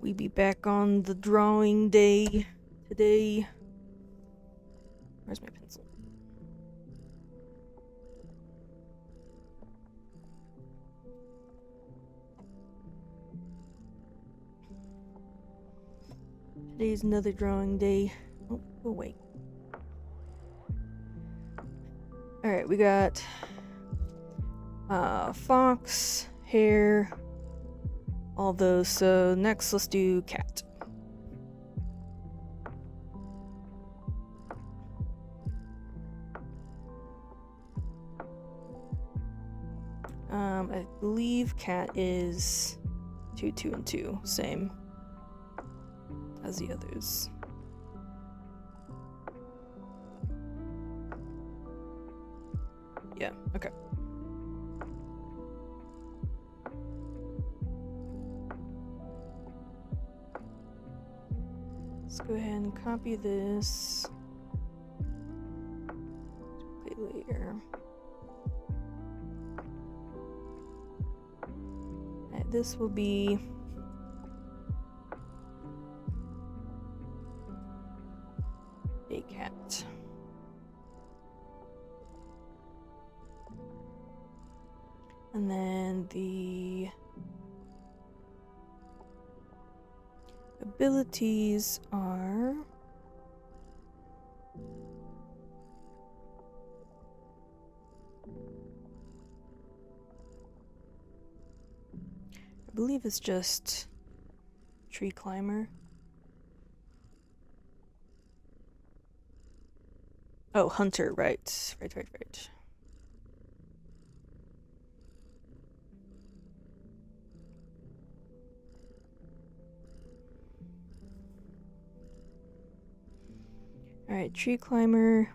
We be back on the drawing day today. Where's my pencil? Today's another drawing day. Oh, wait. Alright, we got fox, hare, all those. So next let's do cat. I believe cat is 2, 2, and 2. Same as the others. Yeah, okay. Let's go ahead and copy this. Play later. Alright, this will be a cat. And then the abilities are I believe it's just tree climber. Oh, hunter, right. Right. Alright, tree climber.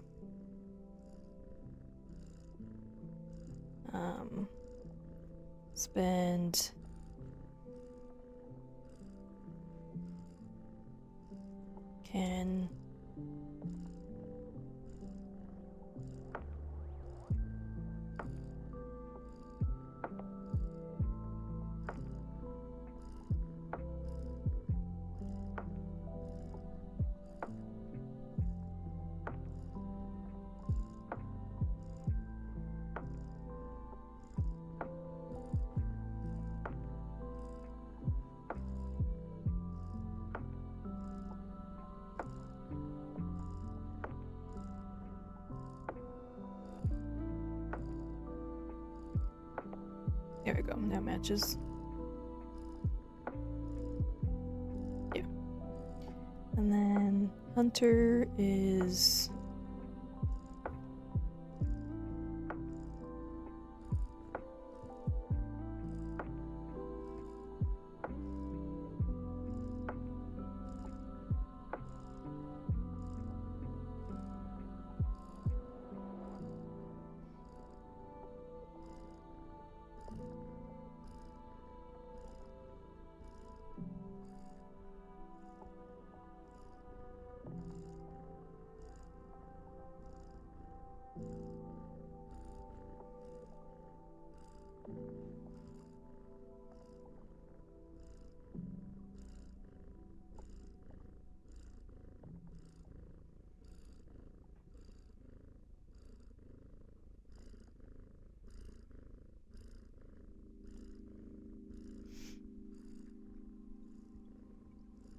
Spend can there we go, that matches. Yeah. And then hunter is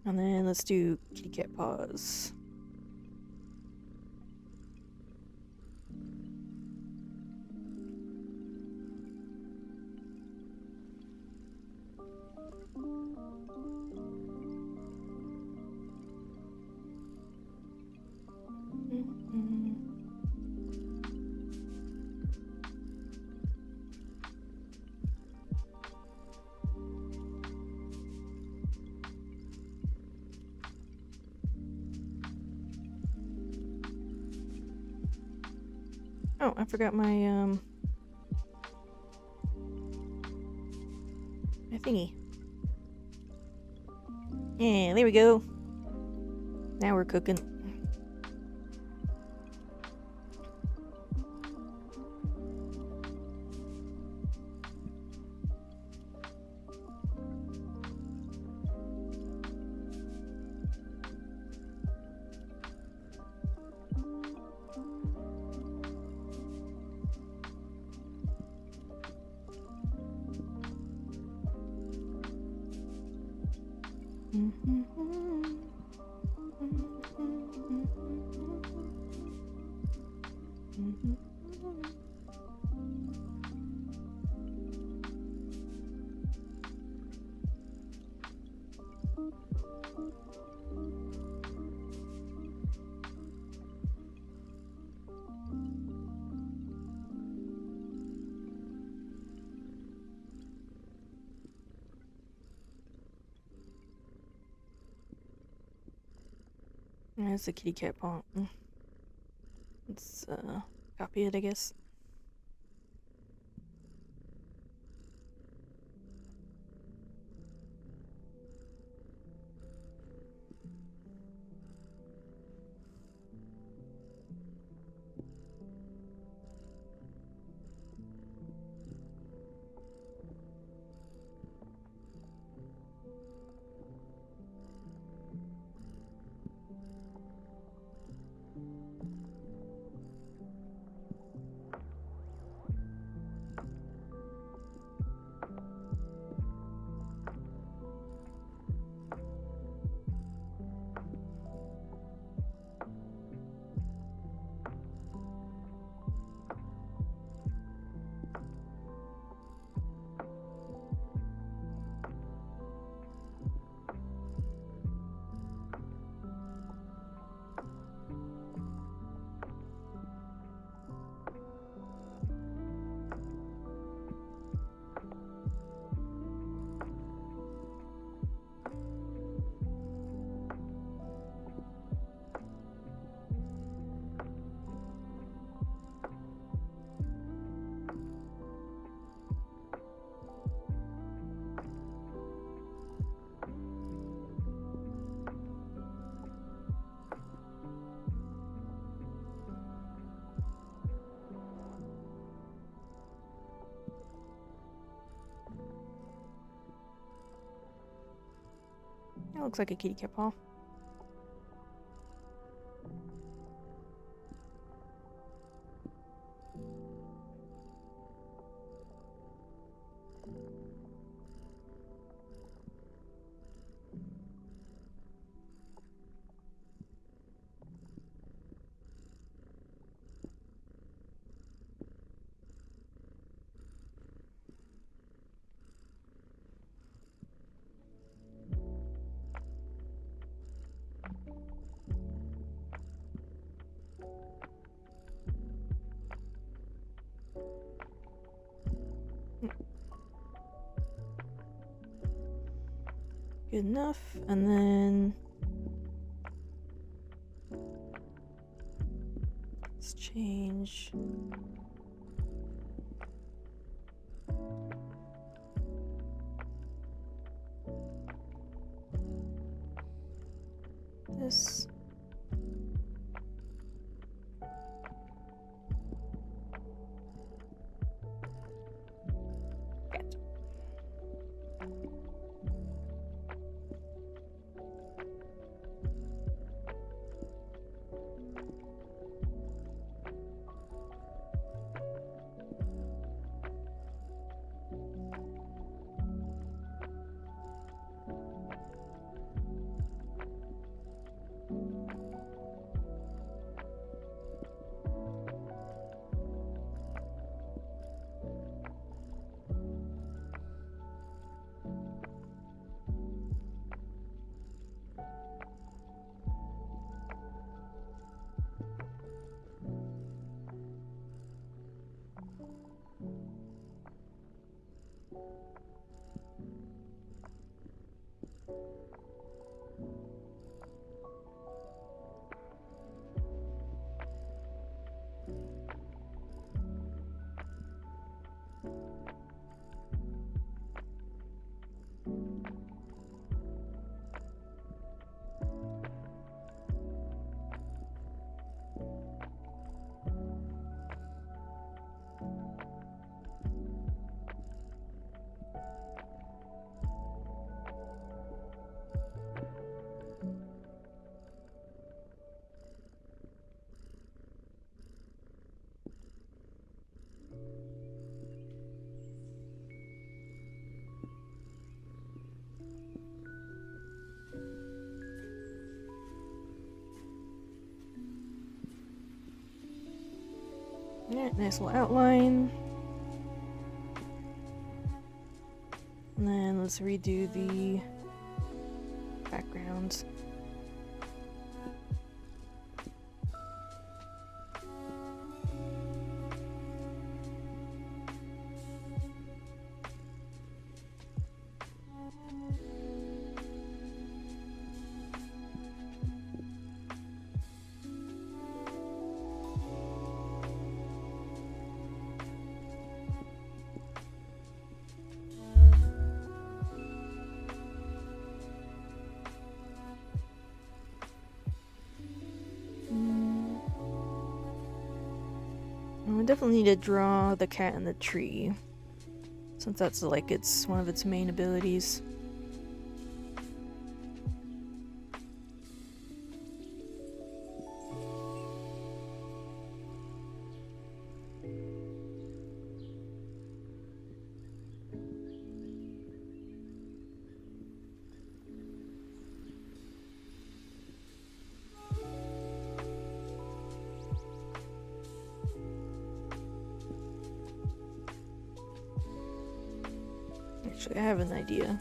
and then let's do kitty cat paws. Oh, I forgot my my thingy. Yeah, there we go. Now we're cooking. Mhm. There's the kitty cat paw. Let's copy it, I guess. It looks like a kitty cat paw. Good enough. And then let's change this. Good. Alright, nice little outline. And then let's redo the background. I definitely need to draw the cat in the tree, since that's like it's one of its main abilities. Actually, I have an idea.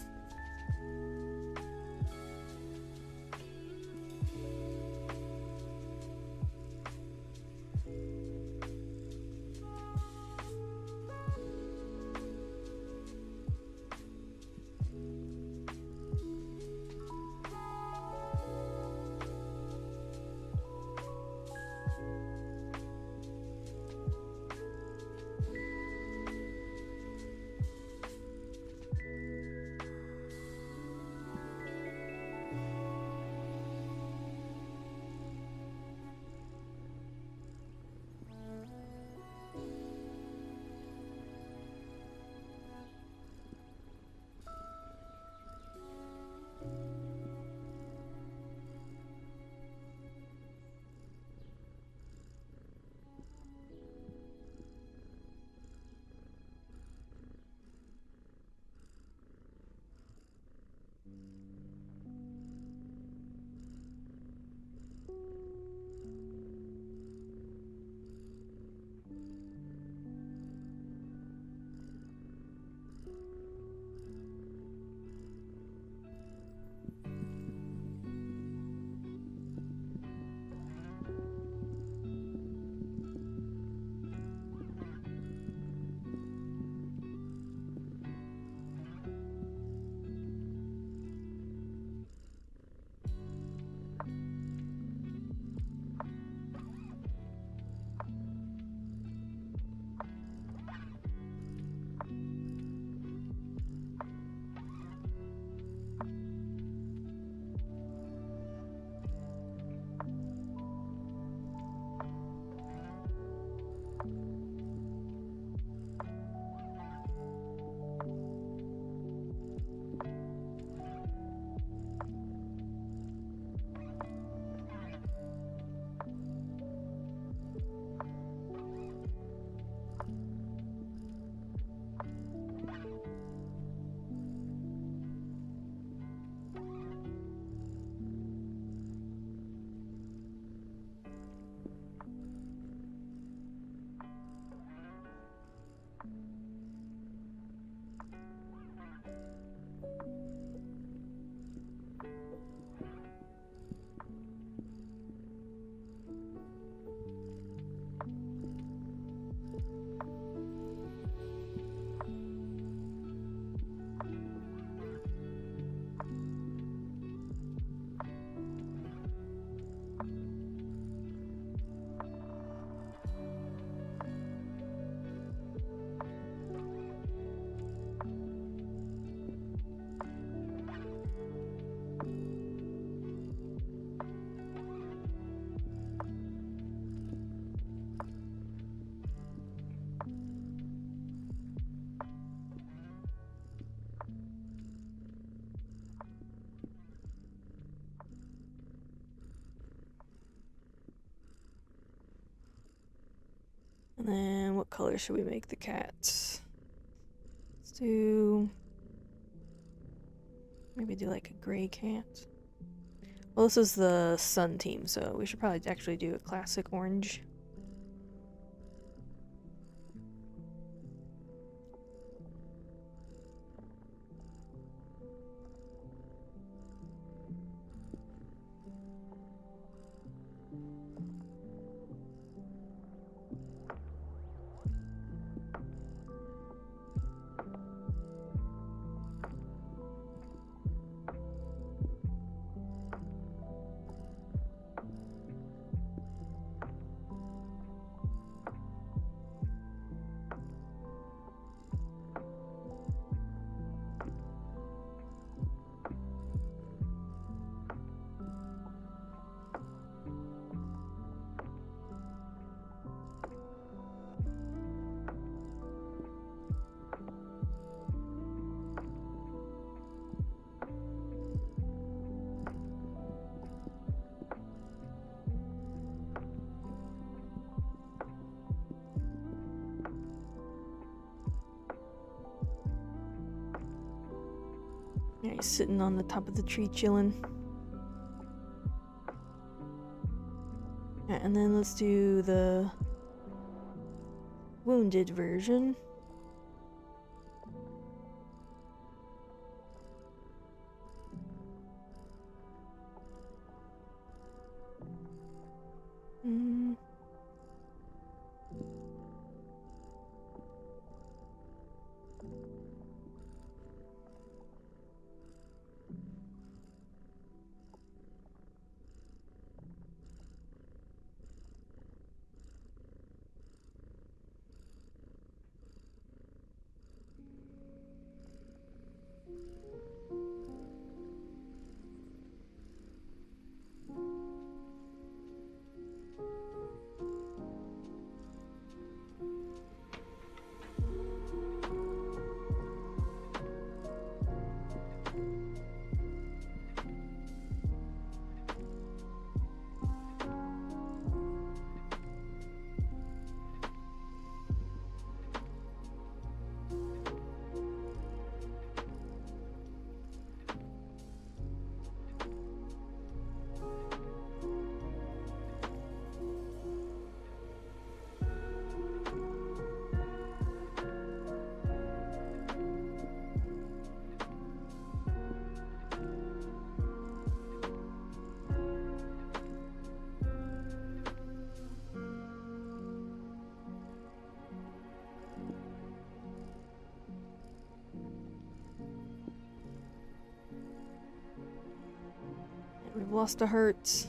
And then what color should we make the cat? Let's do... maybe do like a gray cat. Well, this is the sun team, so we should probably actually do a classic orange. Yeah, he's sitting on the top of the tree chilling. Yeah, and then let's do the wounded version. We've lost a heart.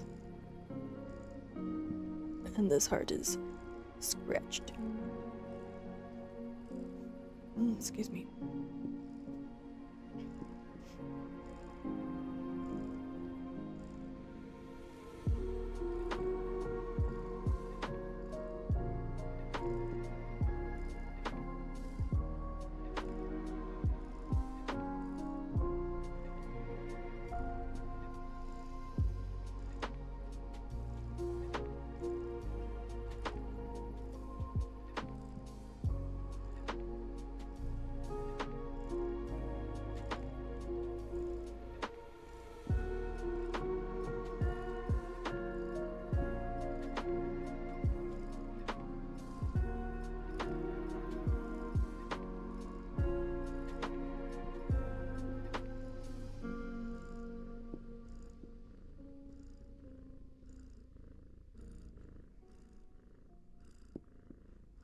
And this heart is scratched. Excuse me.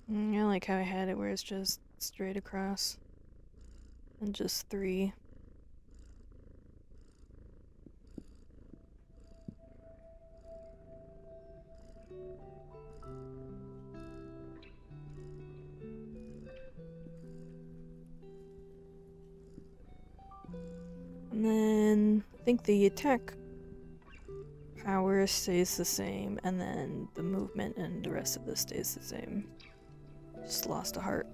I like how I had it where it's just straight across and just 3. And then I think the attack power stays the same, and then the movement and the rest of this stays the same. Just lost a heart.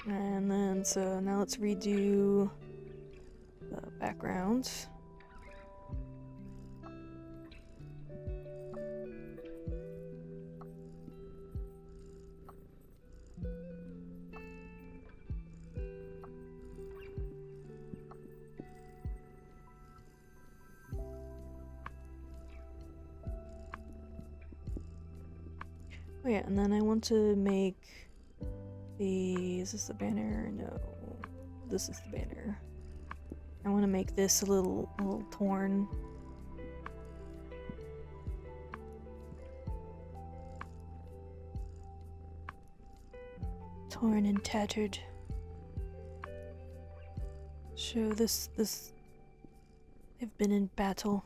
And then, so now let's redo the background. Oh yeah, and then I want to make the... Is this the banner? No. This is the banner. I want to make this a little torn. Torn and tattered. Show this... They've been in battle.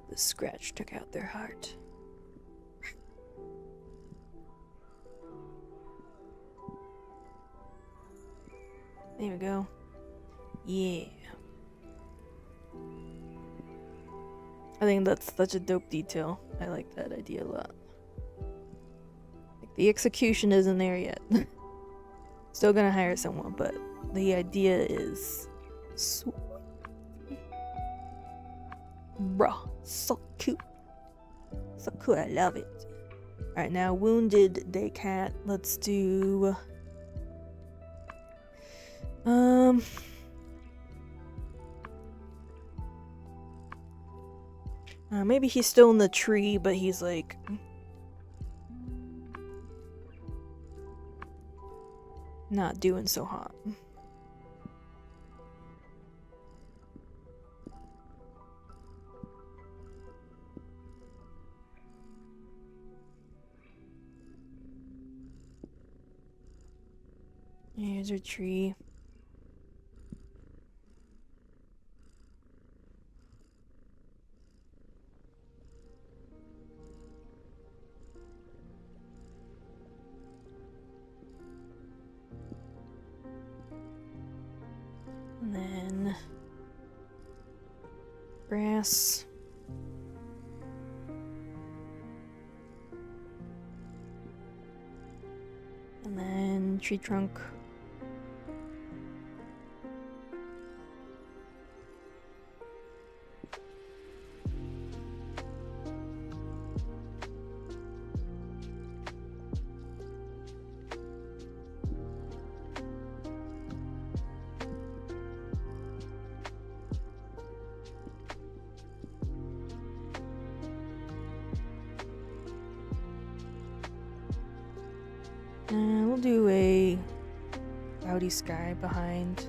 The scratch took out their heart. There we go. Yeah. I think that's such a dope detail. I like that idea a lot. Like, the execution isn't there yet. Still gonna hire someone, but the idea is sweet. Bruh, so cute. So cool, I love it. Alright, now wounded day cat. Let's do maybe he's still in the tree, but he's like not doing so hot. Here's our tree. And then grass. And then tree trunk. We'll do a cloudy sky behind.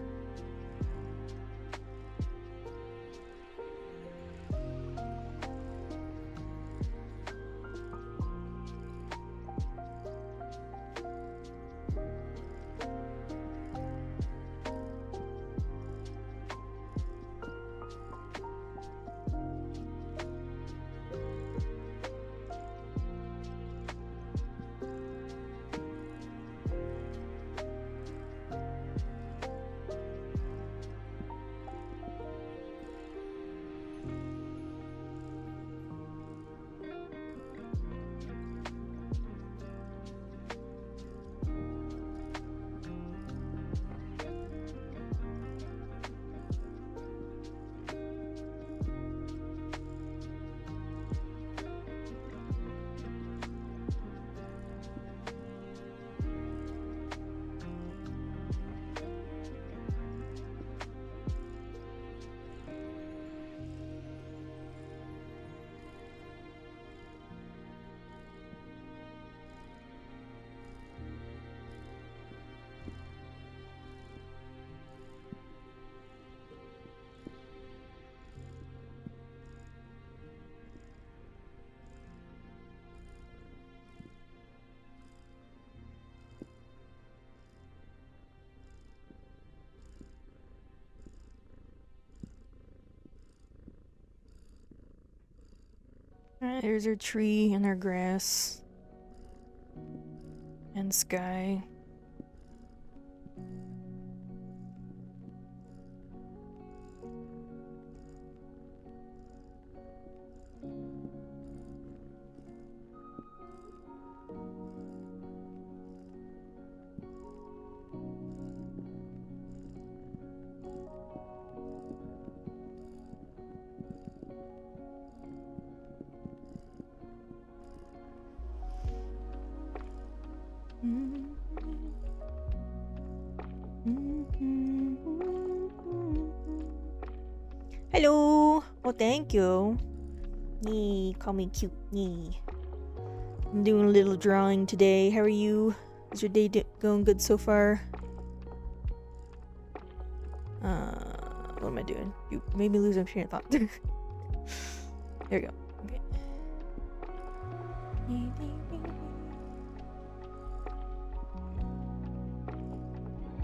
Alright, here's our tree and our grass. And sky. Hello! Oh, thank you. Nee, call me cute. Nee. I'm doing a little drawing today. How are you? Is your day going good so far? What am I doing? You made me lose my train of thought. There we go. Okay.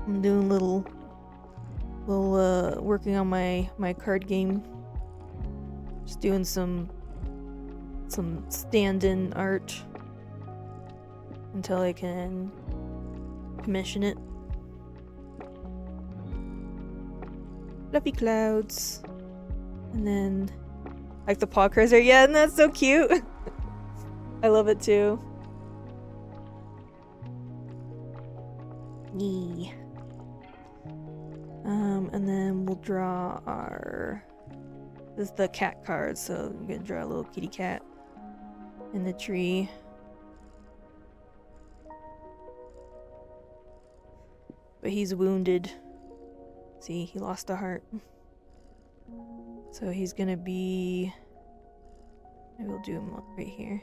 I'm doing a little working on my card game. Just doing some stand-in art until I can commission it. Fluffy clouds. And then like the paw cursor. Yeah, and that's so cute. I love it too. Yee. And then we'll draw This is the cat card, so I'm gonna draw a little kitty cat in the tree. But he's wounded. See, he lost a heart. So he's gonna be... Maybe we'll do him right here.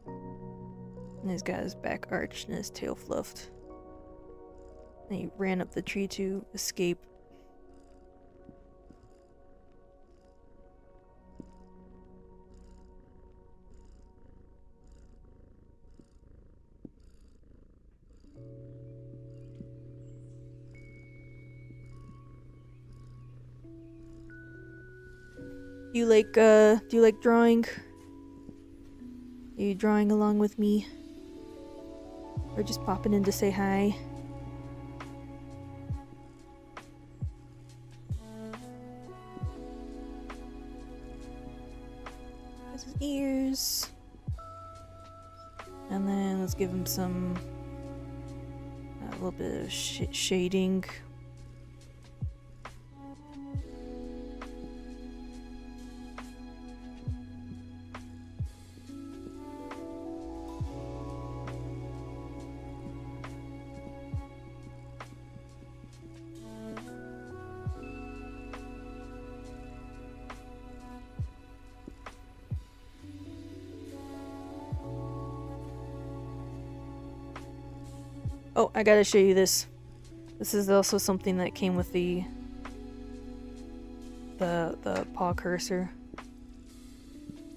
And he's got his back arched and his tail fluffed. And he ran up the tree to escape. Do you like drawing? Are you drawing along with me? Or just popping in to say hi? There's his ears. And then let's give him some... a little bit of shading. Oh, I gotta show you this. This is also something that came with the paw cursor.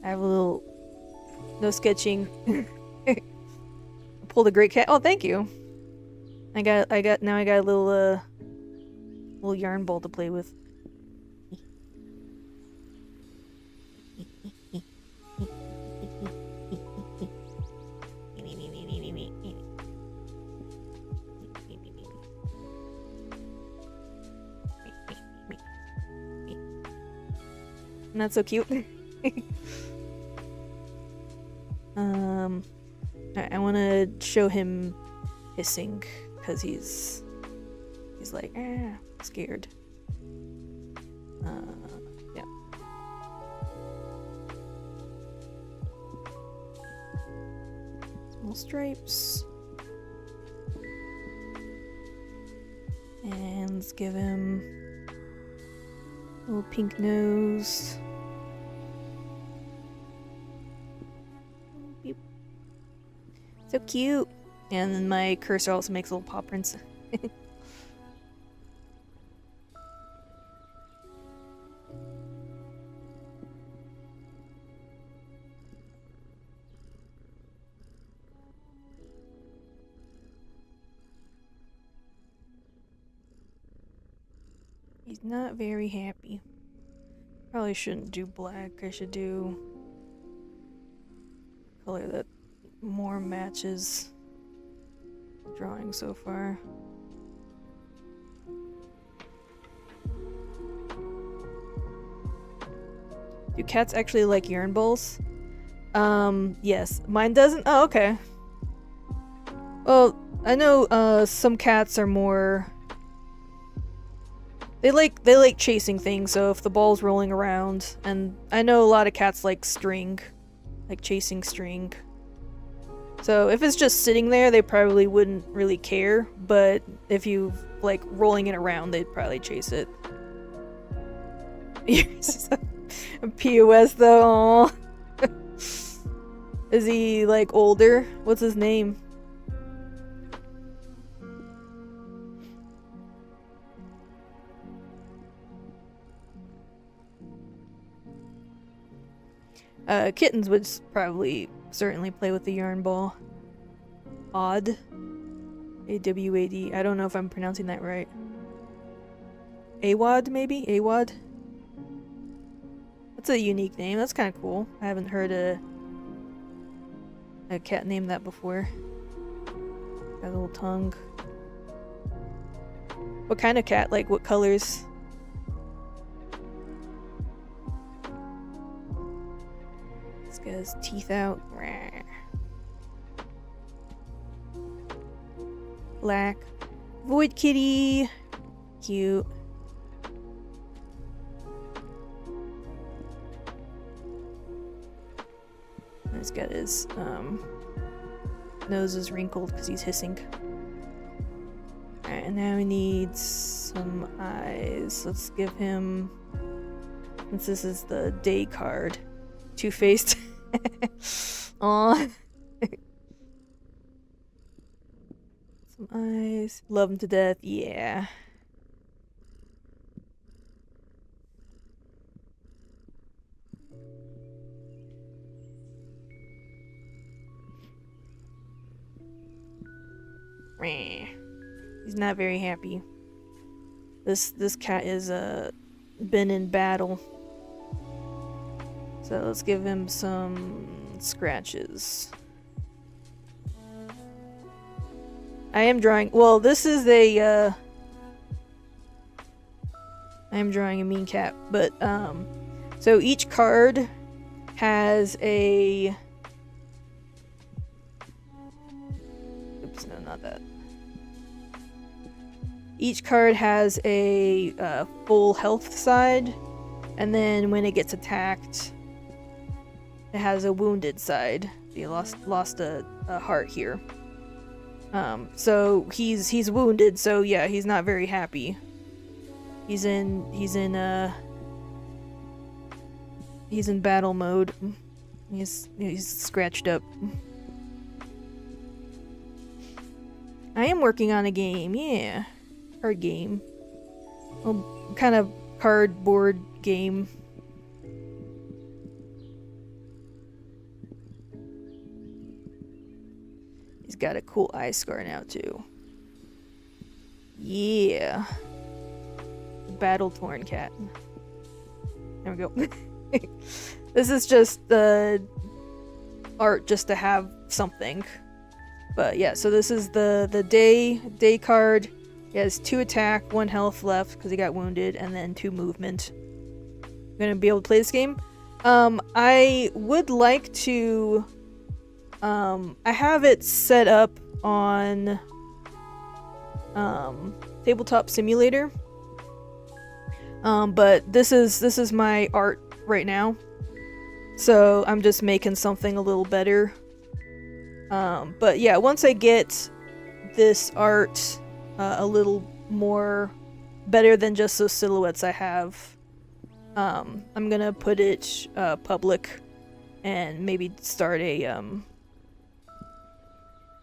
I have a little no sketching. I pulled a great cat. Oh, thank you. I got a little yarn ball to play with. Not so cute. I want to show him hissing because he's like scared. Yeah. Small stripes. And let's give him a little pink nose. Beep. So cute. And then my cursor also makes little paw prints. He's not very happy. Probably shouldn't do black. I should do color that more matches the drawing so far. Do cats actually like urine bowls? Yes. Mine doesn't? Oh, okay. Well, I know some cats are more... They like chasing things, so if the ball's rolling around, and I know a lot of cats like string, like chasing string. So if it's just sitting there, they probably wouldn't really care, but if you like rolling it around, they'd probably chase it. A POS though. Is he like older? What's his name? Kittens would probably certainly play with the yarn ball. Odd. A-W-A-D. I don't know if I'm pronouncing that right. Awad, maybe? Awad? That's a unique name. That's kind of cool. I haven't heard a cat name that before. Got a little tongue. What kind of cat? Like, what colors? This guy's teeth out. Black. Void kitty. Cute. got his nose is wrinkled because he's hissing. Alright, and now he needs some eyes. Let's give him, since this is the day card, two-faced. Aw. Some eyes. Love him to death. Yeah. He's not very happy. This cat is been in battle. So let's give him some scratches. I am drawing, well, this is a I am drawing a mean cat, but so each card has a, oops, no, not that. Each card has a full health side, and then when it gets attacked, it has a wounded side. You lost a heart here. So he's wounded, so yeah, he's not very happy. He's in battle mode. He's scratched up. I am working on a game, yeah. Card game. Well, kind of cardboard game. He's got a cool eye scar now too. Yeah. Battle torn cat. There we go. This is just the art just to have something. But yeah, so this is the day card. He has 2 attack, 1 health left because he got wounded, and then 2 movement. I'm gonna be able to play this game. I would like to. I have it set up on Tabletop Simulator. But this is my art right now. So I'm just making something a little better. But yeah, once I get this art a little more better than just those silhouettes I have, I'm gonna put it public and maybe start a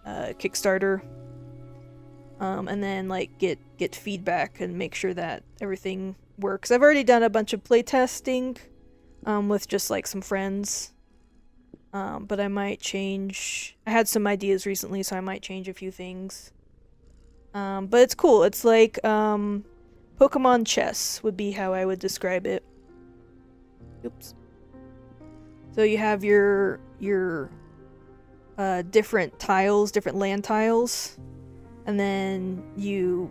Kickstarter, and then like get feedback and make sure that everything works. I've already done a bunch of playtesting with just like some friends, but I might change. I had some ideas recently, so I might change a few things. But it's cool. It's like Pokemon chess would be how I would describe it. Oops. So you have your different tiles, different land tiles, and then you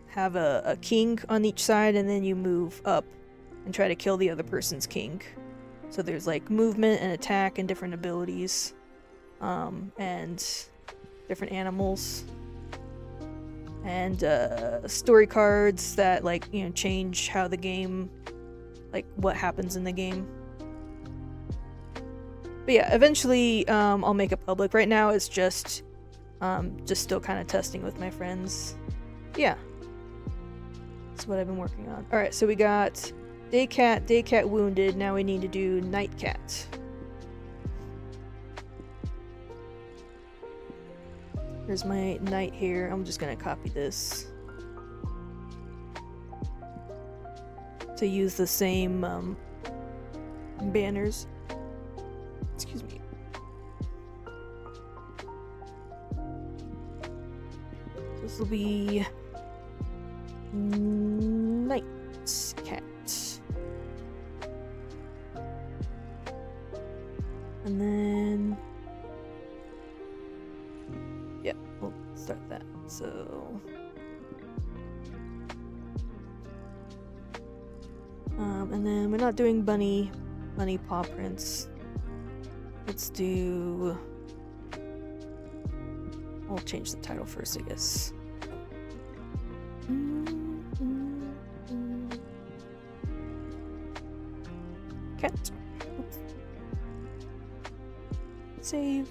have a king on each side, and then you move up and try to kill the other person's king. So there's like movement and attack and different abilities, and different animals, and story cards that, like, you know, change how the game, like what happens in the game. But yeah, eventually I'll make it public. Right now it's just still kind of testing with my friends. Yeah, that's what I've been working on. All right, so we got day cat wounded. Now we need to do night cat. Here's my knight here. I'm just gonna copy this to use the same banners. Excuse me. This will be night cat. And then, yeah, we'll start that. So, and then we're not doing bunny paw prints. Let's do, I'll change the title first, I guess. Cat. save.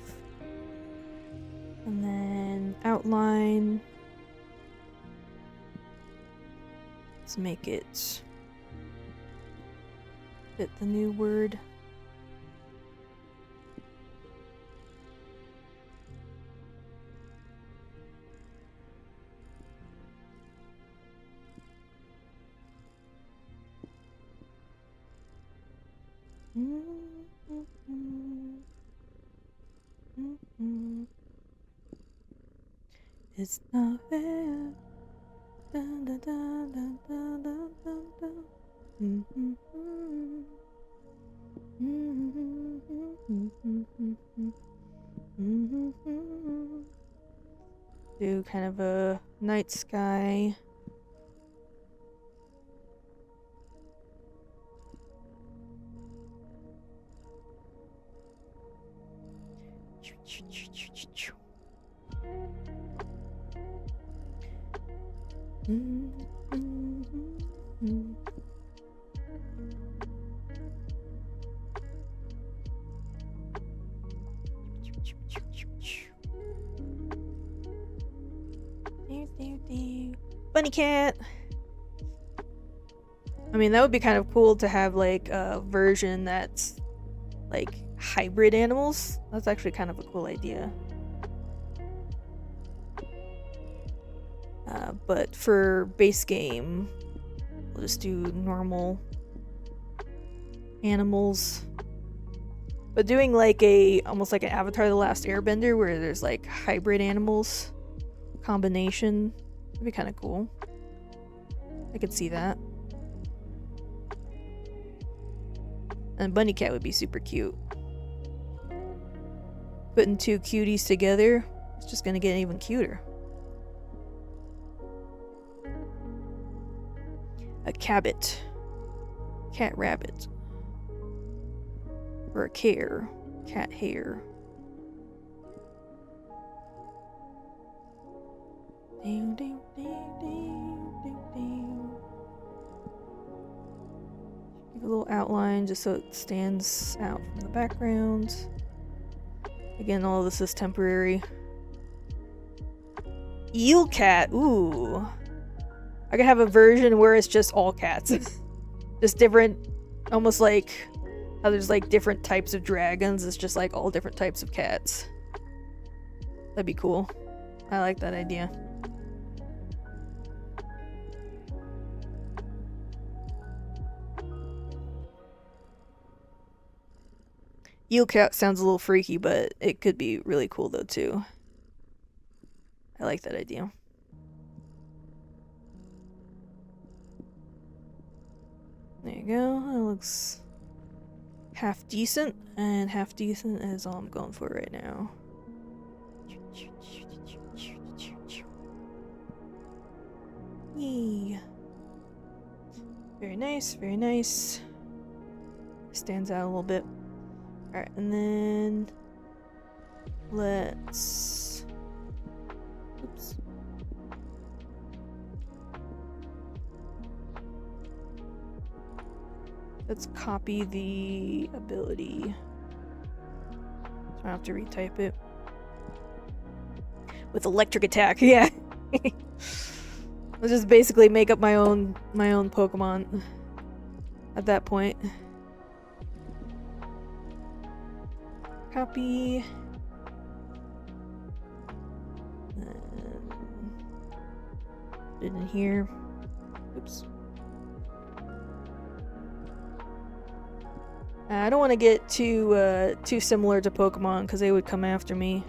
And then outline. Let's make it fit the new word. It's not fair. Dun, dun, dun, dun, dun, dun, dun, dun. Do kind of a night sky. Bunny cat. I mean, that would be kind of cool to have like a version that's like hybrid animals. That's actually kind of a cool idea. But for base game, we'll just do normal animals. But doing like almost like an Avatar The Last Airbender where there's like hybrid animals combination would be kind of cool. I could see that. And Bunny Cat would be super cute. Putting two cuties together, it's just gonna get even cuter. A cabbit. Cat rabbit. Or a care. Cat hare. Ding, ding, ding, ding, ding, ding. Give a little outline just so it stands out from the background. Again, all of this is temporary. Eel cat. Ooh. I could have a version where it's just all cats. Just different, almost like how there's like different types of dragons. It's just like all different types of cats. That'd be cool. I like that idea. Eel cat sounds a little freaky, but it could be really cool though too. I like that idea. There you go. That looks half decent, and half decent is all I'm going for right now. Yee. Very nice, very nice. Stands out a little bit. Alright, and then let's... Oops. Let's copy the ability. So I don't have to retype it. With electric attack, yeah. Let's just basically make up my own Pokemon at that point. Copy. Put it in here. Oops. I don't want to get too similar to Pokemon because they would come after me.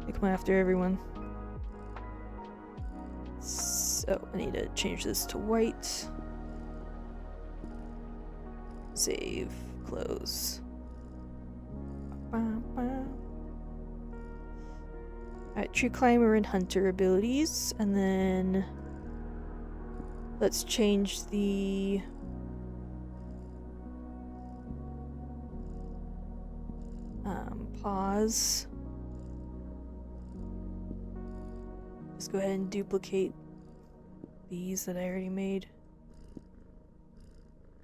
They come after everyone. So I need to change this to white. Save. Close. Alright, Tree Climber and Hunter abilities. And then let's change the pause. Let's go ahead and duplicate these that I already made.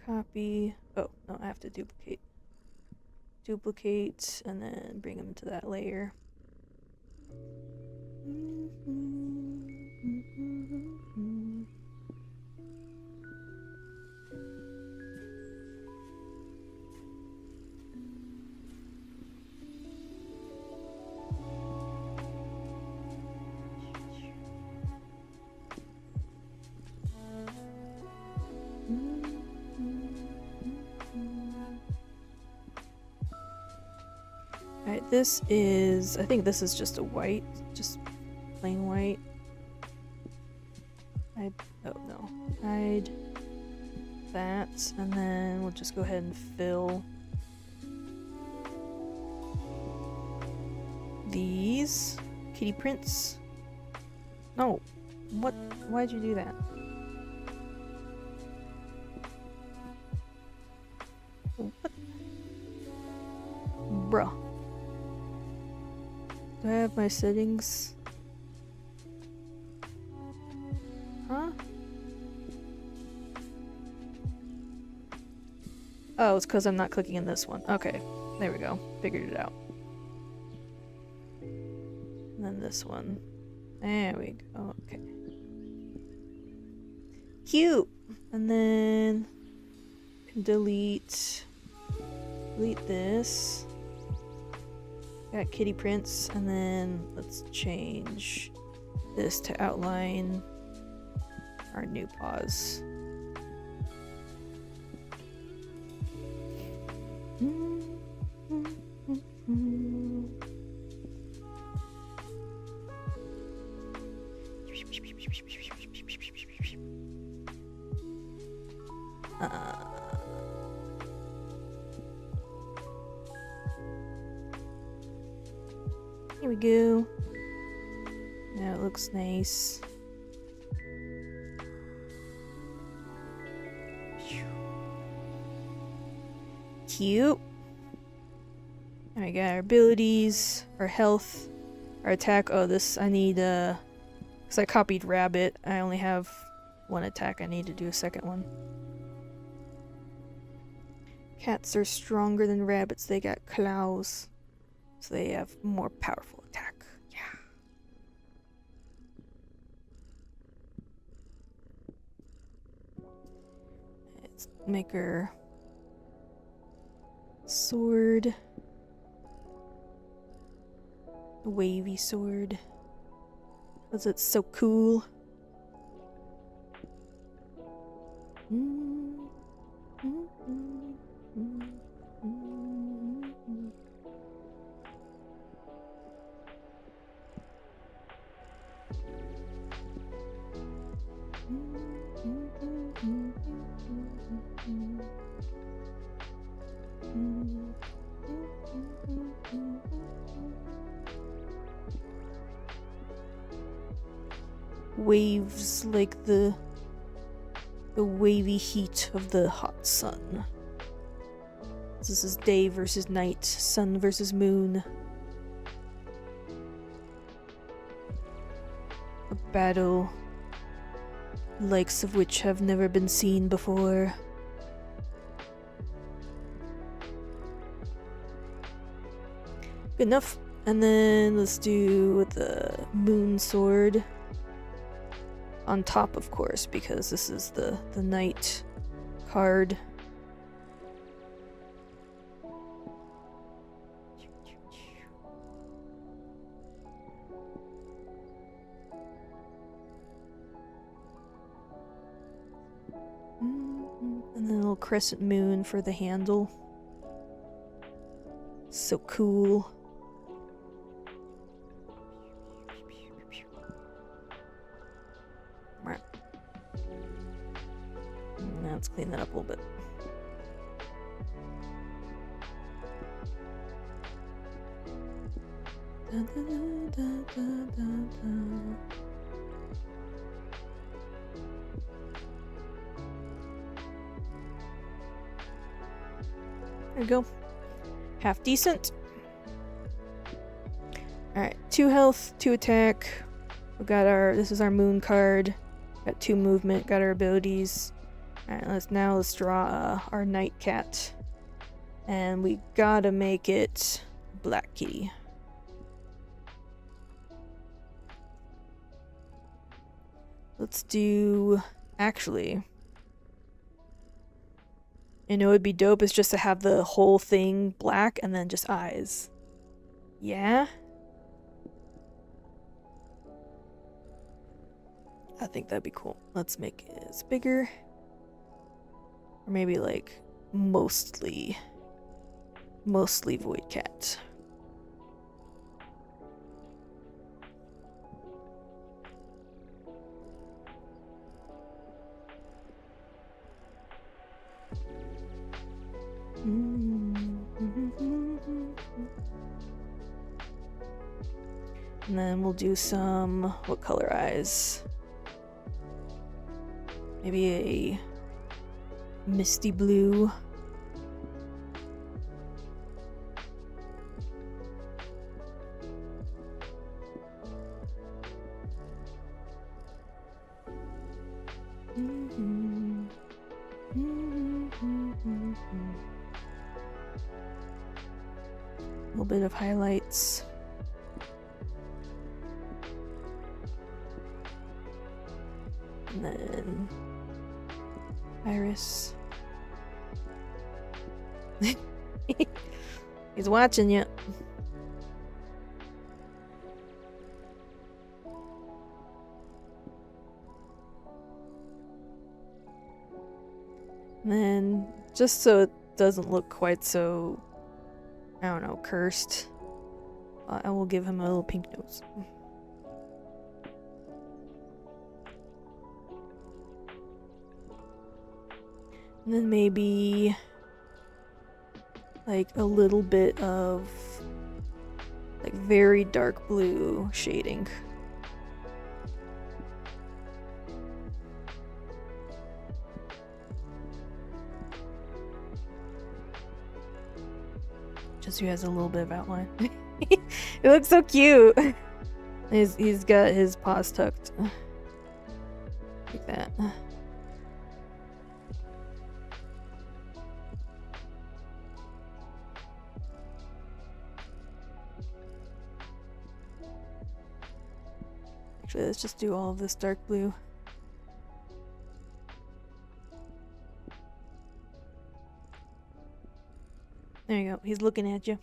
Copy. Oh, no, I have to duplicate. duplicate, and then bring them to that layer. Alright, this is, I think this is just a white, just plain white. Oh no, hide that, and then we'll just go ahead and fill these kitty prints. No, what? Why'd you do that? What? Bruh. Do I have my settings? Huh? Oh, it's because I'm not clicking in this one. Okay, there we go. Figured it out. And then this one. There we go. Okay. Cute! And then delete this. Got kitty prints, and then let's change this to outline our new paws. Here we go. Now it looks nice. Cute. Alright, got our abilities, our health, our attack. Oh, this I need, because I copied rabbit. I only have one attack. I need to do a second one. Cats are stronger than rabbits. They got claws. So they have more powerful attack. Yeah. Let's make her sword. A wavy sword. Because it's so cool. Waves like the wavy heat of the hot sun. This is day versus night, sun versus moon. A battle likes of which have never been seen before. Good enough. And then let's do the moon sword. On top, of course, because this is the night card. And then a little crescent moon for the handle. So cool. Now let's clean that up a little bit. There we go. Half decent. Alright, 2 health, 2 attack. We got this is our moon card. Got 2 movement, got our abilities. Alright, let's draw our night cat. And we gotta make it Black Kitty. Let's do... Actually... You know, it'd be dope is just to have the whole thing black and then just eyes. Yeah? I think that'd be cool. Let's make it bigger. Or maybe like mostly void cat. And then we'll do some, what color eyes? Maybe a misty blue. A little bit of highlights. And then iris. He's watching you. And then, just so it doesn't look quite so, I don't know, cursed, I will give him a little pink nose. And then maybe like a little bit of like very dark blue shading. Just so he has a little bit of outline. It looks so cute. He's got his paws tucked like that. Actually, let's just do all of this dark blue. There you go. He's looking at you.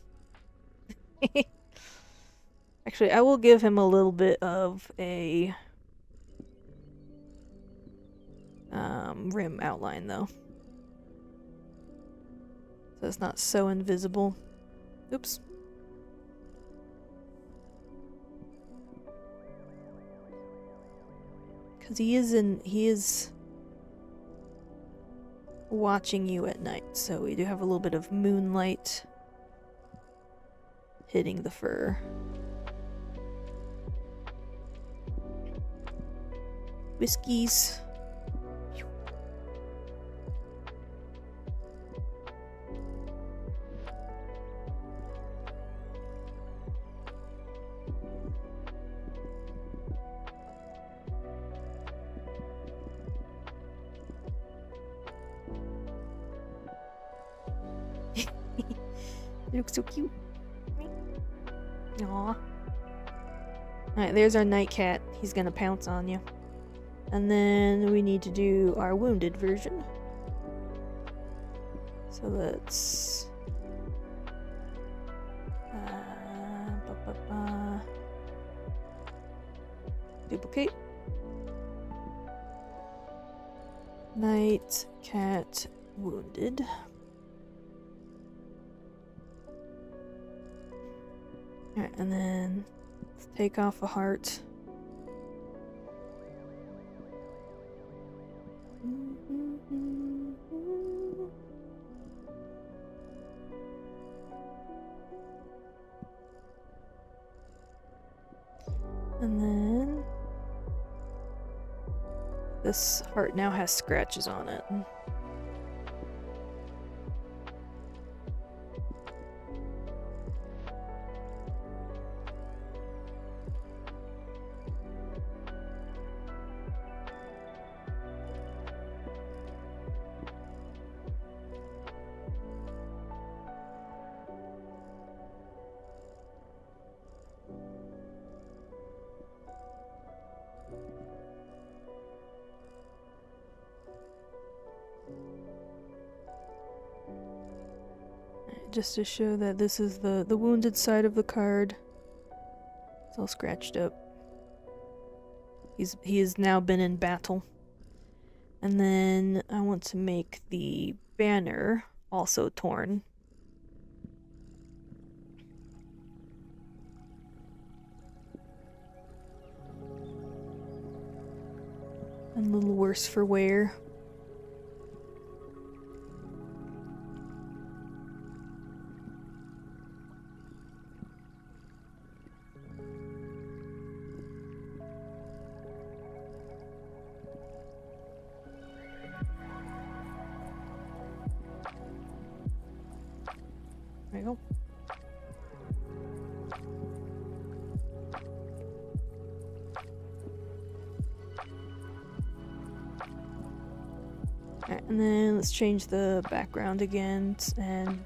Actually, I will give him a little bit of a rim outline, though. So it's not so invisible. Oops. Because he is watching you at night, so we do have a little bit of moonlight hitting the fur. Whiskies. It looks so cute. Aww. Alright, there's our night cat. He's gonna pounce on you. And then we need to do our wounded version. So let's... duplicate. Night cat wounded. Alright, and then let's take off a heart. And then this heart now has scratches on it. just to show that this is the wounded side of the card. It's all scratched up. He has now been in battle. And then I want to make the banner also torn. And a little worse for wear. There you go. Alright, and then let's change the background again and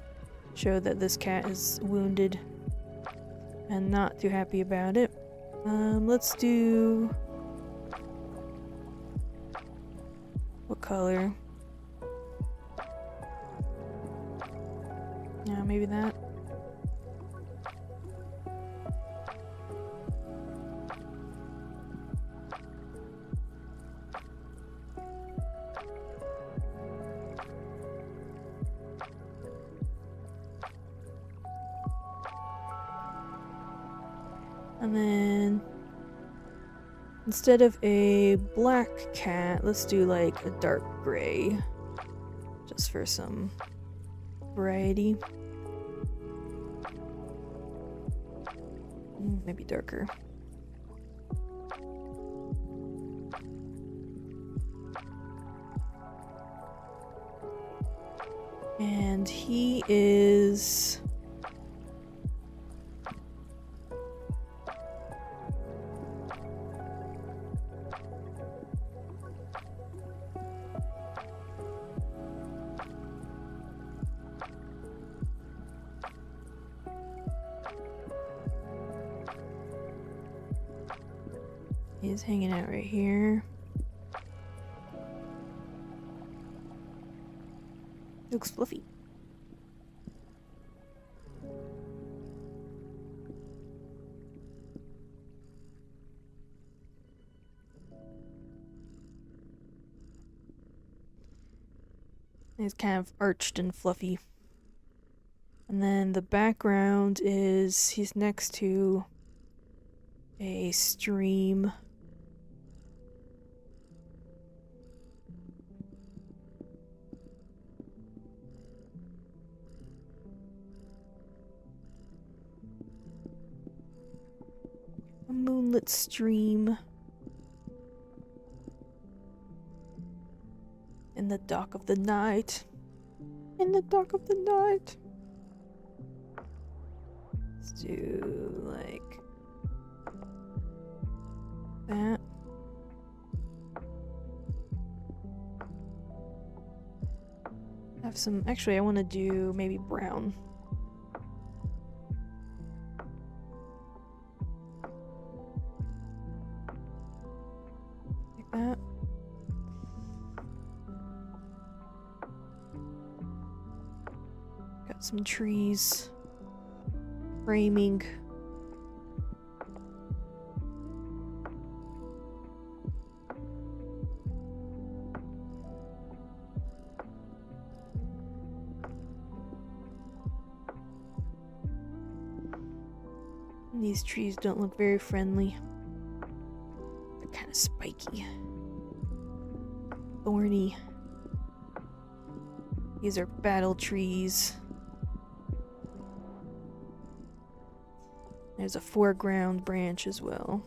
show that this cat is wounded and not too happy about it. Let's do... what color? Yeah, maybe that. And then instead of a black cat, let's do like a dark gray. Just for some variety. Maybe darker. And he is... he's hanging out right here. Looks fluffy. He's kind of arched and fluffy. And then the background is he's next to a stream. A moonlit stream. In the dark of the night. In the dark of the night. Let's do like that. Have some, actually I want to do maybe brown. Like that. Got some trees. Framing. These trees don't look very friendly. They're kind of spiky. Thorny. These are battle trees. There's a foreground branch as well.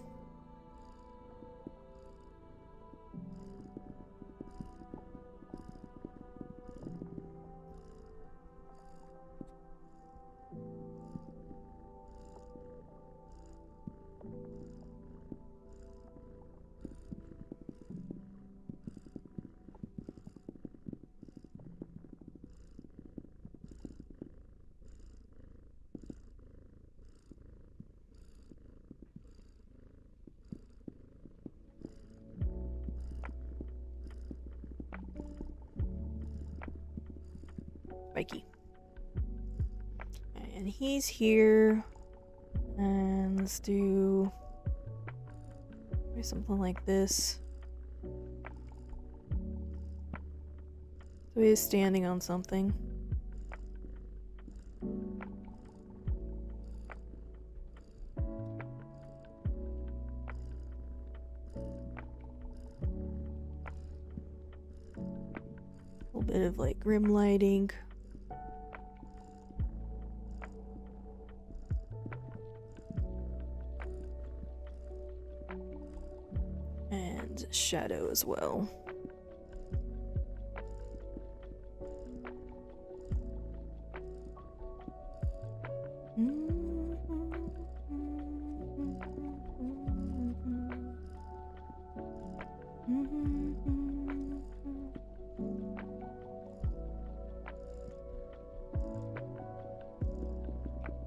Spiky. And he's here. And let's do maybe something like this. So he is standing on something. A little bit of like rim lighting. And shadow as well.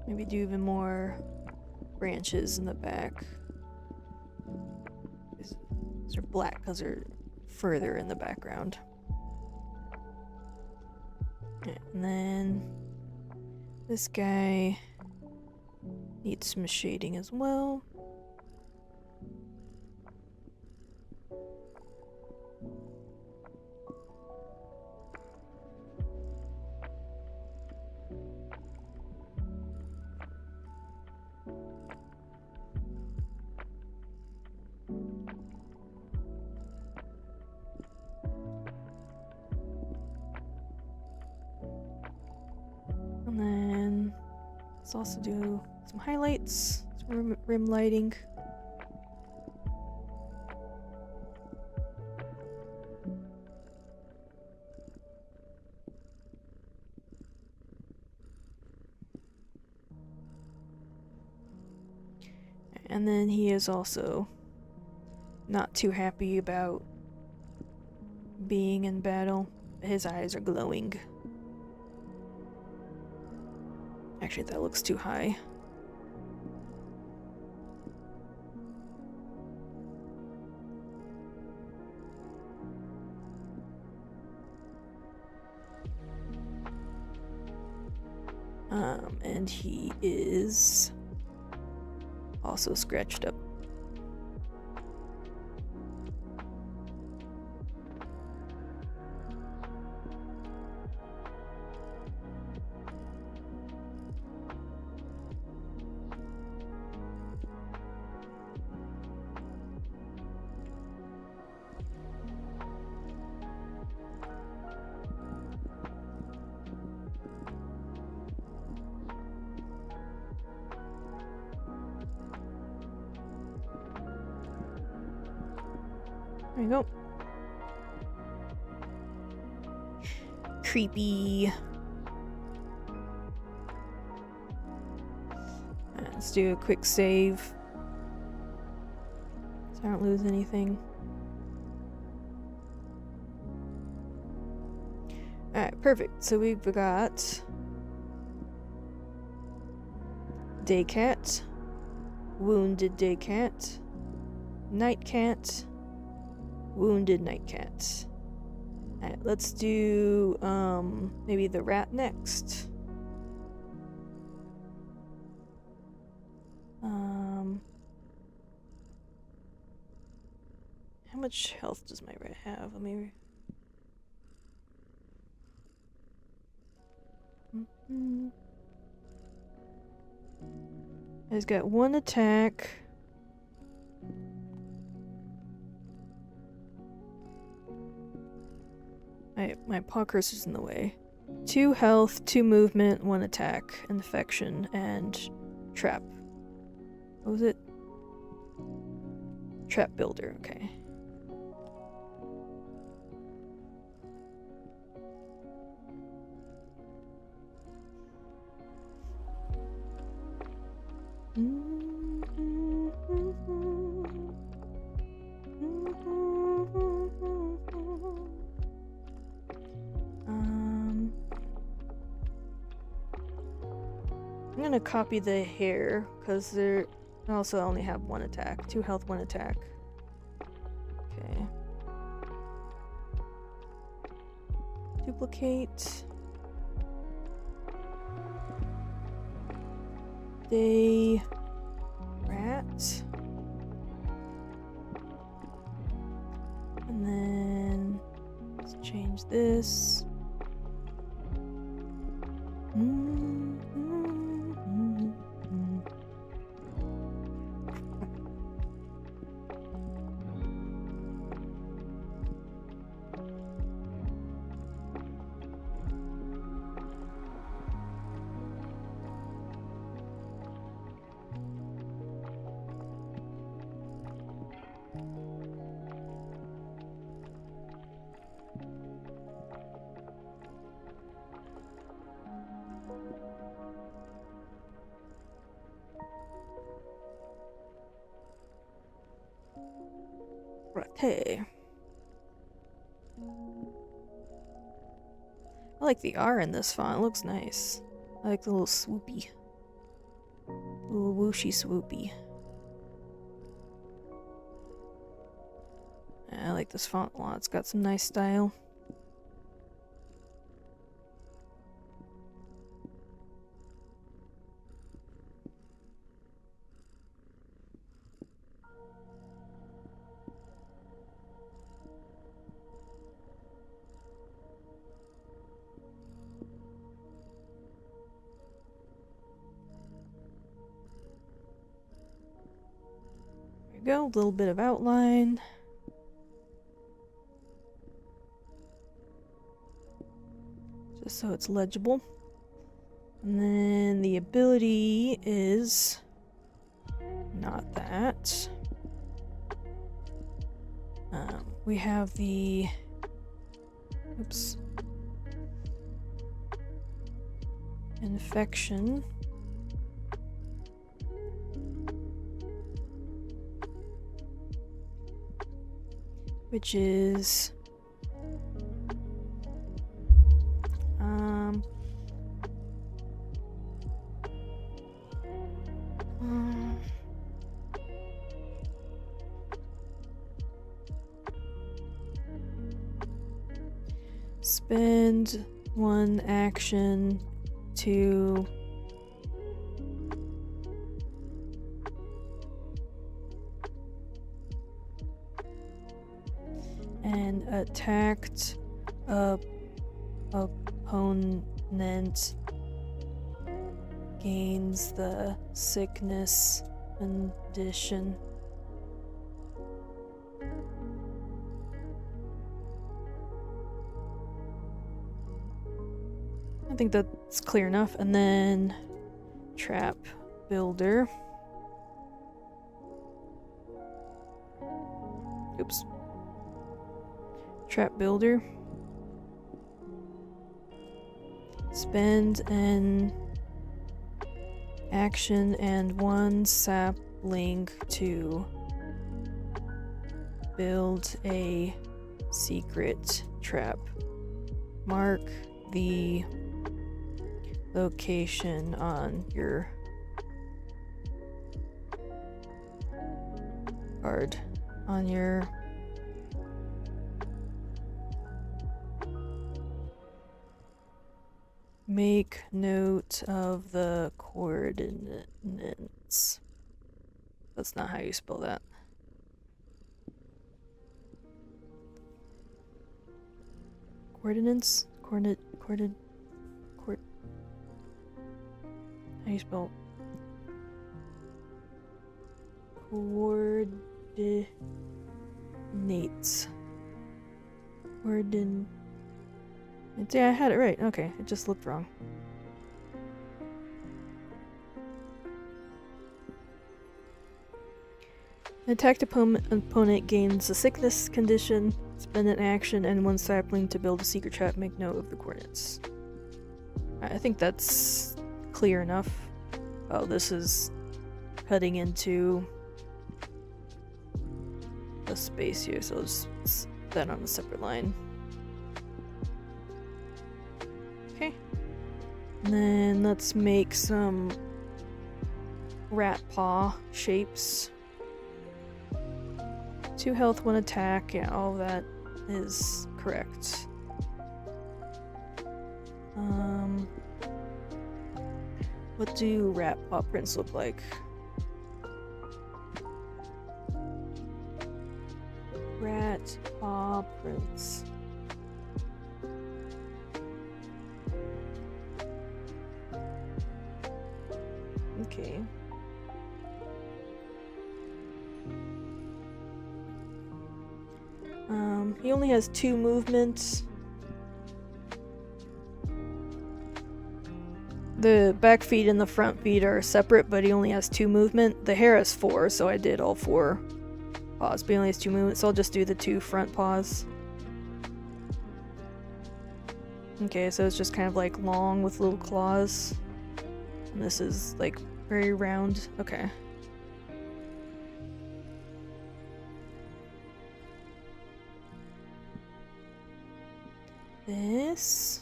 Maybe do even more branches in the back. These are black because they're further in the background. And then this guy needs some shading as well. And then let's also do some highlights, some rim lighting. And then he is also not too happy about being in battle. His eyes are glowing. Actually, that looks too high. And he is also scratched up. There you go. Creepy. Let's do a quick save. So I don't lose anything. Alright, perfect. So we've got Daycat, Wounded Daycat, Nightcat, Wounded Nightcat. Alright, let's do maybe the rat next. How much health does my rat have? Let me He's got one attack. My paw cursor's in the way. 2 health, 2 movement, 1 attack, infection, and trap. What was it? Trap builder, okay. I'm gonna copy the hair because they're also only have 1 attack. 2 health, 1 attack. Okay. Duplicate. a rat. And then let's change this. Hey. I like the R in this font, it looks nice. I like the little swoopy. Little whooshy swoopy. I like this font a lot, it's got some nice style. Go, a little bit of outline. Just so it's legible. And then the ability is not that. We have the infection. Which is spend one action to and attacked opponent gains the sickness condition. I think that's clear enough. And then trap builder. Oops. Trap builder. Spend an action and one sapling to build a secret trap. Mark the location on your card. On your make note of the coordinates. That's not how you spell that. Coordinates? How do you spell? Coordinates. Yeah, I had it right. Okay, it just looked wrong. An attacked opponent gains a sickness condition. Spend an action and one sapling to build a secret trap. Make note of the coordinates. I think that's clear enough. Oh, this is cutting into the space here, so let's put that on a separate line. Okay. And then let's make some rat paw shapes. 2 health, 1 attack. Yeah, all of that is correct. What do rat paw prints look like? Rat paw prints. Okay. He only has 2 movements. The back feet and the front feet are separate, but he only has 2 movement. The hair has 4, so I did all 4 paws, but he only has 2 movements, so I'll just do the 2 front paws. Okay, so it's just kind of like long with little claws. And this is like very round. Okay. This.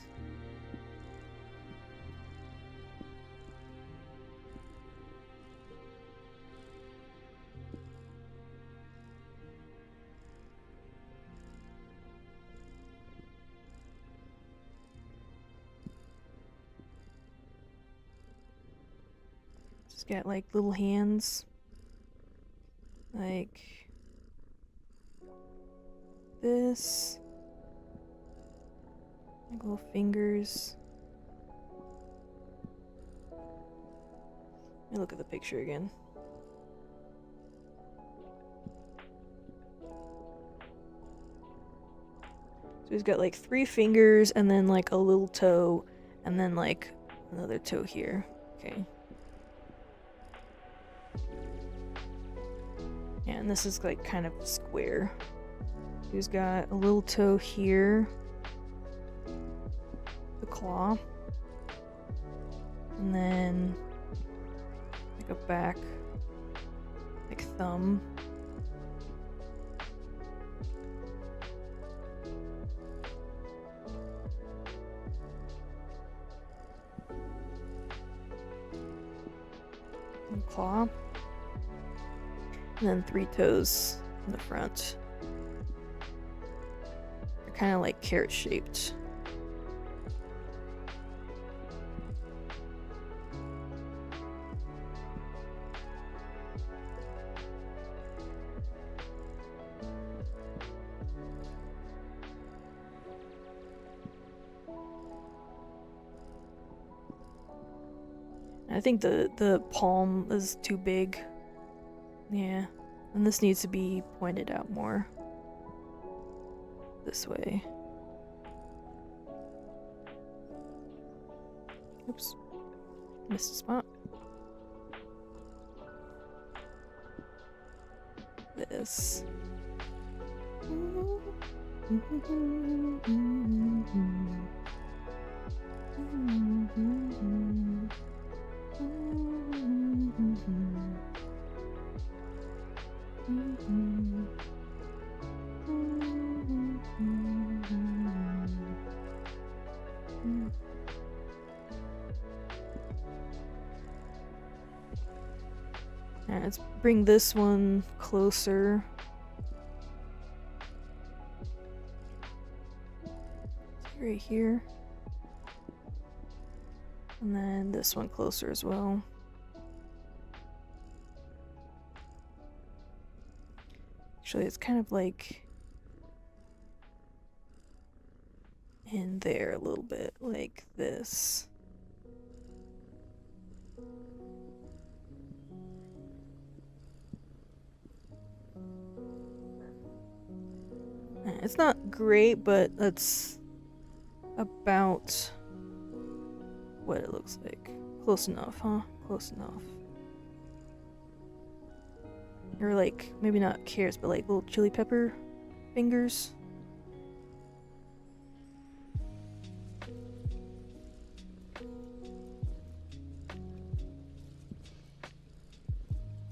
Just got like little hands. Like this. Like little fingers. Let me look at the picture again. So he's got like 3 fingers and then like a little toe and then like another toe here. Okay. Yeah, and this is like kind of square. He's got a little toe here. The claw. And then like a back like thumb. And claw. And then 3 toes in the front. They're kind of like carrot shaped. I think the palm is too big. Yeah. And this needs to be pointed out more. This way. Oops. Missed a spot. This. Alright, let's bring this one closer. Right here. And then this one closer as well. Actually, it's kind of like in there a little bit, like this. It's not great, but that's about what it looks like. Close enough, huh? Close enough. Or like, maybe not carrots, but like little chili pepper fingers.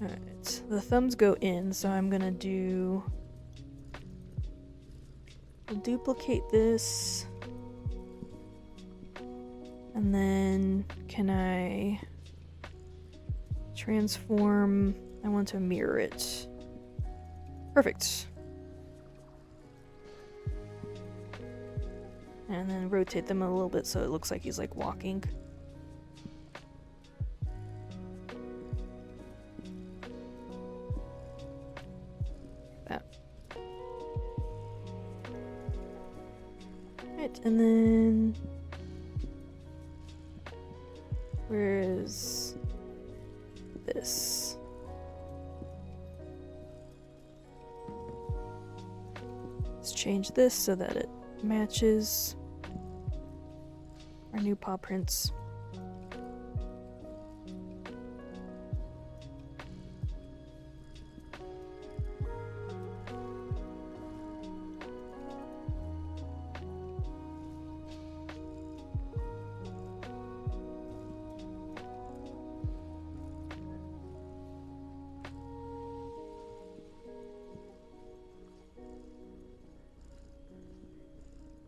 Alright, the thumbs go in, so I'm gonna duplicate this. And then can I transform? I want to mirror it. Perfect. And then rotate them a little bit so it looks like he's like walking. Right, and then where is this? Let's change this so that it matches our new paw prints.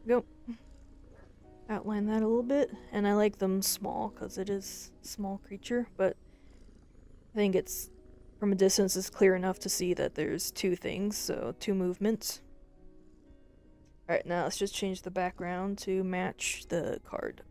Go. Outline that a little bit, and I like them small because it is a small creature, but I think it's from a distance it's clear enough to see that there's two things, so two movements. Alright, now let's just change the background to match the card.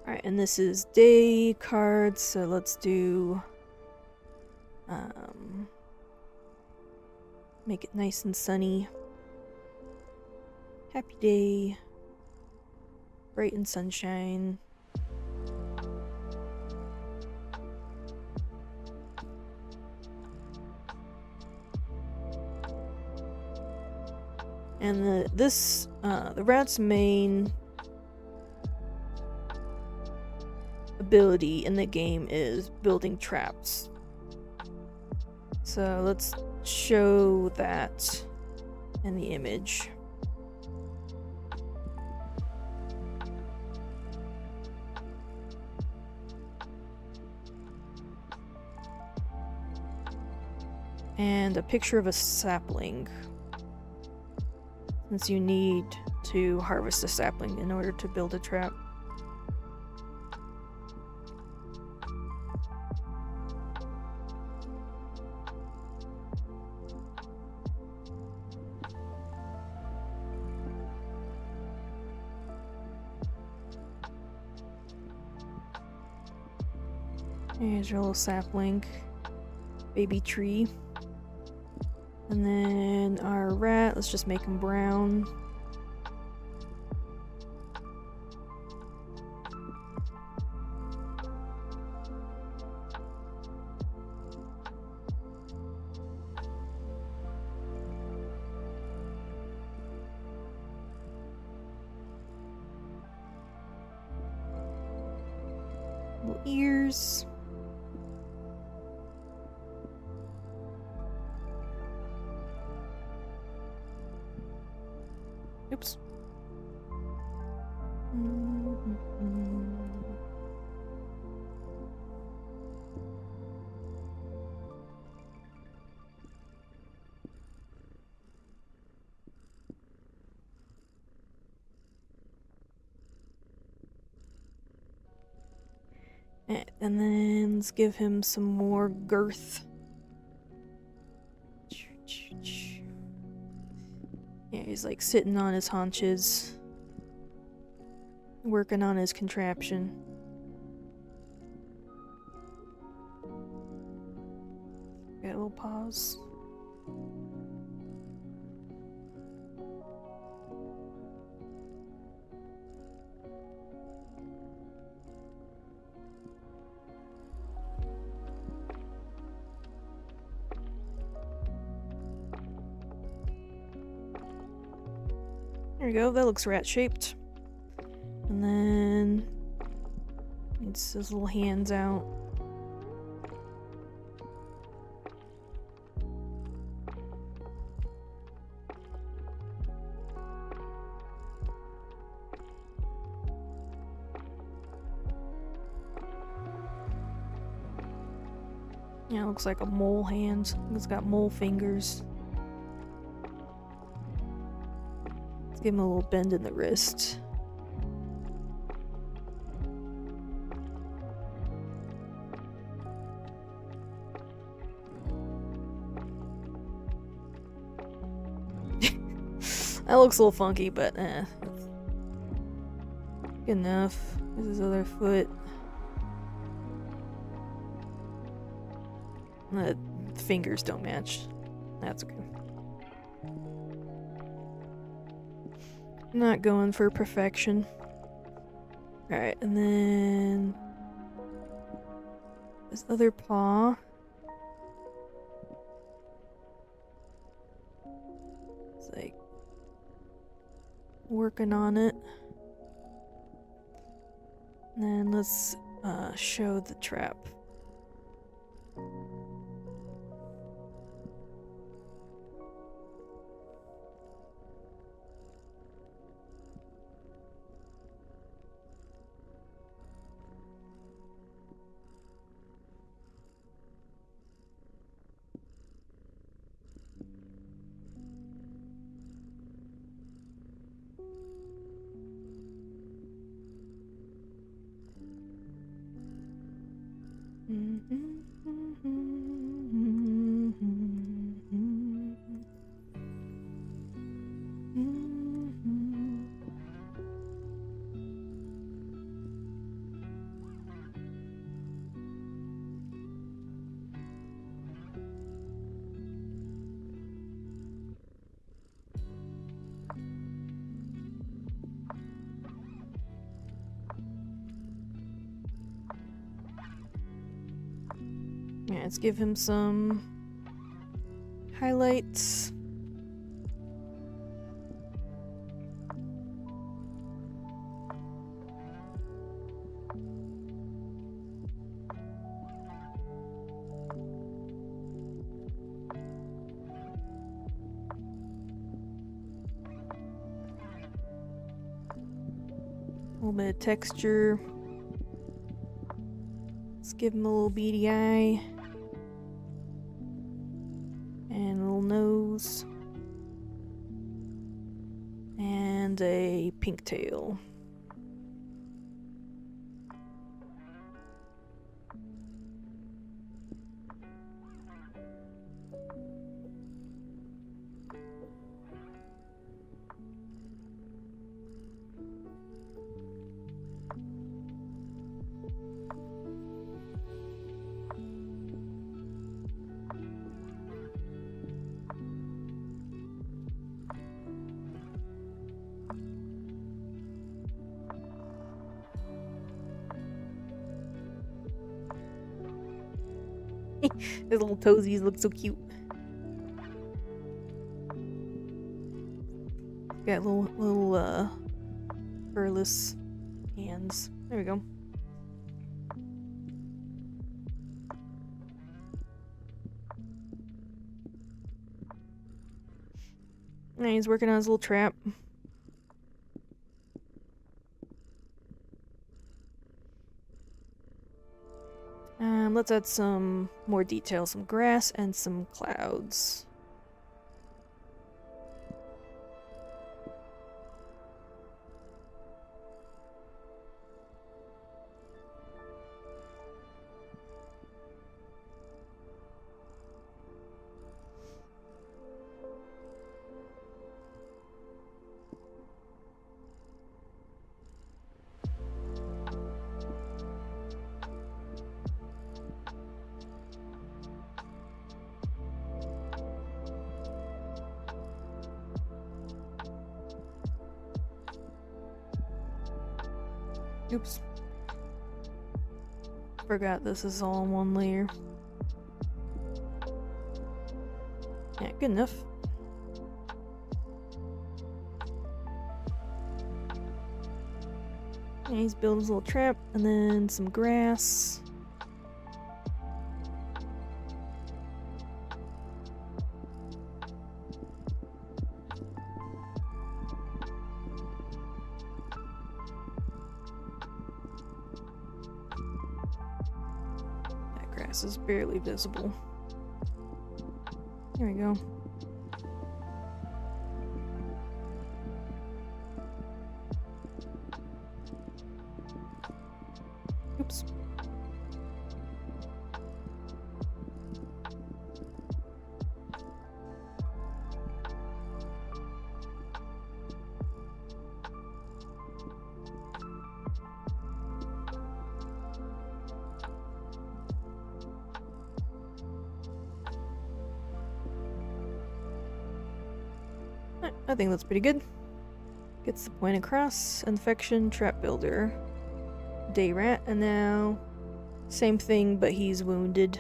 Alright, and this is day cards, so let's do make it nice and sunny. Happy day. Bright and sunshine. And the rat's main ability in the game is building traps. So let's show that in the image. And a picture of a sapling, since you need to harvest a sapling in order to build a trap. Here's your little sapling, baby tree. And then our rat, let's just make him brown. Little ears. Oops. And then let's give him some more girth. Yeah, he's like sitting on his haunches, working on his contraption. Got a little pause. There we go, that looks rat-shaped. And then needs his little hands out. Yeah, it looks like a mole hand. It's got mole fingers. Give him a little bend in the wrist. That looks a little funky, but good enough. There's his other foot. The fingers don't match. That's okay. Not going for perfection. Alright, and then this other paw. It's like working on it. And then let's show the trap. Yeah, let's give him some highlights. A little bit of texture. Let's give him a little beady eye. And a little nose. And a pink tail. His little toesies look so cute. Got little furless hands. There we go. And he's working on his little trap. Let's add some more detail, some grass and some clouds. Oops. Forgot this is all in one layer. Yeah, good enough. And he's building his little trap, and then some grass. Grass is barely visible. There we go. Oops. I think that's pretty good. Gets the point across. Infection, trap builder, day rat, and now same thing, but he's wounded.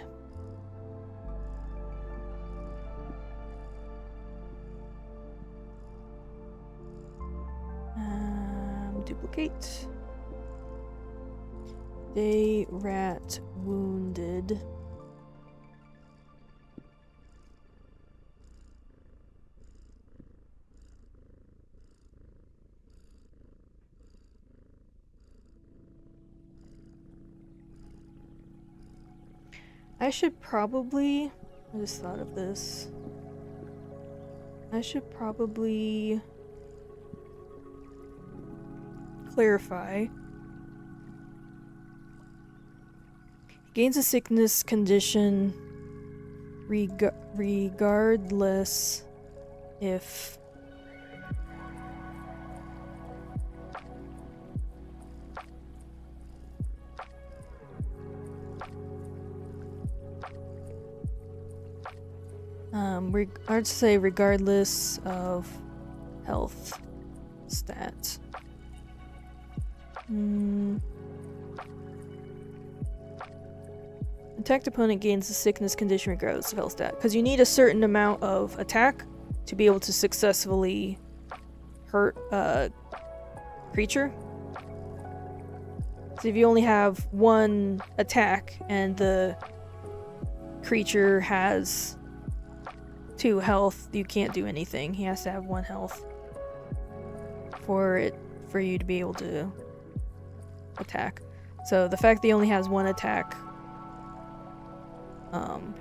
Duplicate. Day rat wounded. I should probably, I just thought of this. I should probably clarify. Gains a sickness condition regardless if I'd say regardless of health stat. Attacked opponent gains a sickness condition regardless of health stat. Because you need a certain amount of attack to be able to successfully hurt a creature. So if you only have one attack and the creature has 2 health, you can't do anything. He has to have 1 health for you to be able to attack. So the fact that he only has 1 attack,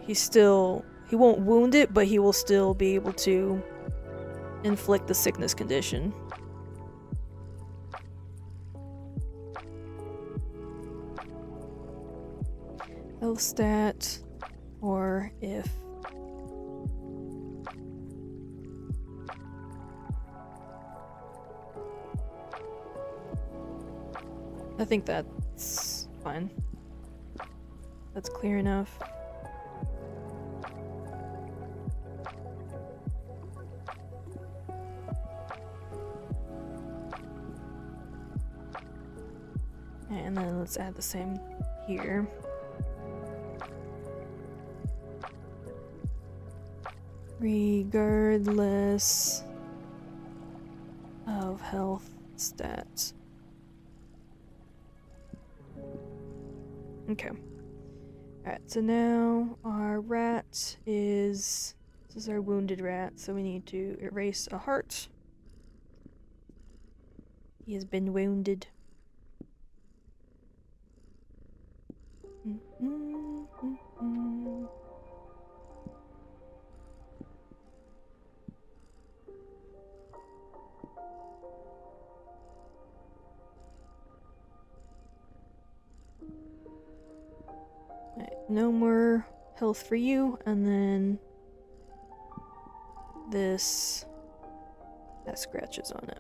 he won't wound it, but he will still be able to inflict the sickness condition. Health stat, or if I think that's fine. That's clear enough. And then let's add the same here. Regardless of health stats. Okay. Alright, so now our rat is... This is our wounded rat, so we need to erase a heart. He has been wounded. Right, no more health for you, and then this has scratches on it.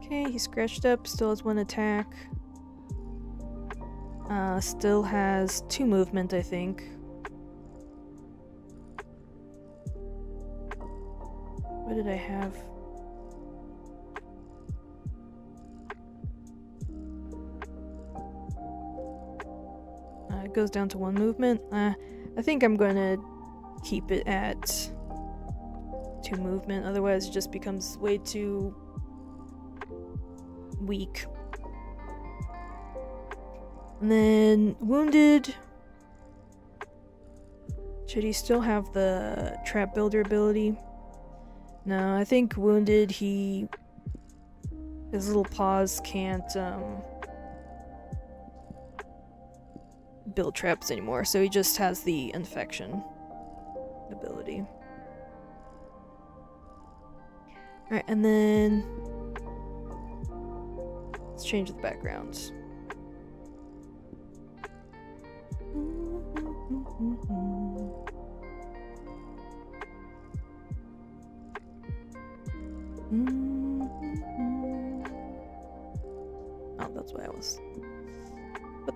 Okay, he's scratched up, still has 1 attack. Still has 2 movement, I think. What did I have? It goes down to 1 movement. I think I'm gonna keep it at 2 movement, otherwise it just becomes way too weak. And then wounded. Should he still have the trap builder ability? No, I think wounded, his little paws can't build traps anymore, so he just has the infection ability. Alright, and then Let's change the backgrounds. Oh, that's what I was. But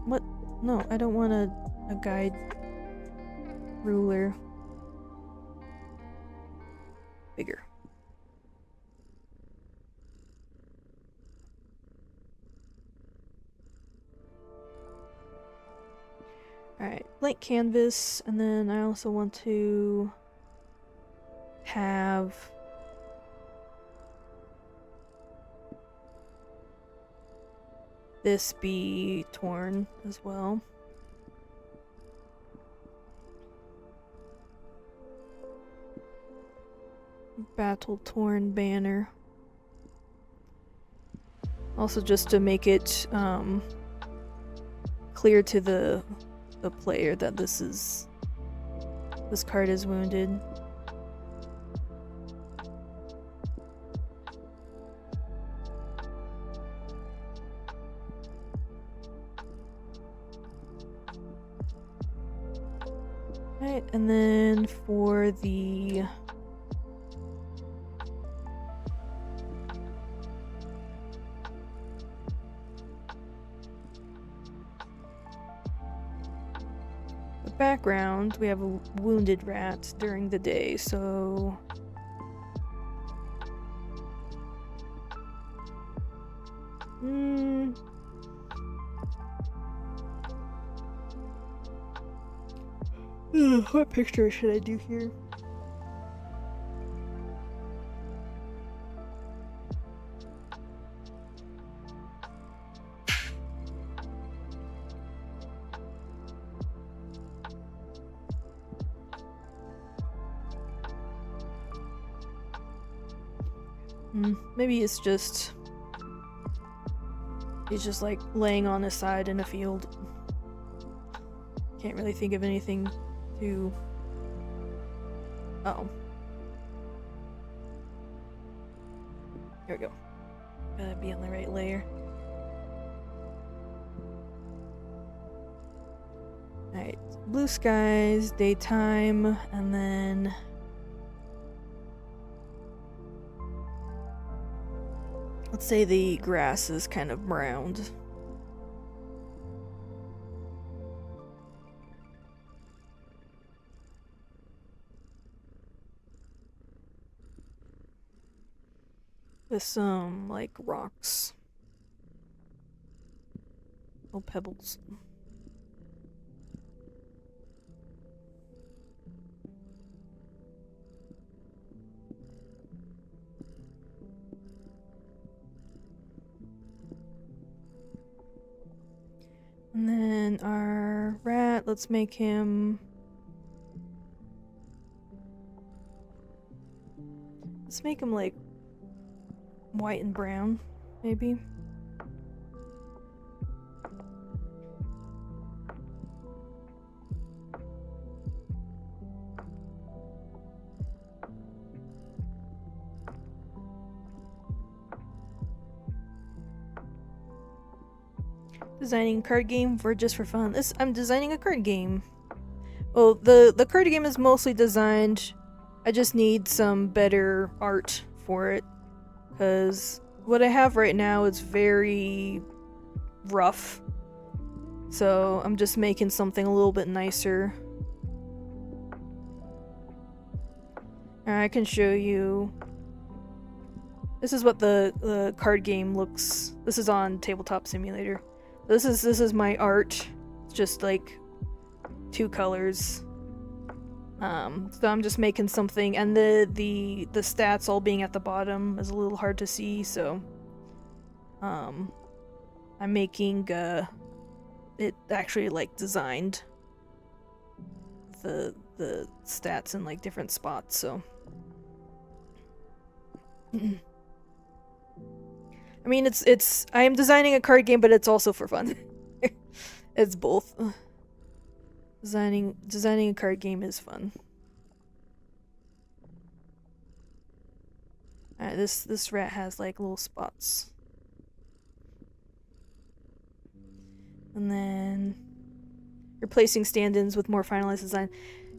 what? No, I don't want a guide ruler. Bigger. Alright, blank canvas, and then I also want to have this be torn as well. Battle torn banner. Also just to make it clear to the player that this card is wounded. Right, and then for the background, we have a wounded rat during the day, so what picture should I do here? Maybe it's just he's just like laying on his side in a field. Can't really think of anything to... Uh-oh. Here we go. Gotta be on the right layer. Alright, blue skies, daytime, and then... let's say the grass is kind of browned. With some, like, rocks. Oh, pebbles. And then our rat, let's make him... let's make him like white and brown, maybe. Designing a card game for just for fun. I'm designing a card game. Well, the card game is mostly designed. I just need some better art for it, because what I have right now is very rough. So I'm just making something a little bit nicer. I can show you. This is what the card game looks. This is on Tabletop Simulator. This is my art. It's just like 2 colors. So I'm just making something, and the stats all being at the bottom is a little hard to see, so I'm making it actually like designed the stats in like different spots, so I mean, I am designing a card game, but it's also for fun. It's both. Designing a card game is fun. Alright, this rat has like little spots. And then replacing stand-ins with more finalized design.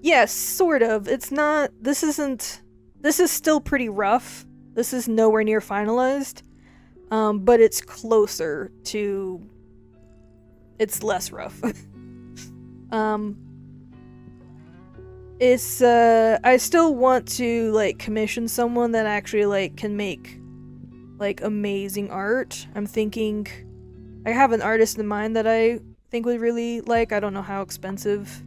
Yes, sort of. It's not. This is still pretty rough. This is nowhere near finalized. But it's closer to. It's less rough. It's I still want to like commission someone that actually like can make like amazing art. I'm thinking I have an artist in mind that I think would really like. I don't know how expensive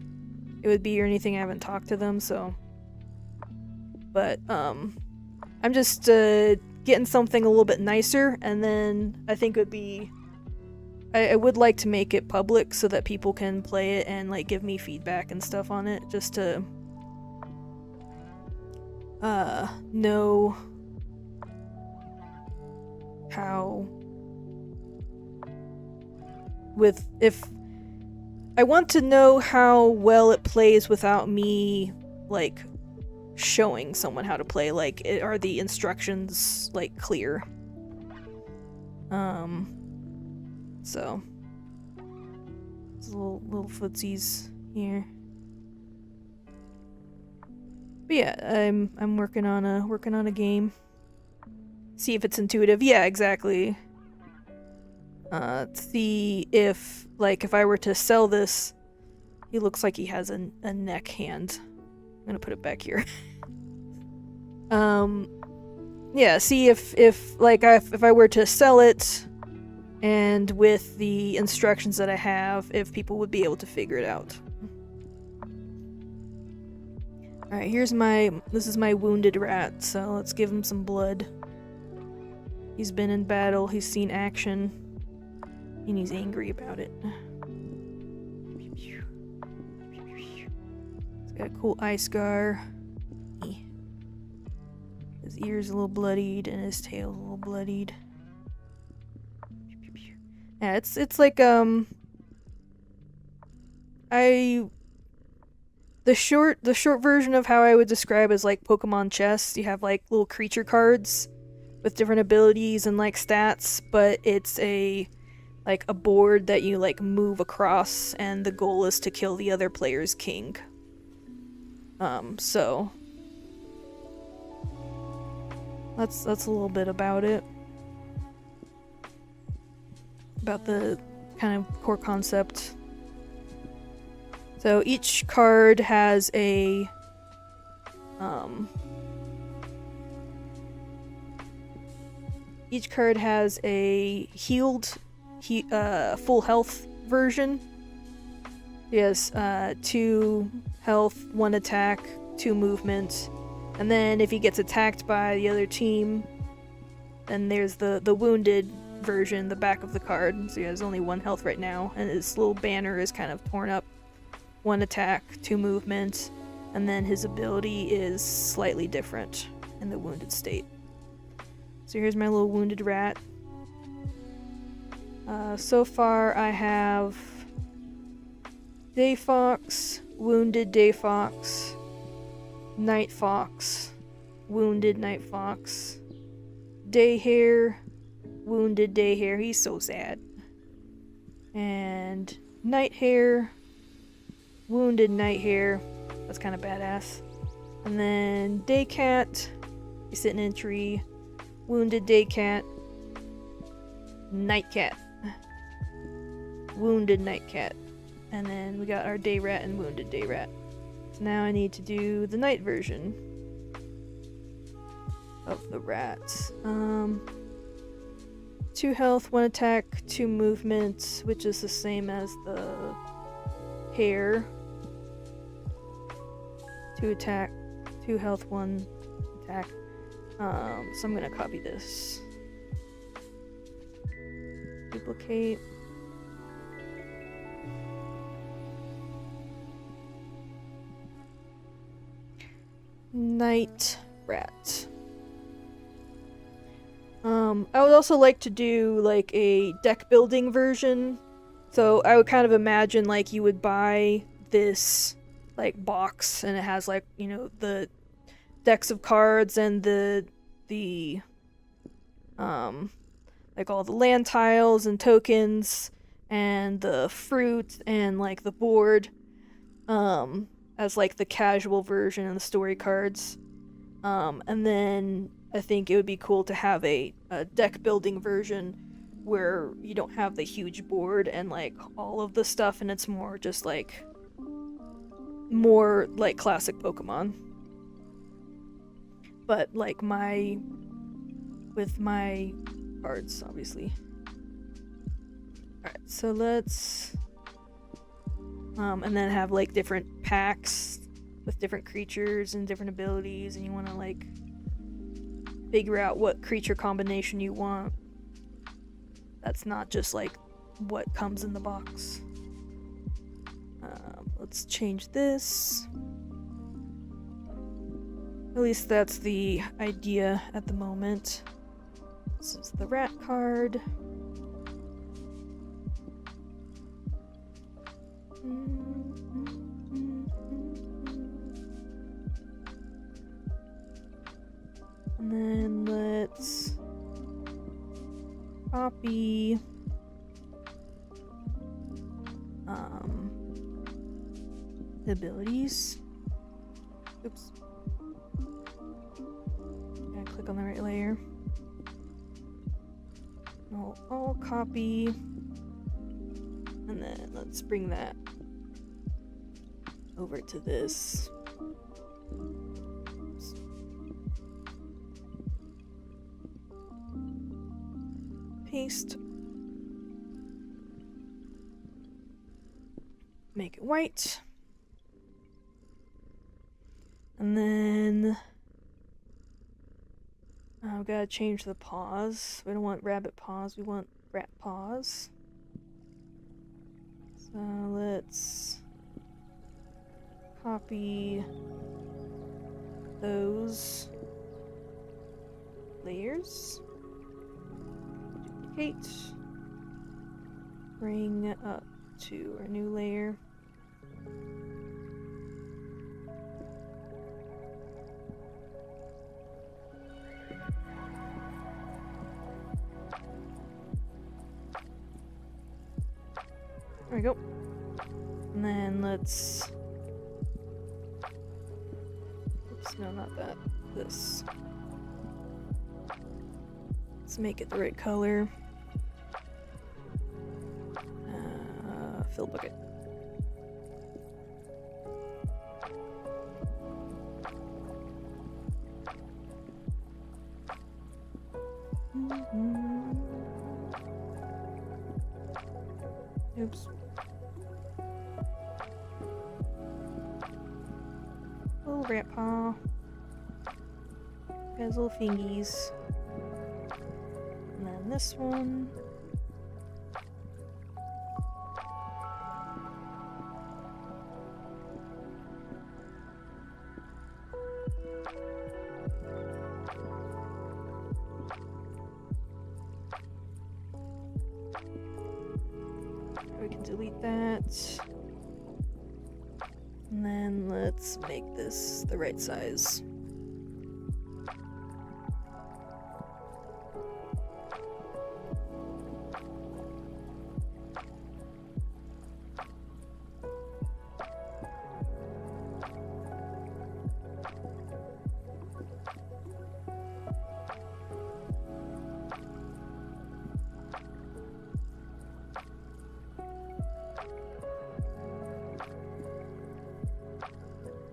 it would be or anything. I haven't talked to them, so. But I'm just getting something a little bit nicer, and then I think it would be. I would like to make it public so that people can play it and like give me feedback and stuff on it, just to know how if I want to know how well it plays without me like showing someone how to play. Like, are the instructions like clear? So there's little footsies here. But yeah, I'm working on a game. See if it's intuitive. Yeah, exactly. See if I were to sell this, he looks like he has a neck hand. I'm gonna put it back here. Yeah, see if I were to sell it, and with the instructions that I have, if people would be able to figure it out. Alright, this is my wounded rat, so let's give him some blood. He's been in battle, he's seen action, and he's angry about it. He's got a cool eye scar. His ear's a little bloodied, and his tail's a little bloodied. Yeah, it's like the short version of how I would describe is like Pokemon chess. You have like little creature cards with different abilities and like stats, but it's a board that you like move across, and the goal is to kill the other player's king. So that's a little bit about it. About the kind of core concept. So each card has a full health version. He has 2 health, 1 attack, 2 movement, and then if he gets attacked by the other team, then there's the wounded version, the back of the card. So he has only 1 health right now, and his little banner is kind of torn up. 1 attack, 2 movement, and then his ability is slightly different in the wounded state. So here's my little wounded rat. So far I have Day Fox, wounded Day Fox, Night Fox, wounded Night Fox, Day Hare, wounded Day Hare, he's so sad, and Night Hare, wounded Night Hare, that's kind of badass, and then Day Cat, he's sitting in a tree, wounded Day Cat, Night Cat, wounded Night Cat, and then we got our Day Rat and wounded Day Rat. So now I need to do the night version of the rat. 2 health, 1 attack, 2 movement, which is the same as the hare. 2 attack, 2 health, 1 attack. So I'm gonna copy this. Duplicate. Night rat. I would also like to do like a deck building version. So I would kind of imagine like you would buy this like box, and it has like, you know, the decks of cards and the like all the land tiles and tokens, and the fruit and like the board as like the casual version and the story cards. And then I think it would be cool to have a deck building version where you don't have the huge board and like all of the stuff, and it's more just like more like classic Pokemon. But like with my cards, obviously. Alright, so let's and then have like different packs with different creatures and different abilities, and you want to like figure out what creature combination you want. That's not just like what comes in the box. Let's change this. At least that's the idea at the moment. This is the rat card. And then let's copy the abilities. Oops. Gotta click on the right layer. I'll copy, and then let's bring that over to this. Oops. Paste. Make it white. And then I've got to change the paws. We don't want rabbit paws, we want rat paws. So let's copy those layers. Duplicate. Bring up to our new layer. There we go. And then let's... Oops, no, not that. This. Let's make it the right color. Fill bucket. Oops. Little rat paw. Has little fingies. And then this one. We can delete that. And then let's make this the right size.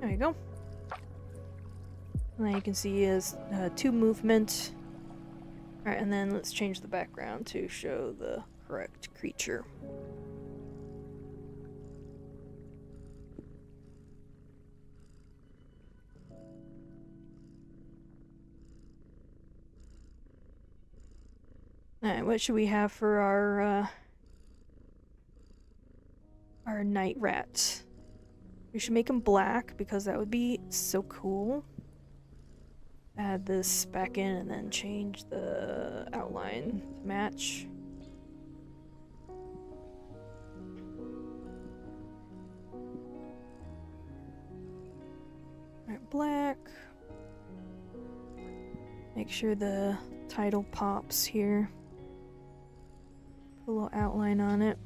There you go. Now you can see is 2 movement. Alright, and then let's change the background to show the correct creature. Alright, what should we have for our night rat? We should make him black because that would be so cool. Add this back in and then change the outline to match. Alright, black. Make sure the title pops here. a little outline on it.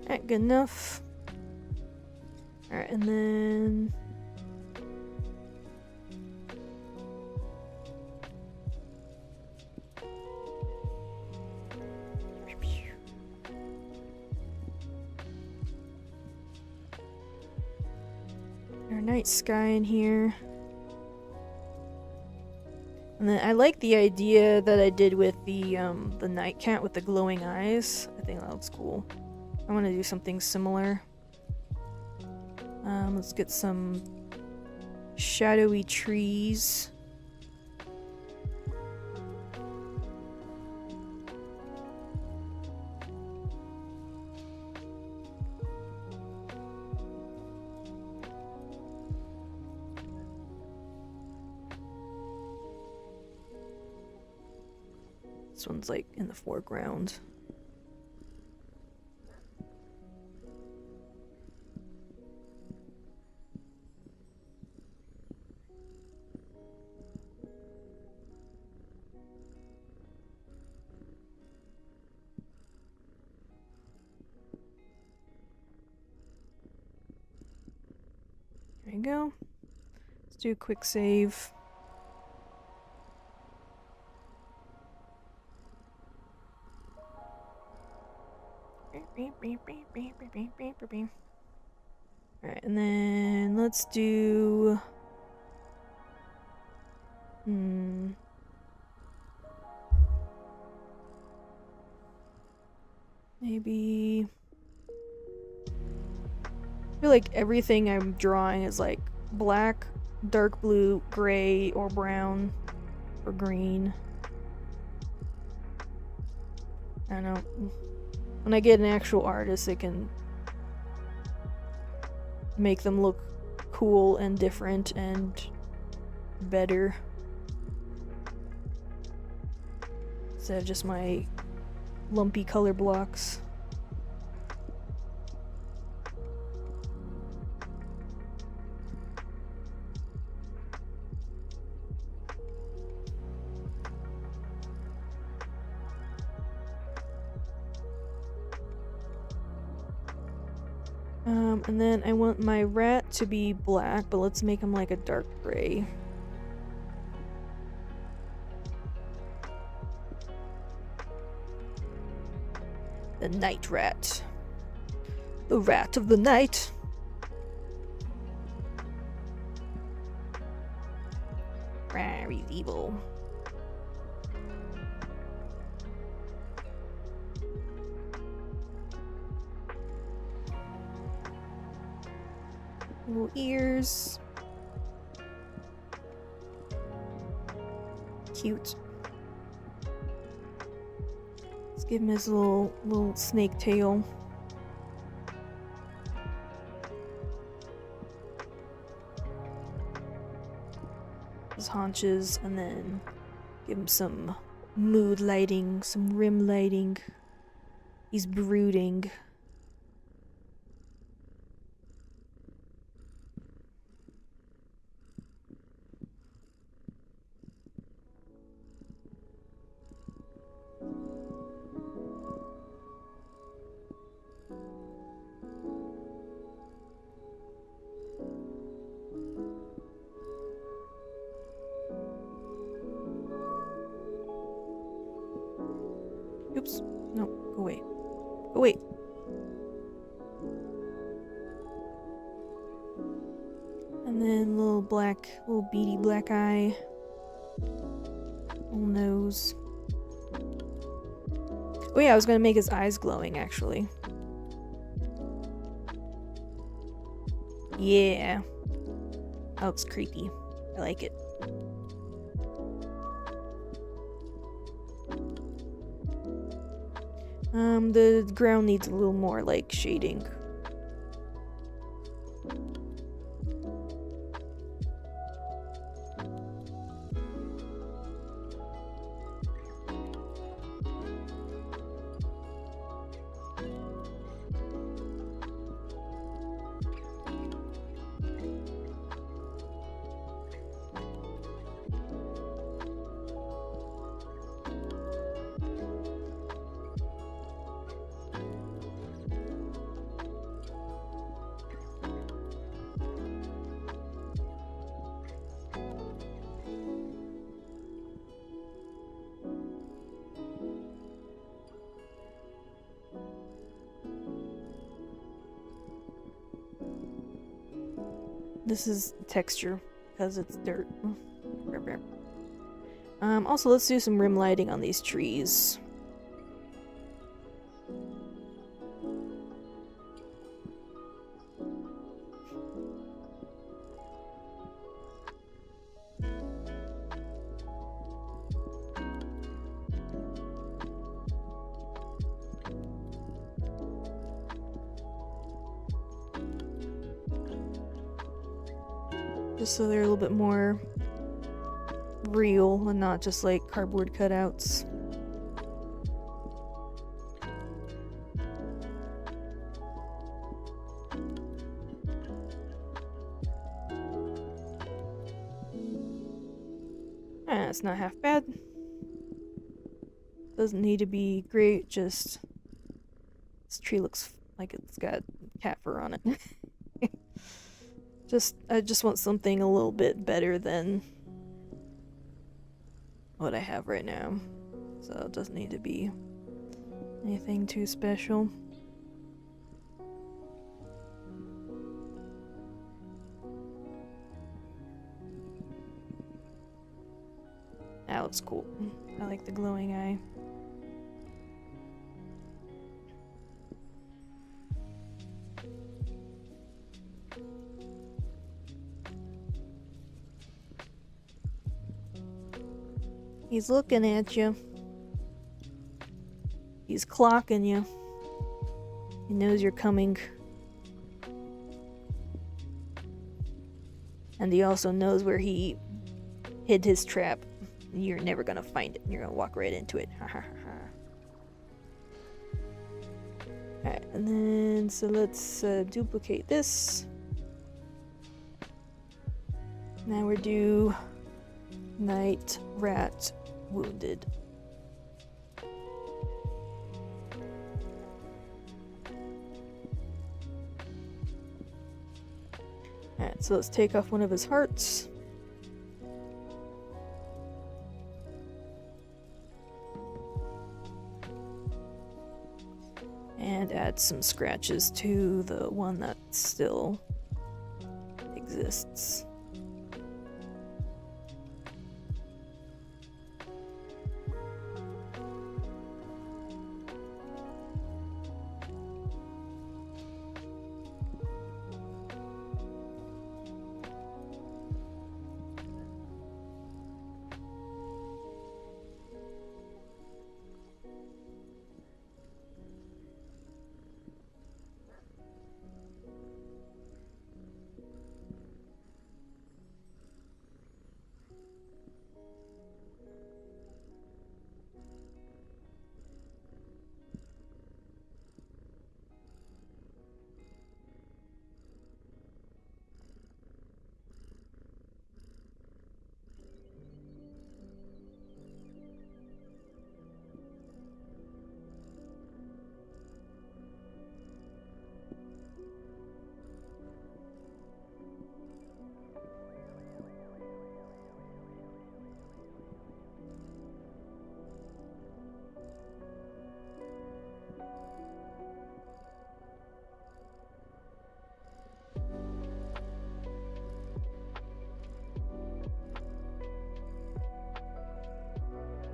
Alright, good enough. Alright, and then... our night sky in here. And then I like the idea that I did with the night cat with the glowing eyes. I think that looks cool. I want to do something similar. Let's get some shadowy trees. This one's like in the foreground. There you go. Let's do a quick save. Alright, and then let's do... maybe... I feel like everything I'm drawing is like black, dark blue, gray, or brown, or green. I don't know. When I get an actual artist, it can make them look cool and different and better. Instead of just my lumpy color blocks. And then I want my rat to be black, but let's make him like a dark gray. The night rat. The rat of the night. Rah, he's evil. Little ears. Cute. Let's give him his little snake tail. His haunches, and then give him some mood lighting, some rim lighting. He's brooding. Oops. No, go away. Go away. And then little beady black eye. Little nose. Oh yeah, I was gonna make his eyes glowing actually. Yeah. That looks creepy. I like it. The ground needs a little more, like, shading. This is texture, because it's dirt. Also, let's do some rim lighting on these trees. Just so they're a little bit more real and not just like cardboard cutouts. It's not half bad. Doesn't need to be great, just this tree looks like it's got cat fur on it. I just want something a little bit better than what I have right now. So it doesn't need to be anything too special. That looks cool. I like the glowing eye. He's looking at you. He's clocking you. He knows you're coming. And he also knows where he hid his trap. You're never gonna find it. You're gonna walk right into it. Ha ha ha. Alright, and then so let's duplicate this. Now we're due night rat wounded. Alright, so let's take off one of his hearts. And add some scratches to the one that still exists.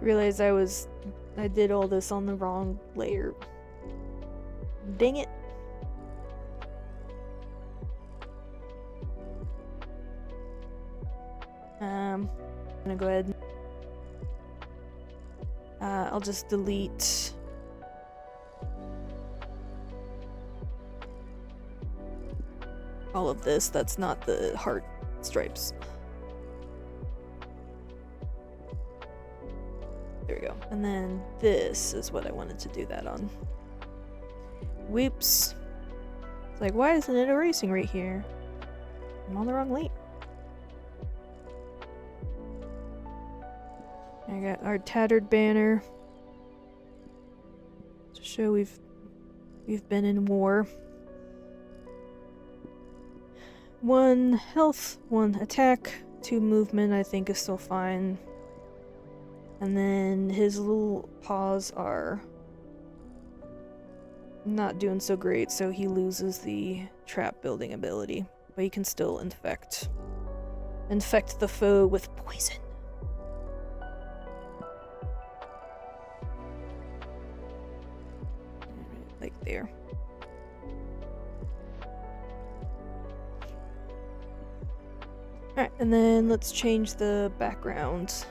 Realized I did all this on the wrong layer. Dang it. I'm gonna go ahead. I'll just delete all of this. That's not the heart stripes. There we go. And then this is what I wanted to do that on. Whoops. It's like, why isn't it erasing right here? I'm on the wrong lane. I got our tattered banner to show we've been in war. 1 health, 1 attack, 2 movement I think is still fine. And then his little paws are not doing so great, so he loses the trap building ability. But he can still infect the foe with poison. Like there. Alright, and then let's change the background.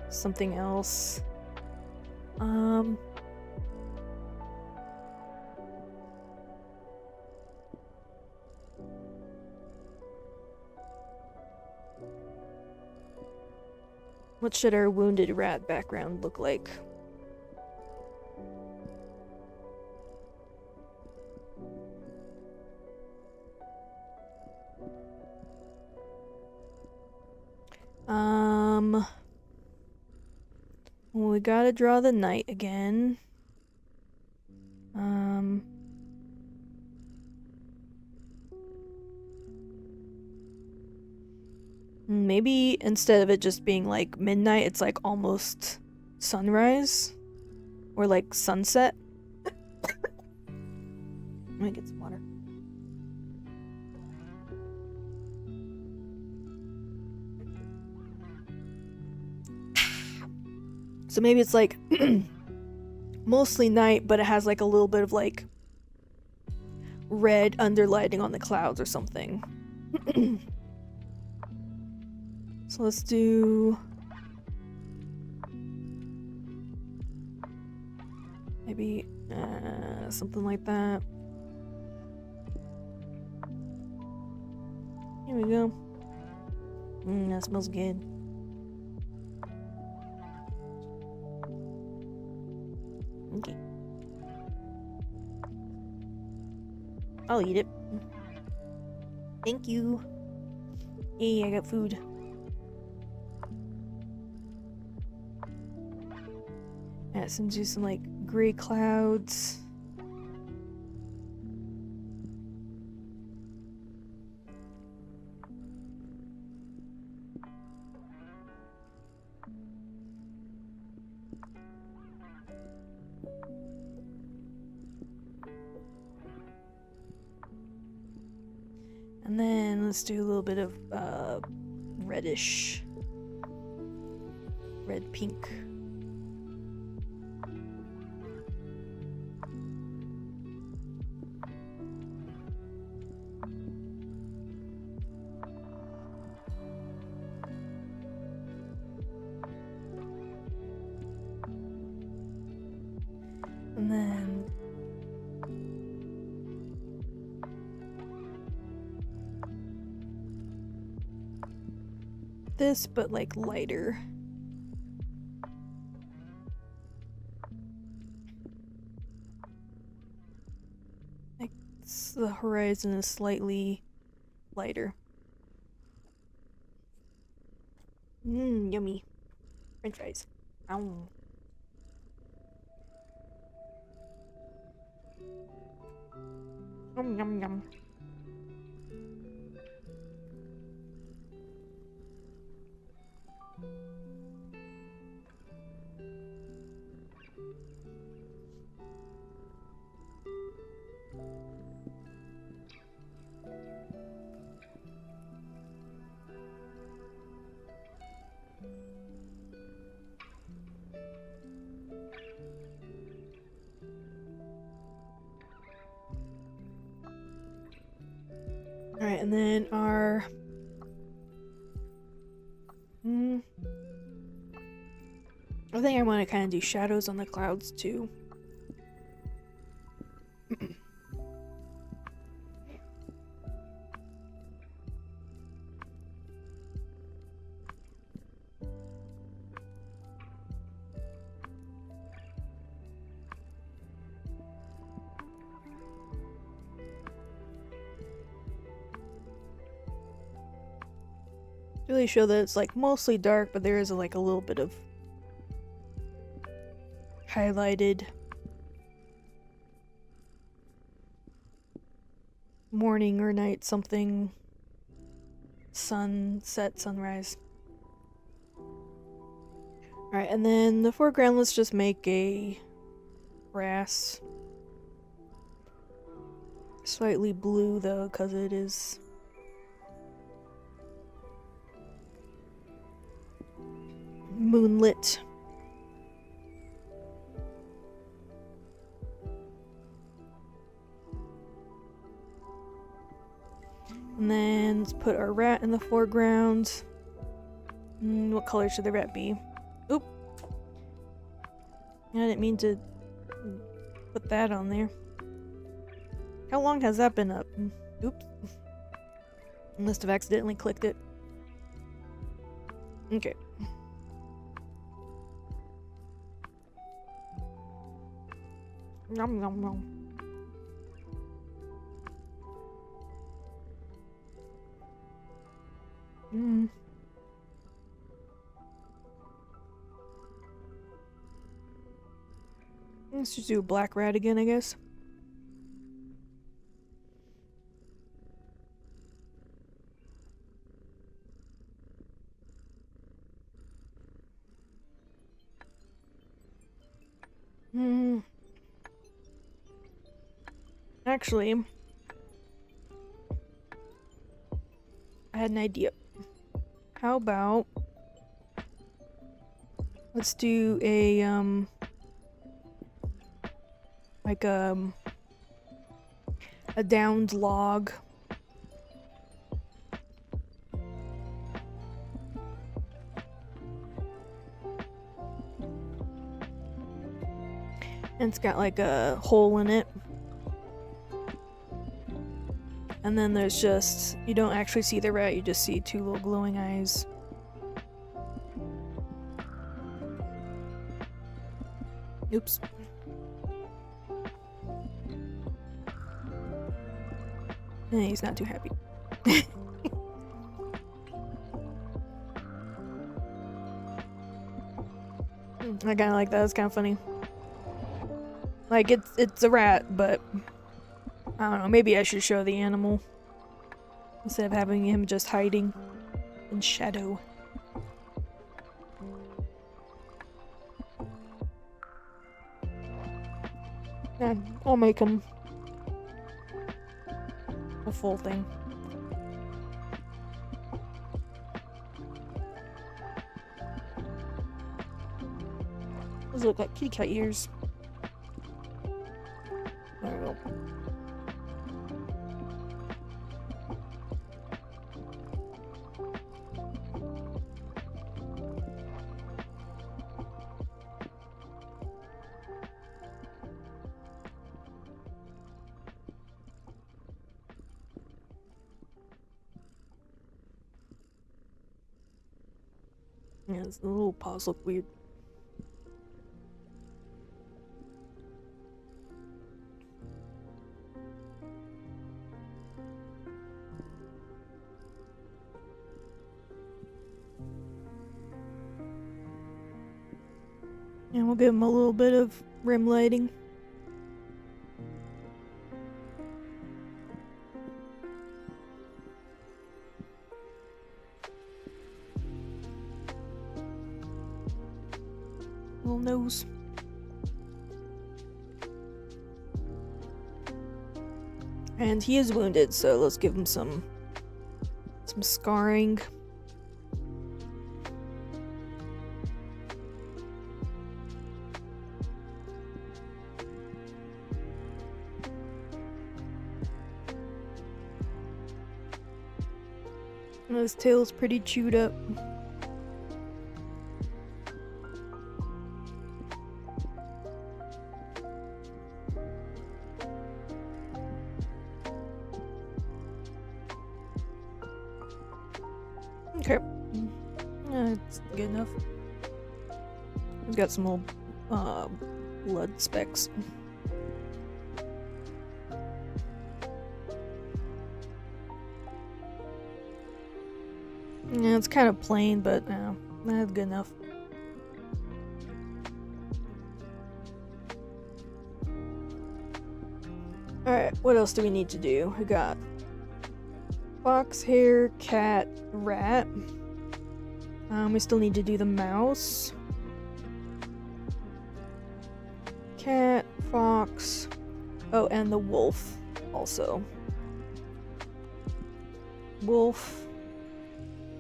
Something else. What should our wounded rat background look like? Well, we gotta draw the knight again. Maybe instead of it just being like midnight, it's like almost sunrise. Or like sunset. Let me get some water. So maybe it's like mostly night, but it has like a little bit of like red underlighting on the clouds or something. So let's do maybe something like that. Here we go. That smells good. Okay. I'll eat it. Thank you. Hey, I got food. Let's do some like gray clouds. And then let's do a little bit of reddish, red pink. And then this, but like lighter. Like the horizon is slightly lighter. Yummy. French fries. Ow. Yum yum yum. Alright, and then our... I think I want to kind of do shadows on the clouds too. Really show that it's like mostly dark, but there is like a little bit of highlighted morning or night something, sunset, sunrise. Alright, and then the foreground, let's just make a grass. Slightly blue though, because it is moonlit. And then let's put our rat in the foreground. What color should the rat be? Oop. I didn't mean to put that on there. How long has that been up? Oops. I must have accidentally clicked it. Okay. Nom nom nom. Let's just do a black rat again, I guess. Actually, I had an idea. How about let's do a like a downed log. And it's got like a hole in it. And then there's just, you don't actually see the rat, you just see two little glowing eyes. Oops. And he's not too happy. I kinda like that, it's kinda funny. Like, it's a rat, but I don't know, maybe I should show the animal instead of having him just hiding in shadow. Yeah, I'll make him a full thing. Those look like kitty cat ears. There we go. Yeah, the little paws look weird. And we'll give him a little bit of rim lighting. Little nose. And he is wounded, so let's give him some scarring. And his tail's pretty chewed up. Okay. It's good enough. He's got some little blood specks. Yeah, it's kind of plain, but no, that's good enough. Alright, what else do we need to do? We got fox, hare, cat, rat. We still need to do the mouse. Cat, fox. Oh, and the wolf also. Wolf,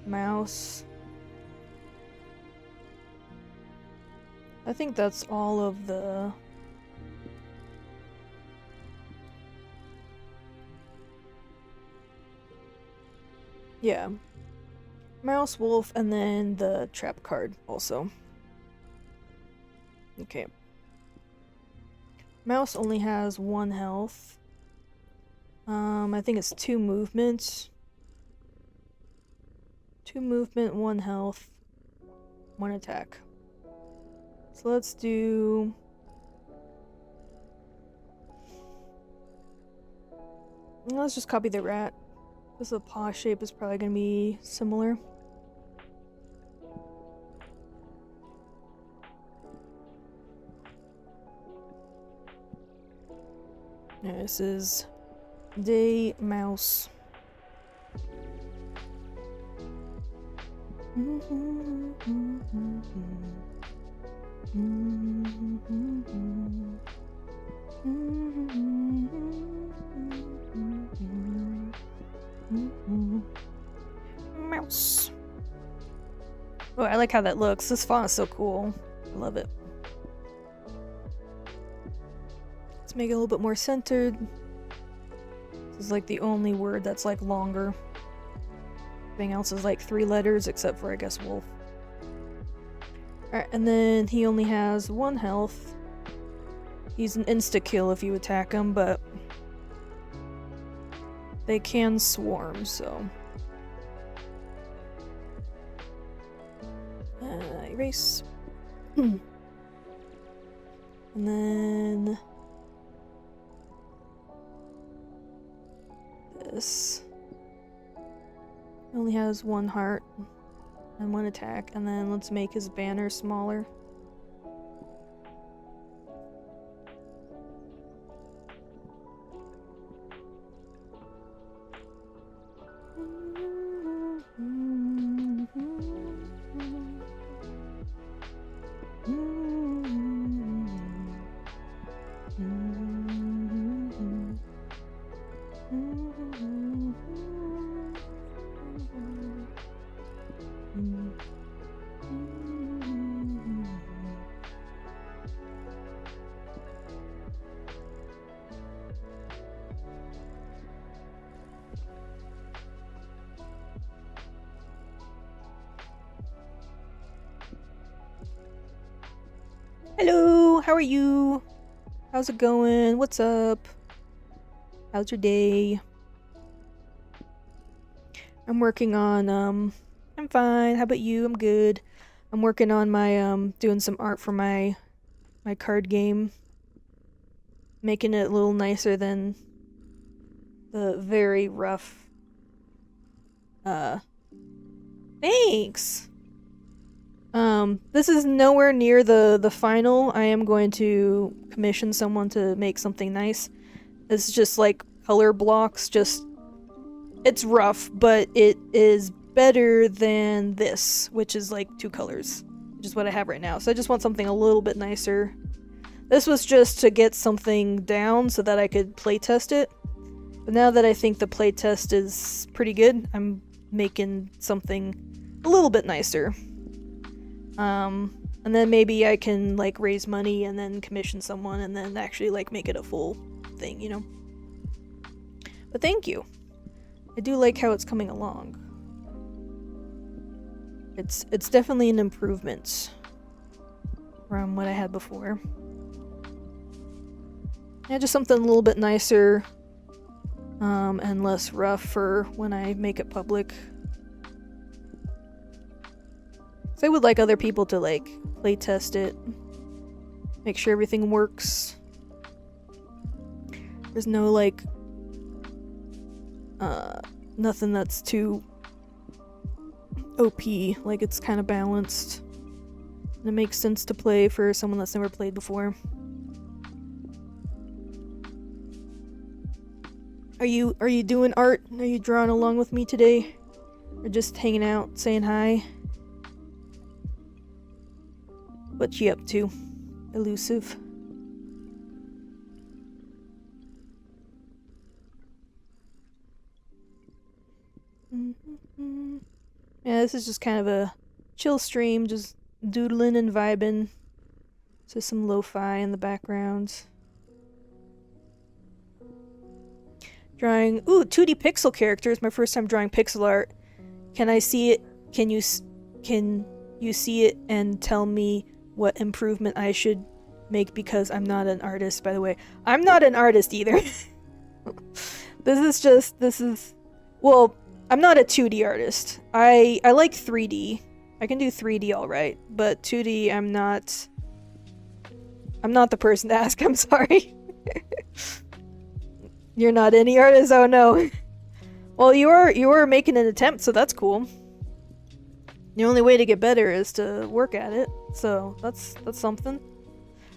mouse. I think that's all of the... Yeah. Mouse, wolf, and then the trap card also. Okay. Mouse only has 1 health. I think it's 2 movements. 2 movement, 1 health, 1 attack. So let's do... Let's just copy the rat. Because the paw shape is probably going to be similar. Yeah, this is day mouse. Mouse. Oh, I like how that looks. This font is so cool. I love it. Let's make it a little bit more centered. This is like the only word that's like longer. Everything else is like 3 letters except for, I guess, wolf. Alright, and then he only has 1 health. He's an insta-kill if you attack him, but they can swarm, so... erase. And then... this. He only has 1 heart and 1 attack, and then let's make his banner smaller. Hello, how are you? How's it going? What's up? How's your day? I'm working on, I'm fine. How about you? I'm good. I'm working on my, doing some art for my card game. Making it a little nicer than the very rough, thanks! This is nowhere near the final. I am going to commission someone to make something nice. It's just like color blocks, it's rough, but it is better than this, which is like 2 colors, which is what I have right now. So I just want something a little bit nicer. This was just to get something down so that I could playtest it. But now that I think the playtest is pretty good, I'm making something a little bit nicer. And then maybe I can like raise money and then commission someone and then actually like make it a full thing, you know? But thank you. I do like how it's coming along. It's definitely an improvement from what I had before. Yeah, just something a little bit nicer, and less rough for when I make it public. So I would like other people to like play test it, make sure everything works. There's no like nothing that's too OP, like it's kind of balanced. And it makes sense to play for someone that's never played before. Are you doing art? Are you drawing along with me today? Or just hanging out, saying hi? What you up to? Elusive. Yeah, this is just kind of a chill stream, just doodling and vibing. So some lo-fi in the background. Drawing, 2D pixel characters. My first time drawing pixel art. Can I see it? Can you see it and tell me what improvement I should make? Because I'm not an artist, by the way. I'm not an artist either. Well, I'm not a 2D artist. I like 3D. I can do 3D alright, but 2D I'm not the person to ask, I'm sorry. You're not any artist? Oh no. Well, you are making an attempt, so that's cool. The only way to get better is to work at it, so that's something.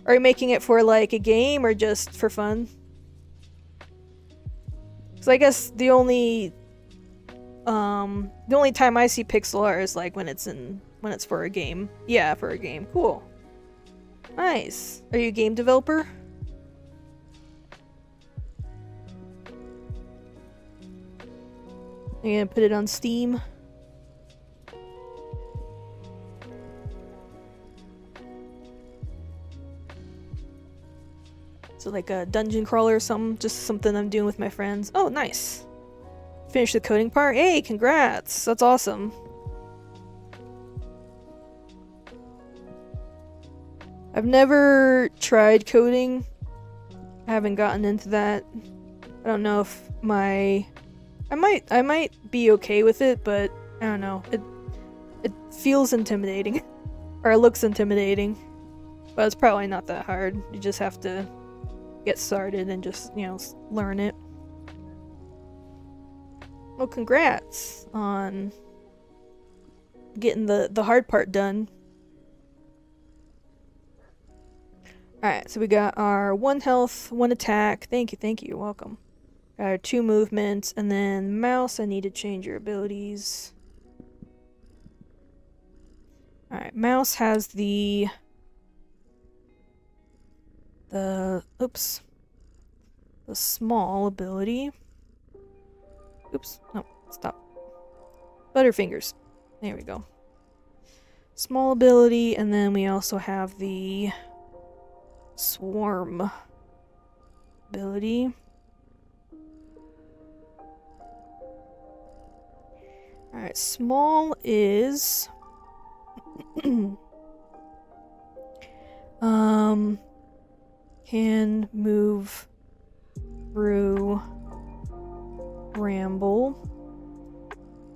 Are you making it for like a game or just for fun? Because I guess the only time I see pixel art is like when it's for a game. Yeah, for a game. Cool. Nice. Are you a game developer? Are you gonna put it on Steam? So like a dungeon crawler or something? Just something I'm doing with my friends. Oh, nice. Finish the coding part? Hey, congrats! That's awesome. I've never tried coding. I haven't gotten into that. I don't know if I might be okay with it, but I don't know. It feels intimidating. Or it looks intimidating. But it's probably not that hard. You just have to get started and just, learn it. Well, congrats on getting the hard part done. Alright, so we got our 1 health, 1 attack. Thank you, you're welcome. Got our 2 movements, and then mouse, I need to change your abilities. Alright, mouse has the small ability. Oops, no, stop. Butterfingers. There we go. Small ability, and then we also have the swarm ability. Alright, small is can move through bramble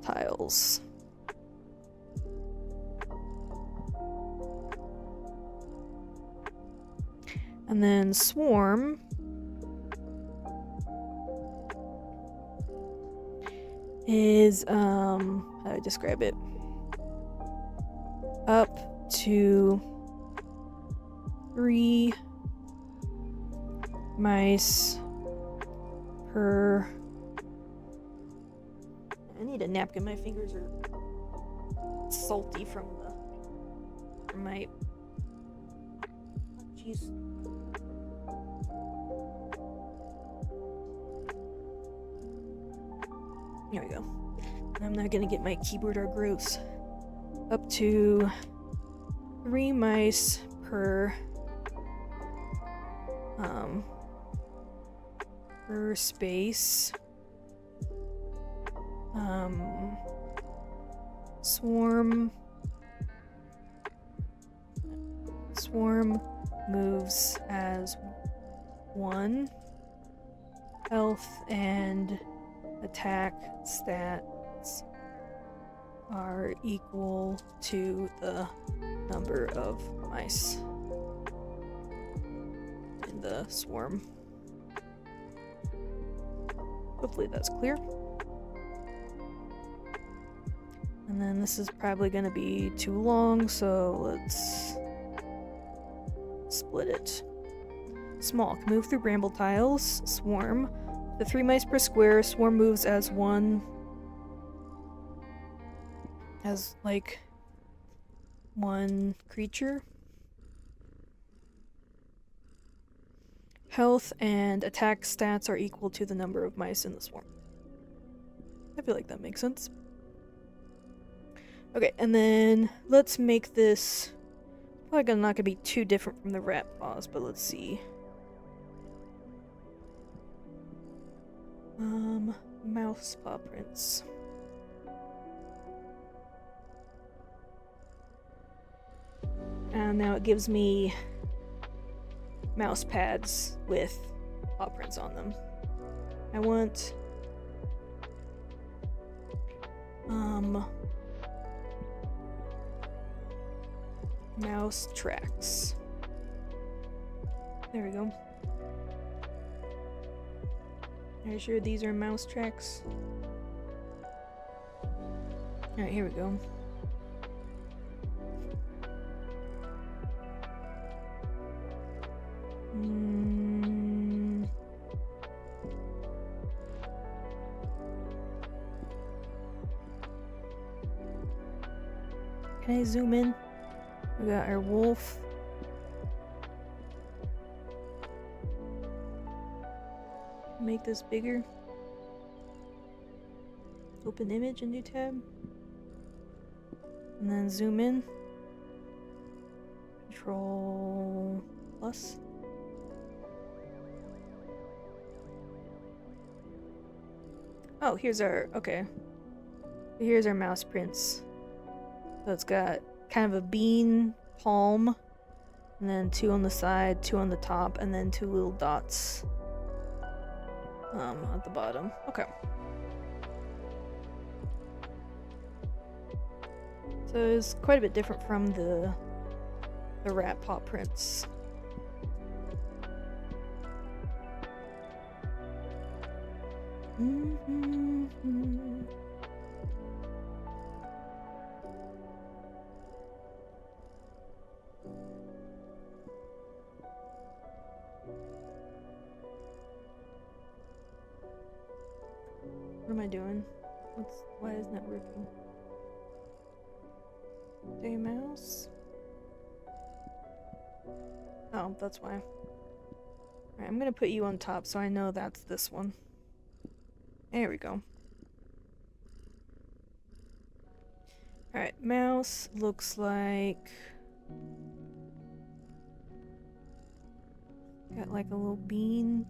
tiles. And then swarm is how do I describe it? Up to 3 mice per. I need a napkin. My fingers are salty from my. Jeez. There we go. I'm not gonna get my keyboard or gross. Up to 3 mice per space. Swarm moves as 1 health and attack stats are equal to the number of mice in the swarm. Hopefully that's clear. And then this is probably gonna be too long, so let's split it. Small, can move through bramble tiles. Swarm. The 3 mice per square. Swarm moves as one. As, like, one creature. Health and attack stats are equal to the number of mice in the swarm. I feel like that makes sense. Okay, and then let's make this probably not gonna be too different from the rat paws, but let's see. Mouse paw prints. And now it gives me mouse pads with paw prints on them. I want mouse tracks. There we go. Are you sure these are mouse tracks? Alright, here we go. Can I zoom in? We got our wolf. Make this bigger. Open image, a new tab. And then zoom in. Control plus. Oh, here's our, okay. Here's our mouse prints. So it's got kind of a bean palm, and then 2 on the side, 2 on the top, and then 2 little dots at the bottom. Okay. So it's quite a bit different from the rat paw prints. What am I doing? Why isn't that working? Day mouse? Oh, that's why. Alright, I'm gonna put you on top so I know that's this one. There we go. Alright, mouse looks like... got like a little bean.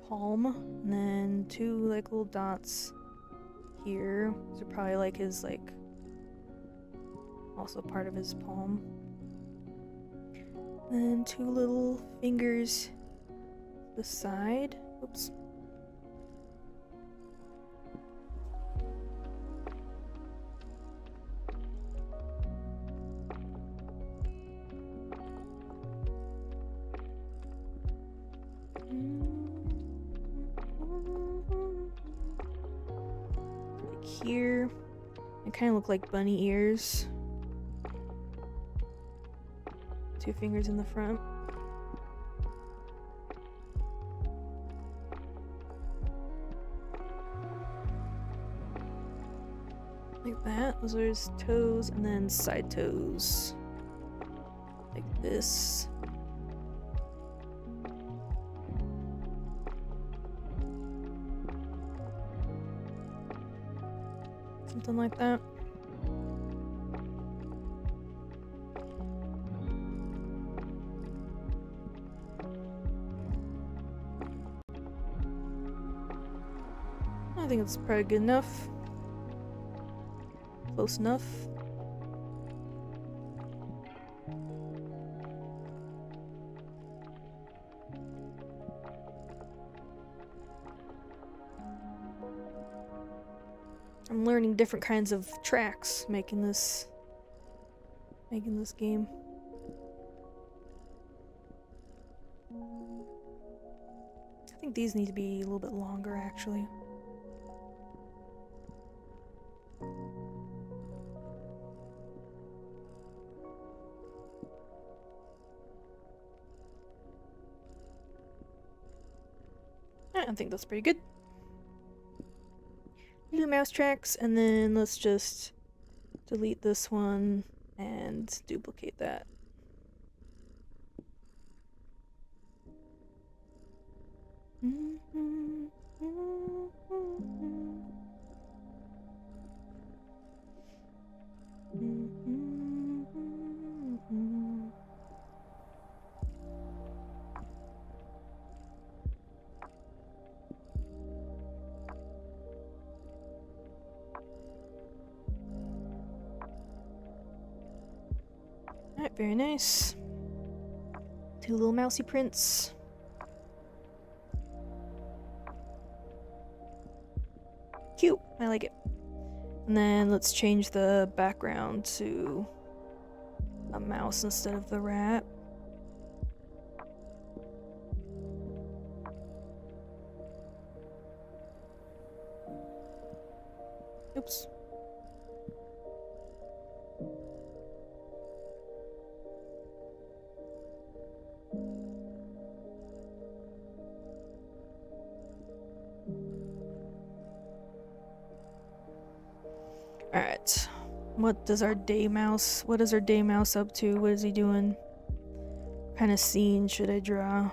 Palm, and then 2 like little dots here. These are probably like his like also part of his palm. And 2 little fingers to the side. Oops. Here, they kind of look like bunny ears. 2 fingers in the front. Like that. Those are his toes, and then side toes. Like this. Something like that. I think it's probably good enough. Close enough. I'm learning different kinds of tracks making this game. think these need to be a little bit longer, actually. I think that's pretty good. Little mouse tracks, and then let's just delete this one and duplicate that. Alright, very nice. 2 little mousy prints. Cute, I like it. And then let's change the background to a mouse instead of the rat. Oops. Alright. What is our day mouse up to? What is he doing? What kind of scene should I draw?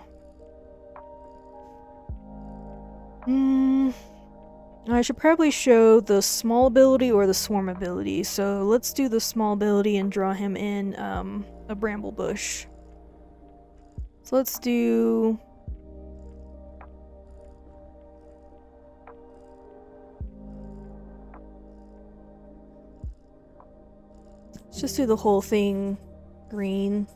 I should probably show the small ability or the swarm ability. So let's do the small ability and draw him in a bramble bush. So let's do... let's just do the whole thing green.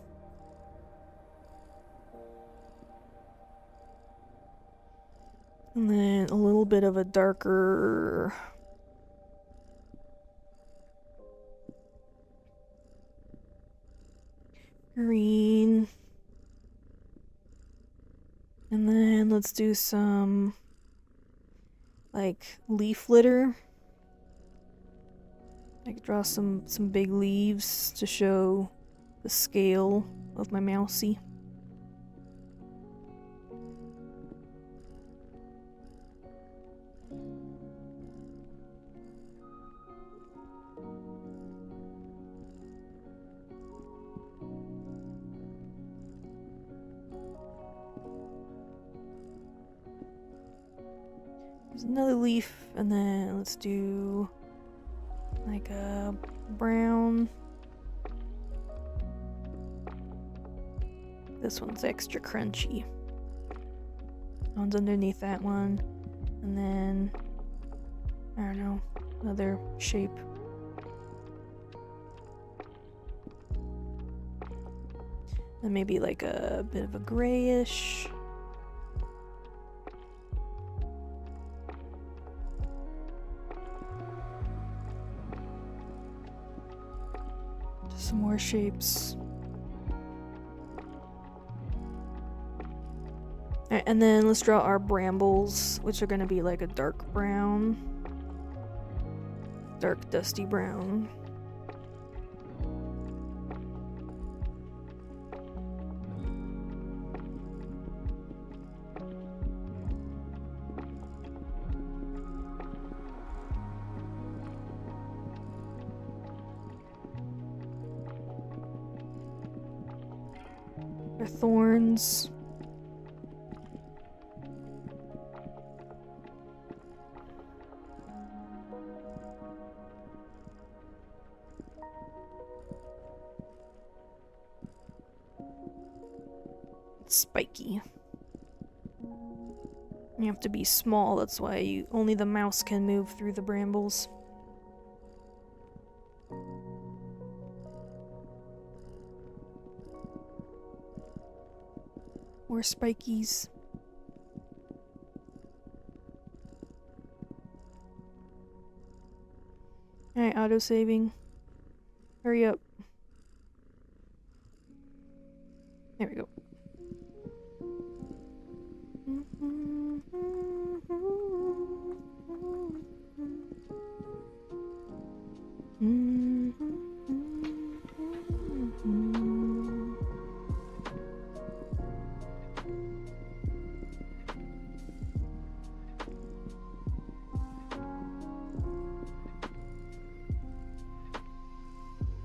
And then a little bit of a darker... green. And then let's do some... like, leaf litter. I could draw some big leaves to show the scale of my mousey. There's another leaf, and then let's do like a brown. This one's extra crunchy. One's underneath that one, and then I don't know, another shape. And maybe like a bit of a grayish. Some more shapes. Alright, and then let's draw our brambles, which are gonna be like a dark brown. Dark dusty brown. They're thorns. It's spiky. You have to be small, that's why only the mouse can move through the brambles. More spikies. Alright, auto-saving. Hurry up. There we go.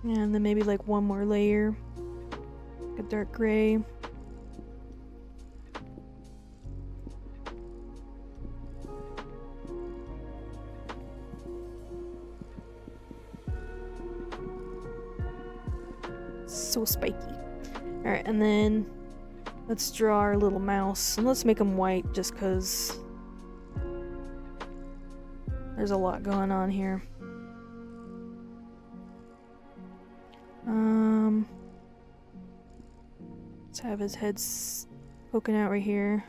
And then maybe like one more layer, like a dark gray. So spiky. Alright, and then let's draw our little mouse, and let's make him white just because there's a lot going on here. Let's have his head poking out right here.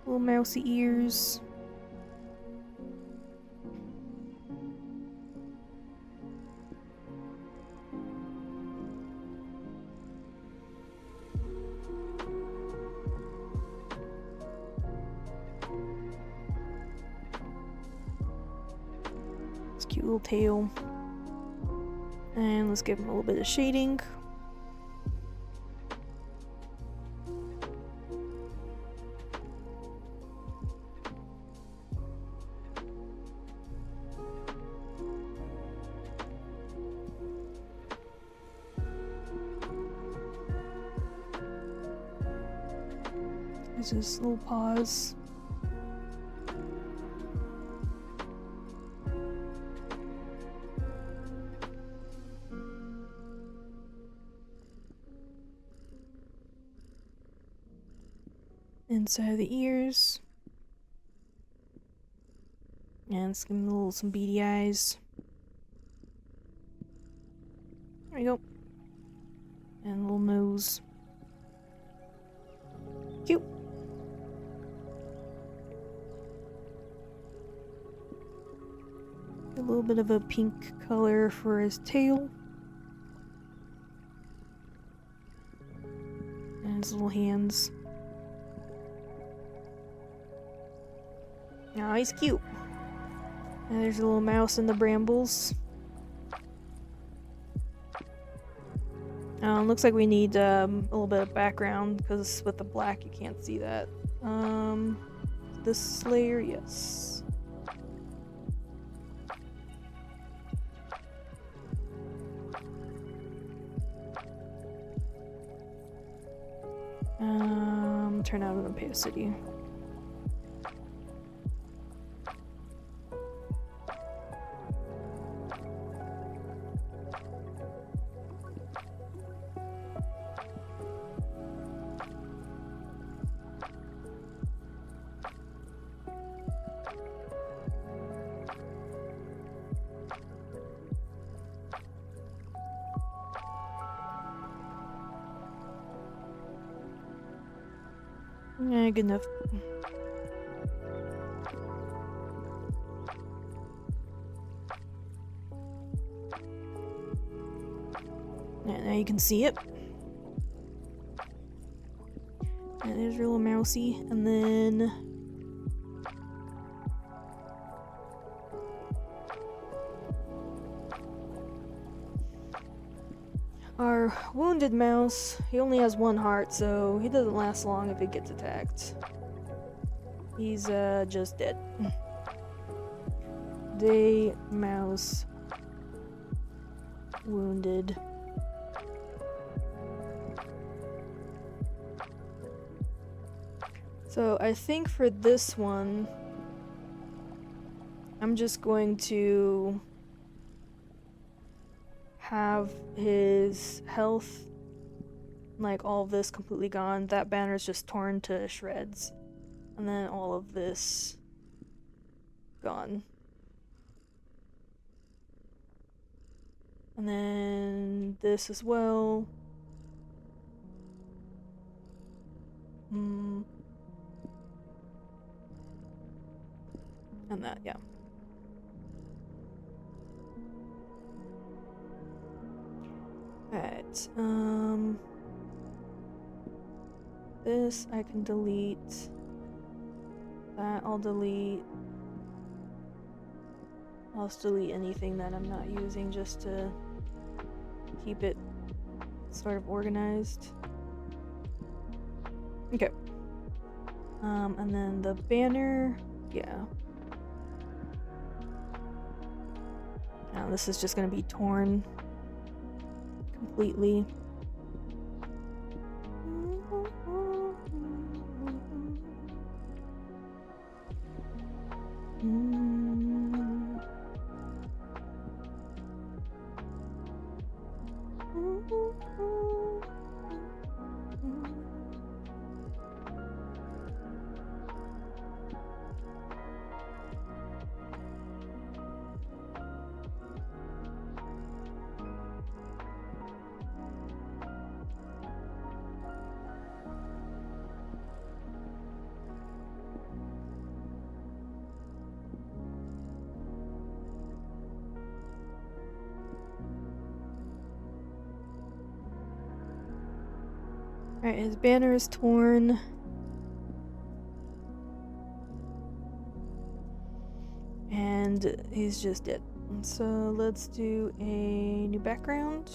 Little mousy ears. Cute little tail. And let's give him a little bit of shading. There's his little paws. Inside the ears. And let's give him some beady eyes. There we go. And a little nose. Cute. A little bit of a pink color for his tail. And his little hands. Oh, he's cute. And there's a little mouse in the brambles. Looks like we need a little bit of background because with the black you can't see that. This layer, yes. Turn out an opacity. Yeah, good enough. Yeah, now you can see it. And there's your little mousey, and then our wounded mouse, he only has one heart, so he doesn't last long if he gets attacked. He's just dead. Day mouse wounded. So I think for this one, I'm just going to have his health, like all of this completely gone. That banner's just torn to shreds. And then all of this gone. And then this as well. And that, yeah. Alright, this I can delete. That I'll delete. I'll just delete anything that I'm not using just to keep it sort of organized. Okay. And then the banner, yeah. Now this is just gonna be torn completely. Alright, his banner is torn. And he's just dead. So let's do a new background.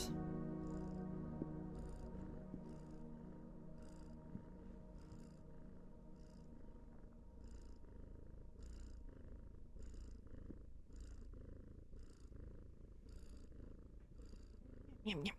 Yum, yum.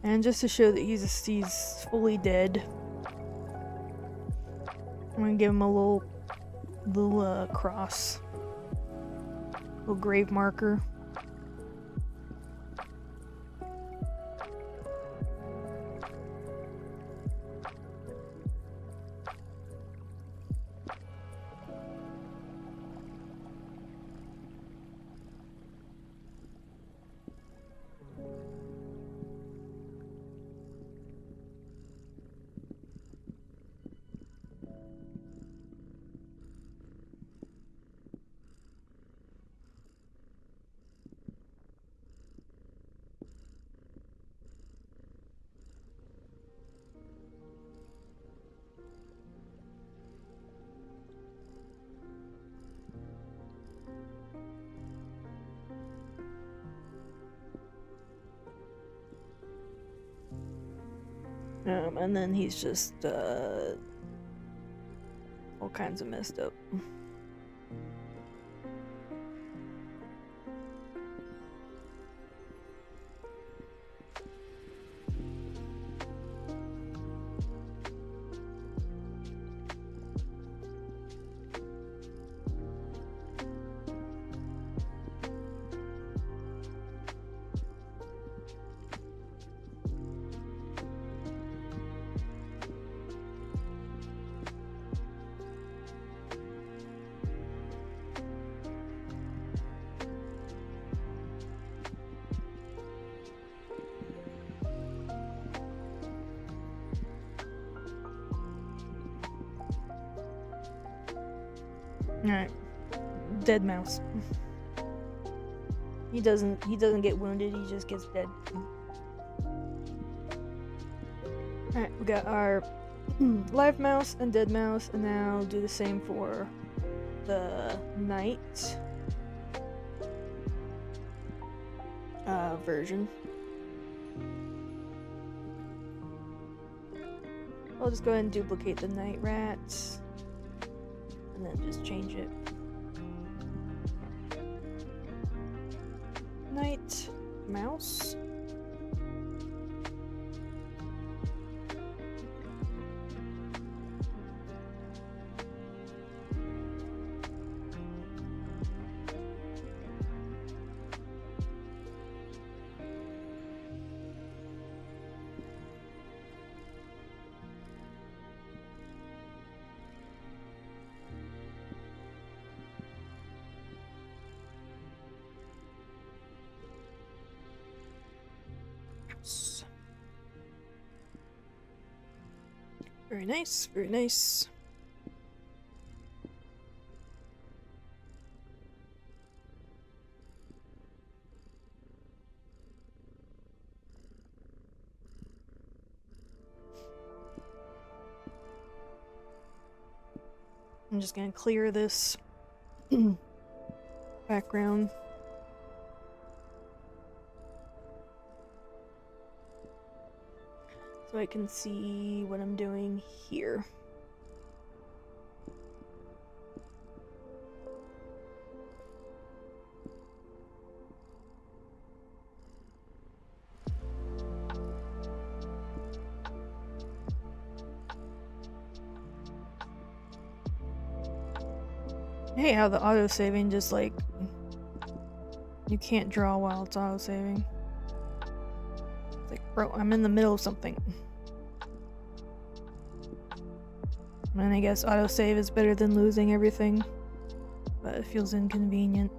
And just to show that he's fully dead, I'm gonna give him a little cross, little grave marker. And then he's just all kinds of messed up. Alright. Dead mouse. He doesn't get wounded, he just gets dead. Alright, we got our live mouse and dead mouse, and now do the same for the night version. I'll just go ahead and duplicate the night rats and then just change it. Night mouse. Very nice, very nice. I'm just gonna clear this background. So I can see what I'm doing here. I hate how the auto-saving just like you can't draw while it's auto-saving. It's like, bro, I'm in the middle of something. And I guess autosave is better than losing everything, but it feels inconvenient.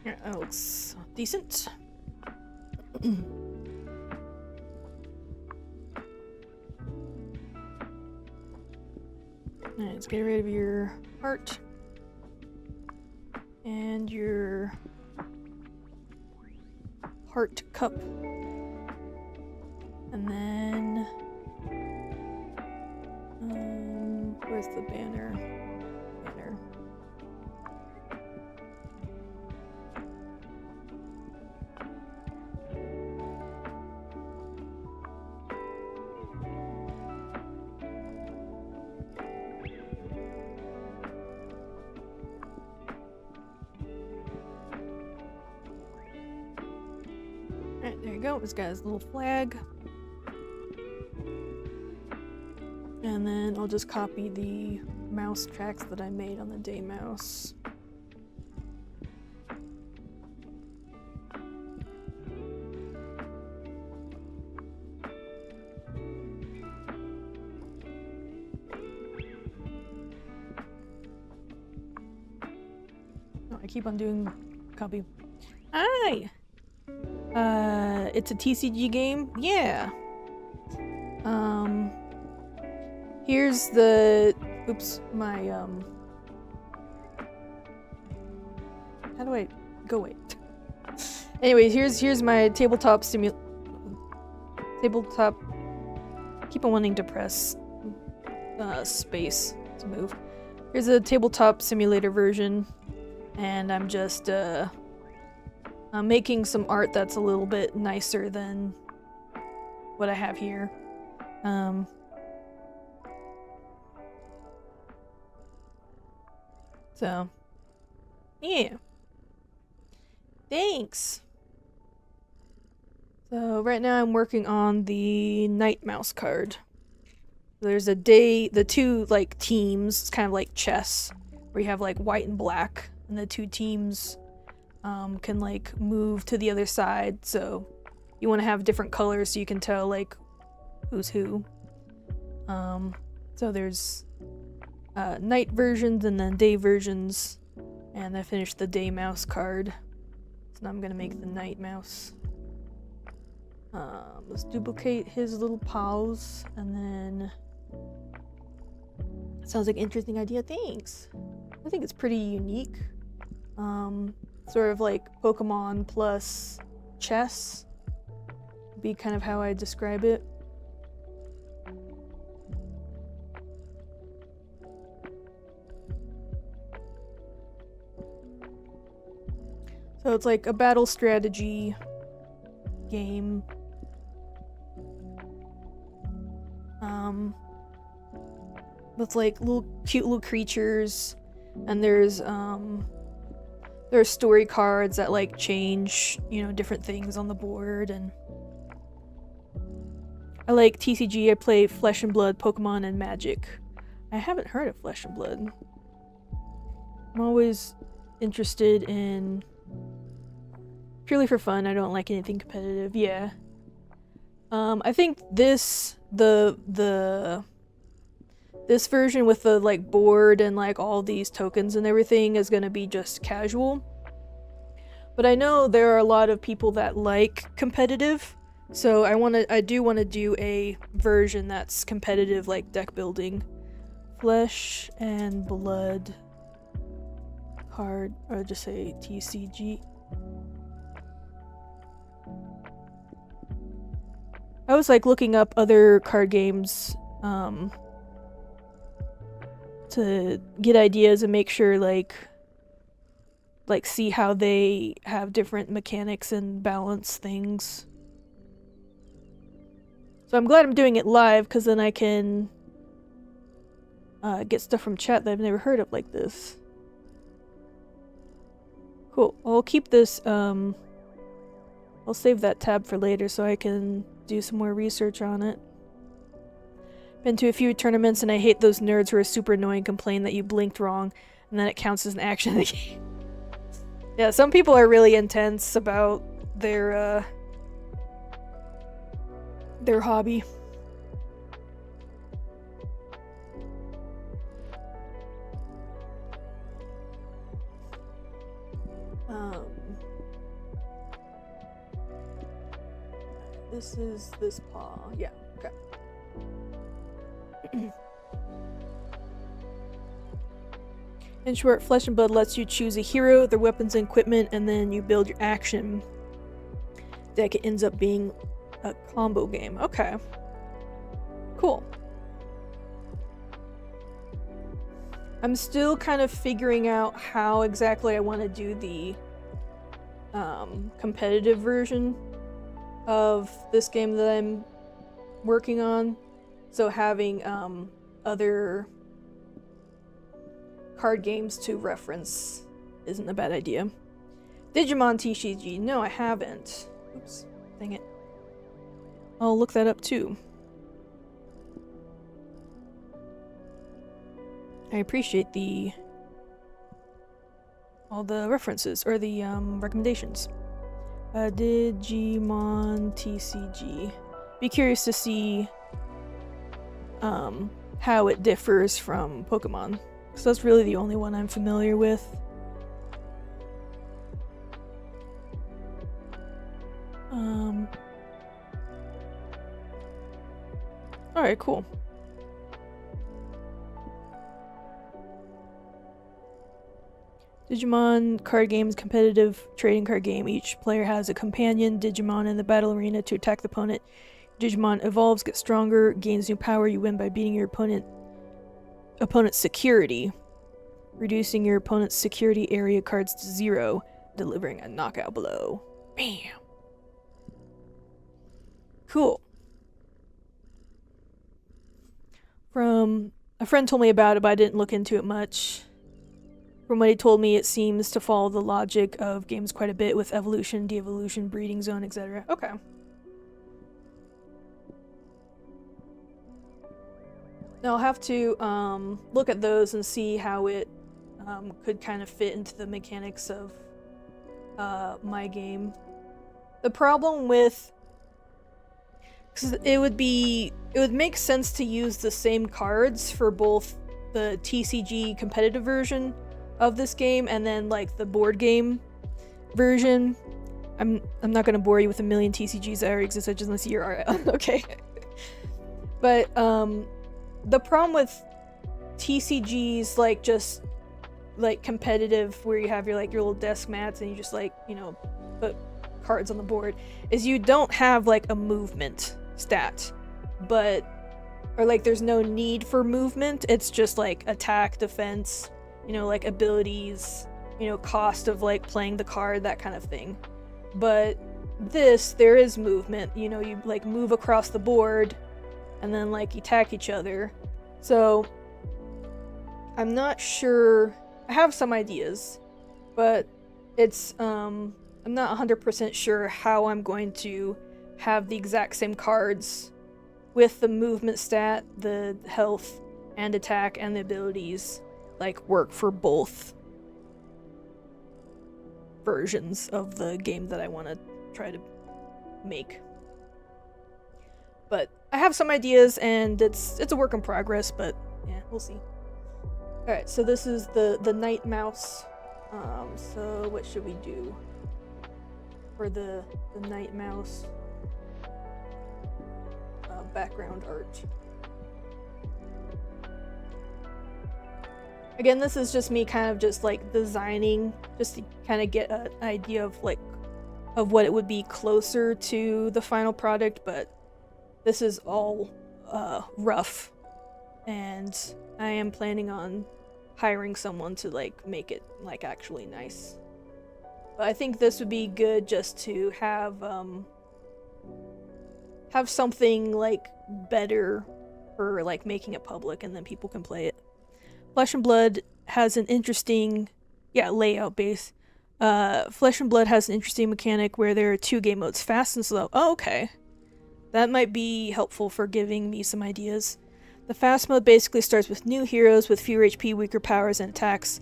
Yeah, that looks decent. Alright, let's get rid of your heart. And your heart cup. And then where's the banner? Banner. Alright, there you go. This guy's little flag. And then I'll just copy the mouse tracks that I made on the day mouse. Oh, I keep on doing copy. Hi! It's a TCG game? Yeah. Here's the... Oops, my, how do I... Go away. Anyways, here's my tabletop tabletop... Keep on wanting to press space to move. Here's a tabletop simulator version, and I'm just, I'm making some art that's a little bit nicer than what I have here. So, yeah. Thanks! So, right now I'm working on the Night Mouse card. There's the two, like, teams, it's kind of like chess, where you have, like, white and black, and the two teams can, like, move to the other side, so you want to have different colors so you can tell, like, who's who. So there's night versions and then day versions, and I finished the day mouse card, so now I'm gonna make the night mouse. Let's duplicate his little paws, and then sounds like an interesting idea. Thanks. I think it's pretty unique. Sort of like Pokemon plus chess would be kind of how I describe it. So it's like a battle strategy game. With like cute little creatures, and there's story cards that like change, you know, different things on the board. And I like TCG. I play Flesh and Blood, Pokemon, and Magic. I haven't heard of Flesh and Blood. I'm always interested in purely for fun. I don't like anything competitive. Yeah. I think this this version with the like board and like all these tokens and everything is gonna be just casual. But I know there are a lot of people that like competitive, so I do want to do a version that's competitive, like deck building. Flesh and Blood card, or just say TCG. I was like looking up other card games to get ideas and make sure like see how they have different mechanics and balance things. So I'm glad I'm doing it live, because then I can get stuff from chat that I've never heard of like this. Cool. I'll keep this, I'll save that tab for later so I can do some more research on it. Been to a few tournaments, and I hate those nerds who are super annoying, complain that you blinked wrong and then it counts as an action in the game. Yeah, some people are really intense about their hobby. This is this paw. Yeah, okay. In short, Flesh and Blood lets you choose a hero, their weapons and equipment, and then you build your action deck. It ends up being a combo game. Okay. Cool. I'm still kind of figuring out how exactly I want to do the competitive version of this game that I'm working on. So having other card games to reference isn't a bad idea. Digimon TCG. No, I haven't. Oops. Dang it. I'll look that up too. I appreciate all the references or the recommendations. Digimon TCG. Be curious to see how it differs from Pokemon. So that's really the only one I'm familiar with. Alright, cool. Digimon card games, competitive trading card game. Each player has a companion Digimon in the battle arena to attack the opponent. Digimon evolves, gets stronger, gains new power. You win by beating your opponent's security, reducing your opponent's security area cards to 0, delivering a knockout blow. Bam! Cool. From a friend told me about it, but I didn't look into it much. From what he told me, it seems to follow the logic of games quite a bit with evolution, de-evolution, breeding zone, etc. Okay. Now I'll have to look at those and see how it could kind of fit into the mechanics of my game. The problem with... Because it would make sense to use the same cards for both the TCG competitive version of this game and then like the board game version. I'm not gonna bore you with a million TCGs that already exist. I just want to see your art. Okay. But the problem with TCGs, like just like competitive, where you have your little desk mats and you just like, you know, put cards on the board, is you don't have like a movement stat, or like there's no need for movement. It's just like attack, defense, you know, like abilities, you know, cost of like playing the card, that kind of thing. But there is movement, you know, you like move across the board and then like attack each other. So I'm not sure. I have some ideas, but it's I'm not 100% sure how I'm going to have the exact same cards with the movement stat, the health and attack and the abilities like work for both versions of the game that I want to try to make. But I have some ideas and it's a work in progress, but yeah, we'll see. Alright, so this is the night mouse. So what should we do for the night mouse background art? Again, this is just me kind of just like designing, just to kind of get an idea of like of what it would be closer to the final product, but this is all rough, and I am planning on hiring someone to like make it like actually nice. But I think this would be good just to have something like better for like making it public, and then people can play it. Flesh and Blood has an interesting layout base. Flesh and Blood has an interesting mechanic where there are 2 game modes, fast and slow. Oh, okay. That might be helpful for giving me some ideas. The fast mode basically starts with new heroes with fewer HP, weaker powers, and attacks.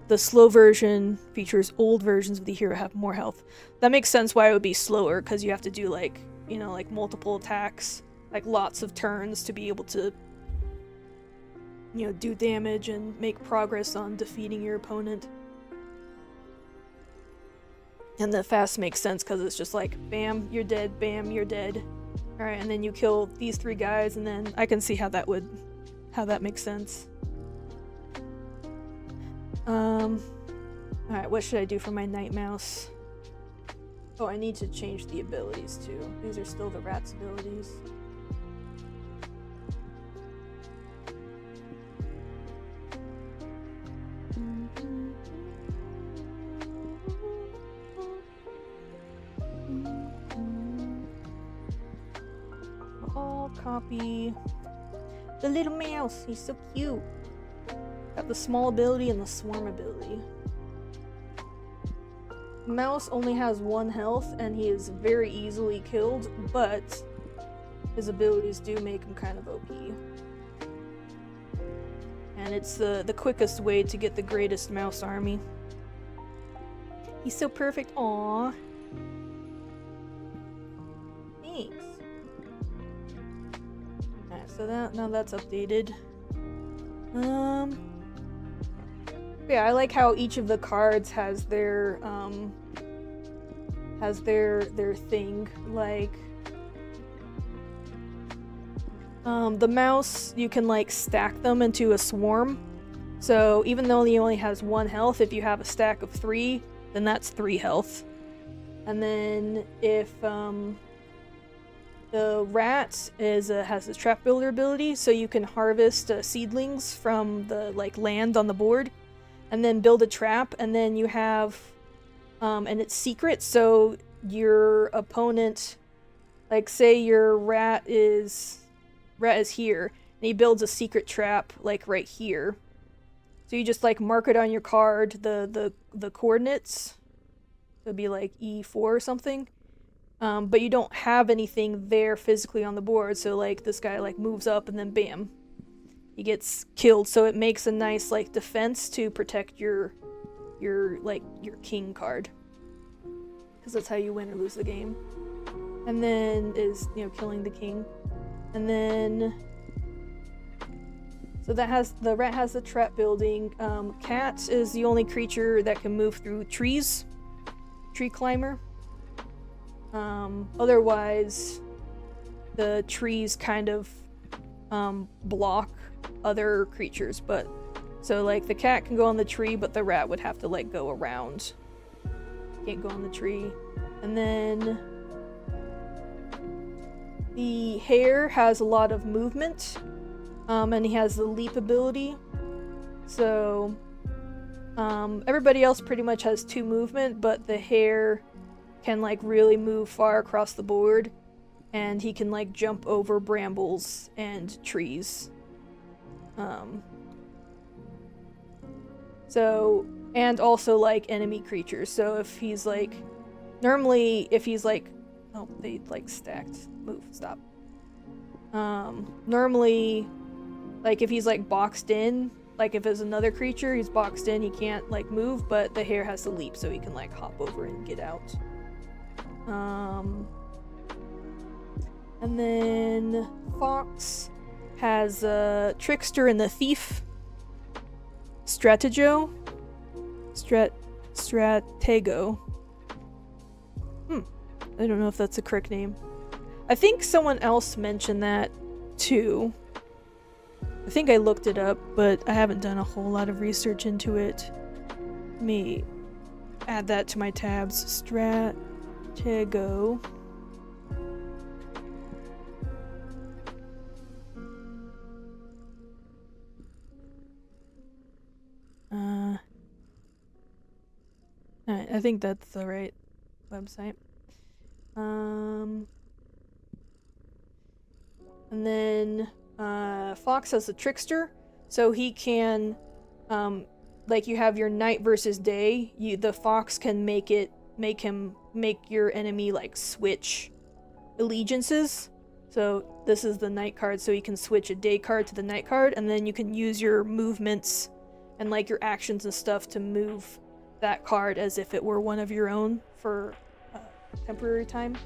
The slow version features old versions of the hero have more health. That makes sense why it would be slower, because you have to do like, you know, like multiple attacks, like lots of turns to be able to, you know, do damage and make progress on defeating your opponent. And the fast makes sense because it's just like, bam, you're dead, bam, you're dead. Alright, and then you kill these 3 guys, and then I can see how that makes sense. Alright, what should I do for my night mouse? Oh, I need to change the abilities too. These are still the rat's abilities. I'll copy the little mouse. He's so cute. Got the small ability and the swarm ability. Mouse only has 1 health and he is very easily killed, but his abilities do make him kind of OP. And it's the quickest way to get the greatest mouse army. He's so perfect. Aww. Thanks. Alright, so now that's updated. Yeah, I like how each of the cards has their thing. Like the mouse, you can like stack them into a swarm. So even though he only has 1 health, if you have a stack of 3, then that's 3 health. And then if the rat has the trap builder ability, so you can harvest seedlings from the like land on the board, and then build a trap, and then you have, and it's secret, so your opponent, like say your rat is here, and he builds a secret trap like right here. So you just like mark it on your card, the coordinates. It'd be like E4 or something. But you don't have anything there physically on the board, so like this guy like moves up and then bam, he gets killed. So it makes a nice like defense to protect your king card, because that's how you win or lose the game. And then is killing the king, and then so the rat has the trap building. Cat is the only creature that can move through trees, tree climber. Otherwise, the trees kind of block other creatures, but so like the cat can go on the tree, but the rat would have to like go around. Can't go on the tree. And then the hare has a lot of movement, and he has the leap ability. So everybody else pretty much has 2 movement, but the hare can like really move far across the board, and he can like jump over brambles and trees. So, and also like enemy creatures. So if he's like, normally if he's like, oh, they like stacked. Move, stop. Normally, like if he's like boxed in, like if it's another creature, he's boxed in, he can't like move, but the hare has to leap, so he can like hop over and get out. And then Fox has a Trickster and the Thief. Stratego. I don't know if that's a correct name. I think someone else mentioned that too. I think I looked it up, but I haven't done a whole lot of research into it. Let me add that to my tabs. Stratego. I think that's the right website. And then Fox has a Trickster, so he can, like you have your night versus day. The Fox can make your enemy like switch allegiances. So this is the night card, so you can switch a day card to the night card, and then you can use your movements and like your actions and stuff to move that card as if it were one of your own for temporary time.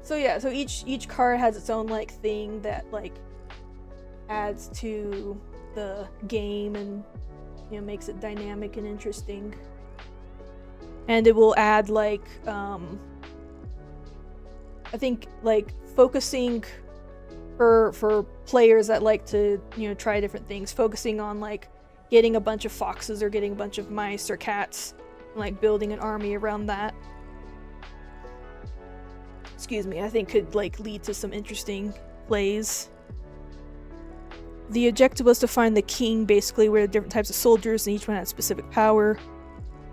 So yeah, so each card has its own like thing that like adds to the game and makes it dynamic and interesting. And it will add like I think like focusing for players that like to, you know, try different things, focusing on like getting a bunch of foxes or getting a bunch of mice or cats, and like building an army around that. Excuse me, I think could like lead to some interesting plays. The objective was to find the king, basically, where different types of soldiers and each one had specific power.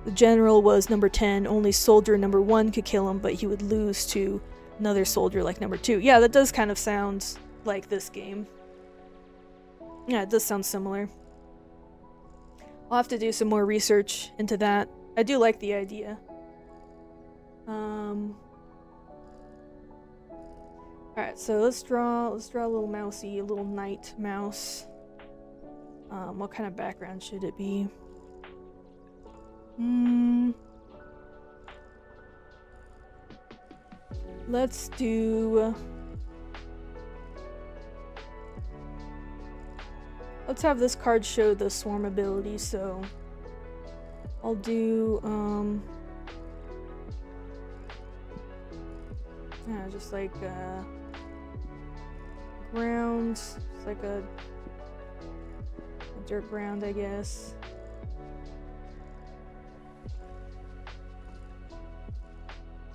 The general was number 10, only soldier number 1 could kill him, but he would lose to another soldier like number 2. Yeah, that does kind of sound like this game. Yeah, it does sound similar. I'll have to do some more research into that. I do like the idea. Alright, so let's draw a little mousey, a little night mouse. What kind of background should it be? Let's do... Let's have this card show the swarm ability, so... I'll do, yeah, just like, ground, just like a dirt ground, I guess.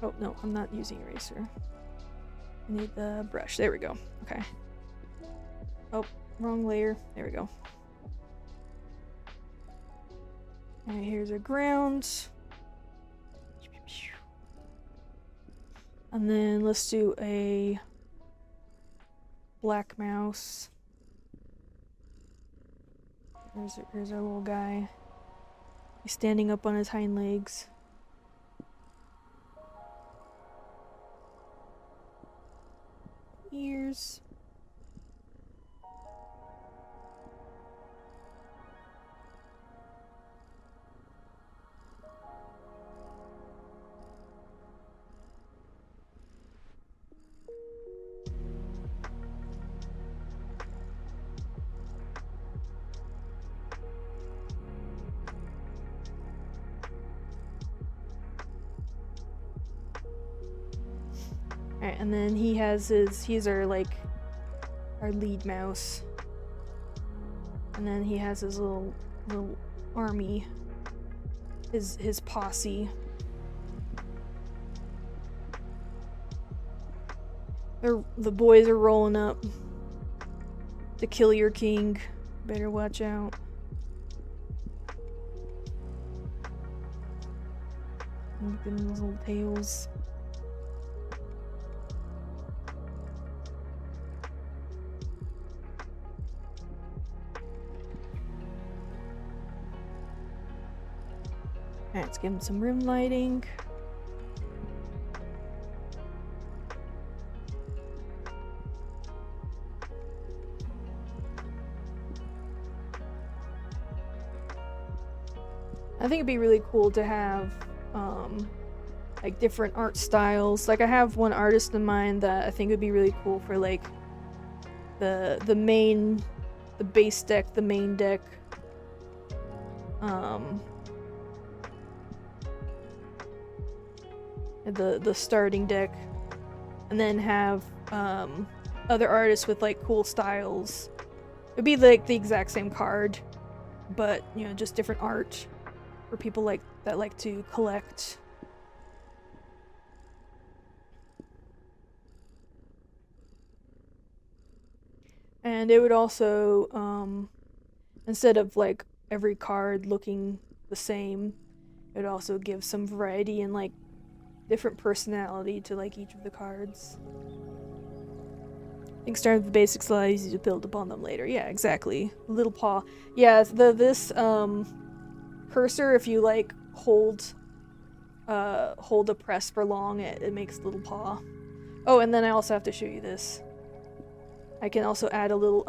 Oh, no, I'm not using eraser. I need the brush. There we go. Okay. Oh, wrong layer. There we go. Alright, here's our ground. And then let's do a black mouse. Here's our little guy. He's standing up on his hind legs. Ears. Alright, and then he has he's our lead mouse. And then he has his little army. His posse. The boys are rolling up to kill your king. Better watch out. Look at those little tails. Alright, let's give him some room lighting. I think it'd be really cool to have like different art styles. Like I have one artist in mind that I think would be really cool for like the base deck, the main deck. The starting deck, and then have other artists with like cool styles. It'd be like the exact same card, but you know, just different art for people like that like to collect. And it would also instead of like every card looking the same, it would also give some variety and like different personality to like each of the cards. I think starting with the basics allows you to build upon them later. Yeah, exactly. Little paw. Yeah, this cursor, if you like hold a press for long, it makes little paw. Oh, and then I also have to show you this. I can also add a little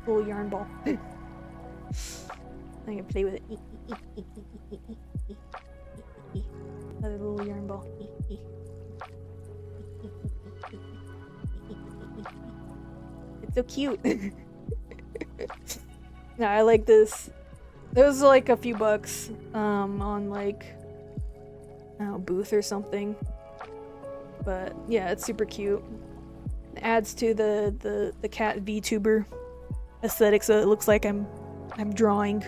yarn ball. I can play with it. Another little yarn ball. It's so cute. No, I like this. It was like a few bucks on like, I don't know, Booth or something. But yeah, it's super cute. It adds to the cat VTuber aesthetic, so it looks like I'm drawing.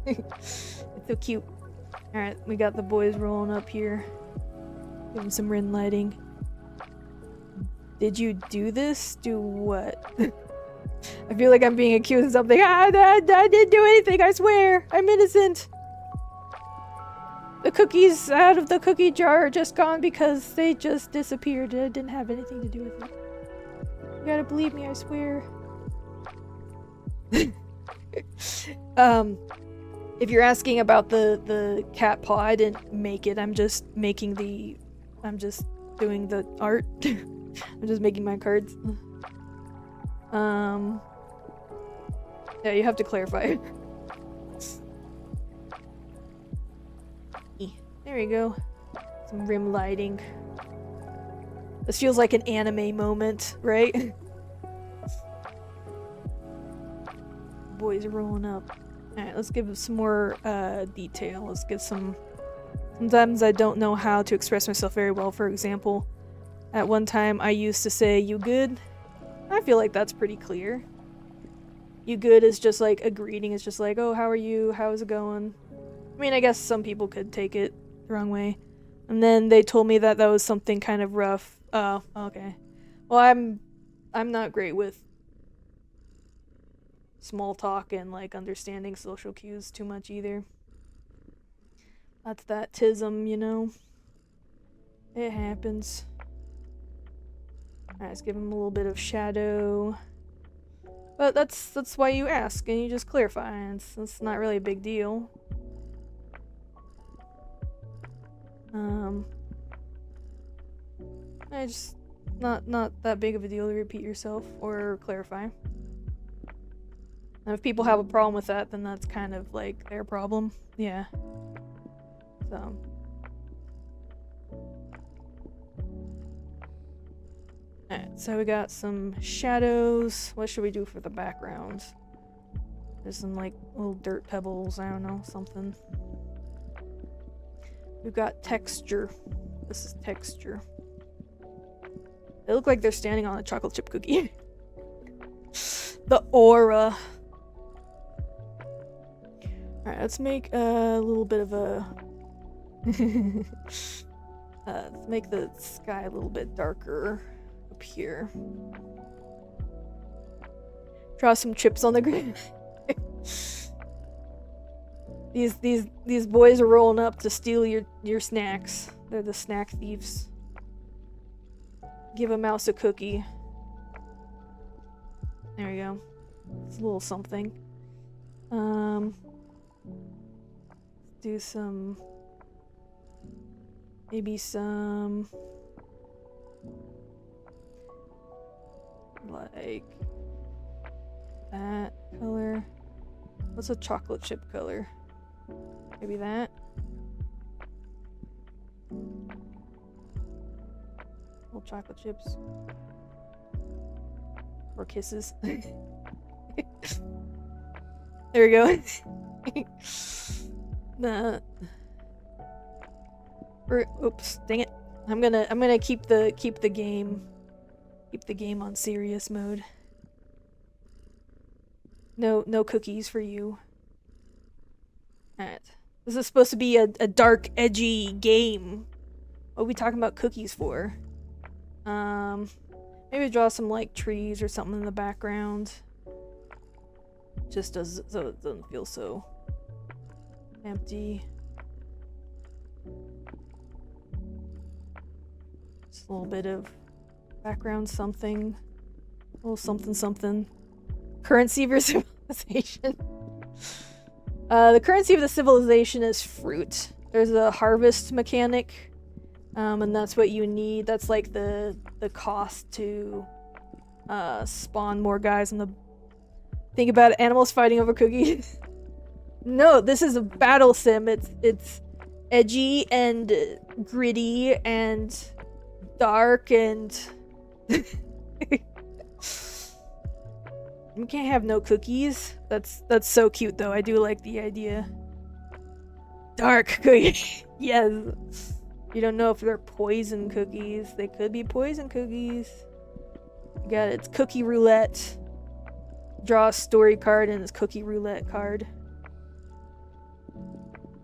It's so cute. Alright, we got the boys rolling up here. Give them some rim lighting. Did you do this? Do what? I feel like I'm being accused of something. I didn't do anything, I swear! I'm innocent! The cookies out of the cookie jar are just gone because they just disappeared. It didn't have anything to do with it. You gotta believe me, I swear. If you're asking about the cat paw, I didn't make it. I'm just making the... I'm just doing the art. I'm just making my cards. Yeah, you have to clarify. There we go. Some rim lighting. This feels like an anime moment, right? Boys are rolling up. Alright, let's give some more detail. Let's give some... Sometimes I don't know how to express myself very well. For example, at one time I used to say, "You good?" I feel like that's pretty clear. You good is just like a greeting. It's just like, "Oh, how are you? How's it going?" I mean, I guess some people could take it the wrong way. And then they told me that that was something kind of rough. Oh, okay. Well, I'm not great with small talk and like understanding social cues too much either. That's that tism, you know. It happens. Alright, let's give him a little bit of shadow. But that's why you ask and you just clarify. It's not really a big deal. I just not that big of a deal to repeat yourself or clarify. And if people have a problem with that, then that's kind of like their problem. Yeah. So. Alright, so we got some shadows. What should we do for the background? There's some like little dirt pebbles, I don't know, something. We've got texture. This is texture. They look like they're standing on a chocolate chip cookie. The aura. Alright, let's make a little bit of a... let's make the sky a little bit darker up here. Draw some chips on the ground. These boys are rolling up to steal your snacks. They're the snack thieves. Give a mouse a cookie. There we go. It's a little something. Do some... Maybe some... Like... that color. What's a chocolate chip color? Maybe that? Little chocolate chips. Or kisses. There we go. Nah. Oops, dang it. I'm gonna keep the game on serious mode. No cookies for you. Alright. This is supposed to be a dark, edgy game. What are we talking about cookies for? Maybe draw some like trees or something in the background. Just so it doesn't feel so empty. Just a little bit of background something. A little something. Currency of your civilization. The currency of the civilization is fruit. There's a harvest mechanic. And that's what you need. That's like the cost to spawn more guys in the... Think about it, animals fighting over cookies. No, this is a battle sim. It's edgy and gritty and dark and... You can't have no cookies. That's so cute though. I do like the idea. Dark cookie. Yes. You don't know if they're poison cookies. They could be poison cookies. You got it's cookie roulette. Draw a story card and it's cookie roulette card.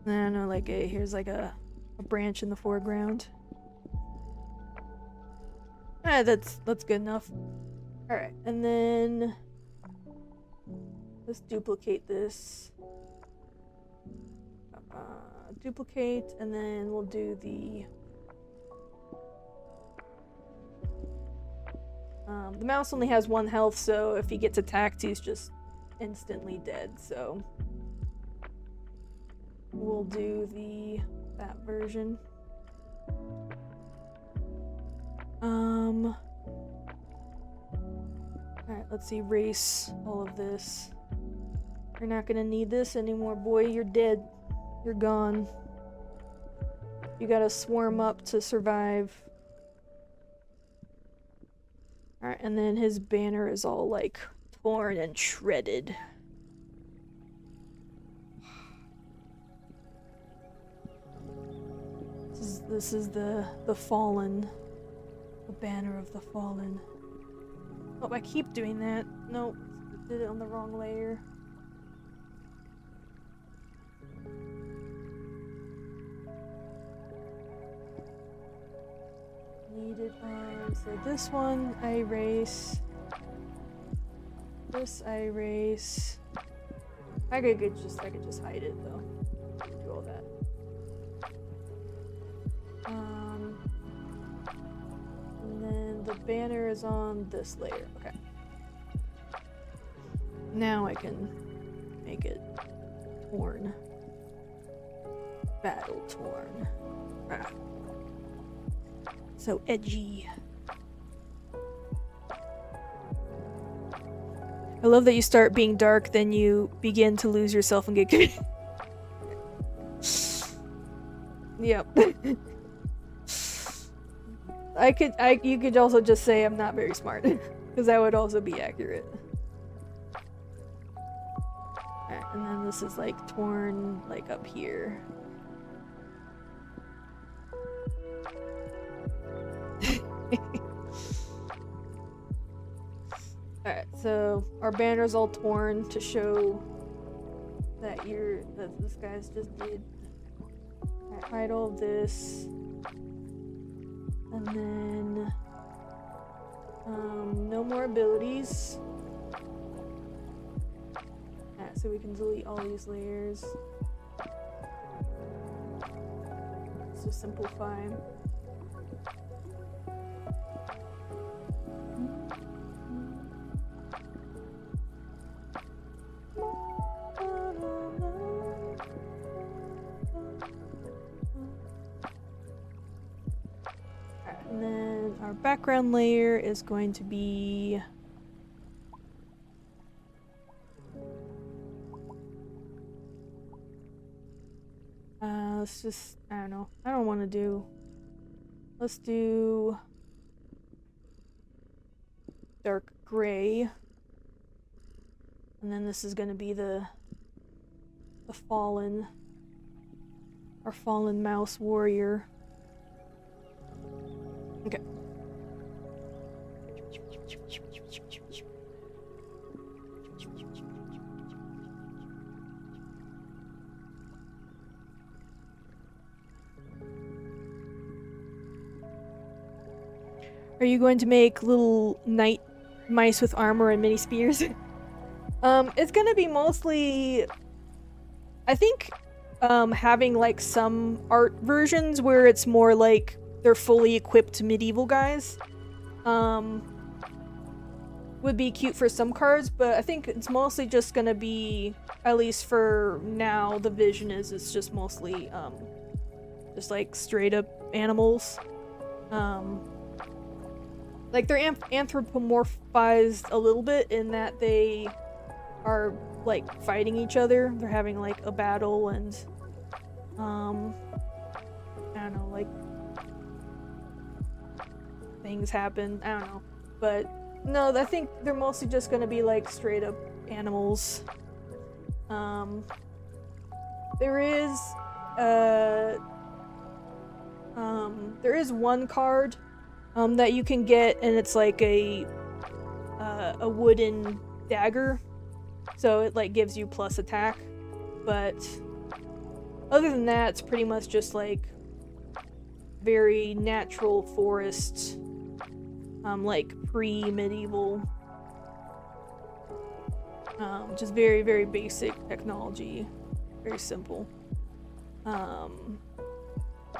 I don't know, like here's like a branch in the foreground. That's good enough. Alright, and then let's duplicate this. Duplicate, and then we'll do the mouse only has 1 health, so if he gets attacked, he's just instantly dead, so we'll do that version. Alright, let's erase all of this. You're not gonna need this anymore, boy. You're dead. You're gone. You gotta swarm up to survive. Alright, and then his banner is all like torn and shredded. This is the fallen. The banner of the fallen. Oh, I keep doing that. Nope, I did it on the wrong layer. Needed on, so this one I erase. This I erase. I could just hide it though. Do all that. And then the banner is on this layer. Okay. Now I can make it torn. Battle torn. Ah. So edgy. I love that you start being dark, then you begin to lose yourself and get Yep. You could also just say I'm not very smart, because that would also be accurate. Alright, and then this is like torn like up here. Alright, so our banner's all torn to show that this guy's just dead. Alright, hide all of this. And then no more abilities. Alright, so we can delete all these layers. So simplify. And then our background layer is going to be let's just, I don't know. I don't want to do, let's do dark gray. And then this is going to be the fallen, our fallen mouse warrior. Okay. Are you going to make little night mice with armor and mini spears? It's gonna be mostly, I think, having like some art versions where it's more like they're fully equipped medieval guys. Would be cute for some cards, but I think it's mostly just gonna be, at least for now, the vision is it's just mostly just like straight up animals. Like they're anthropomorphized a little bit in that they are like fighting each other. They're having like a battle and I don't know, like things happen. I don't know. But no, I think they're mostly just gonna be like straight up animals. There is There is one card that you can get, and it's like a wooden dagger, so it like gives you plus attack. But other than that, it's pretty much just like very natural forest, like pre-medieval, just very, very basic technology, very simple.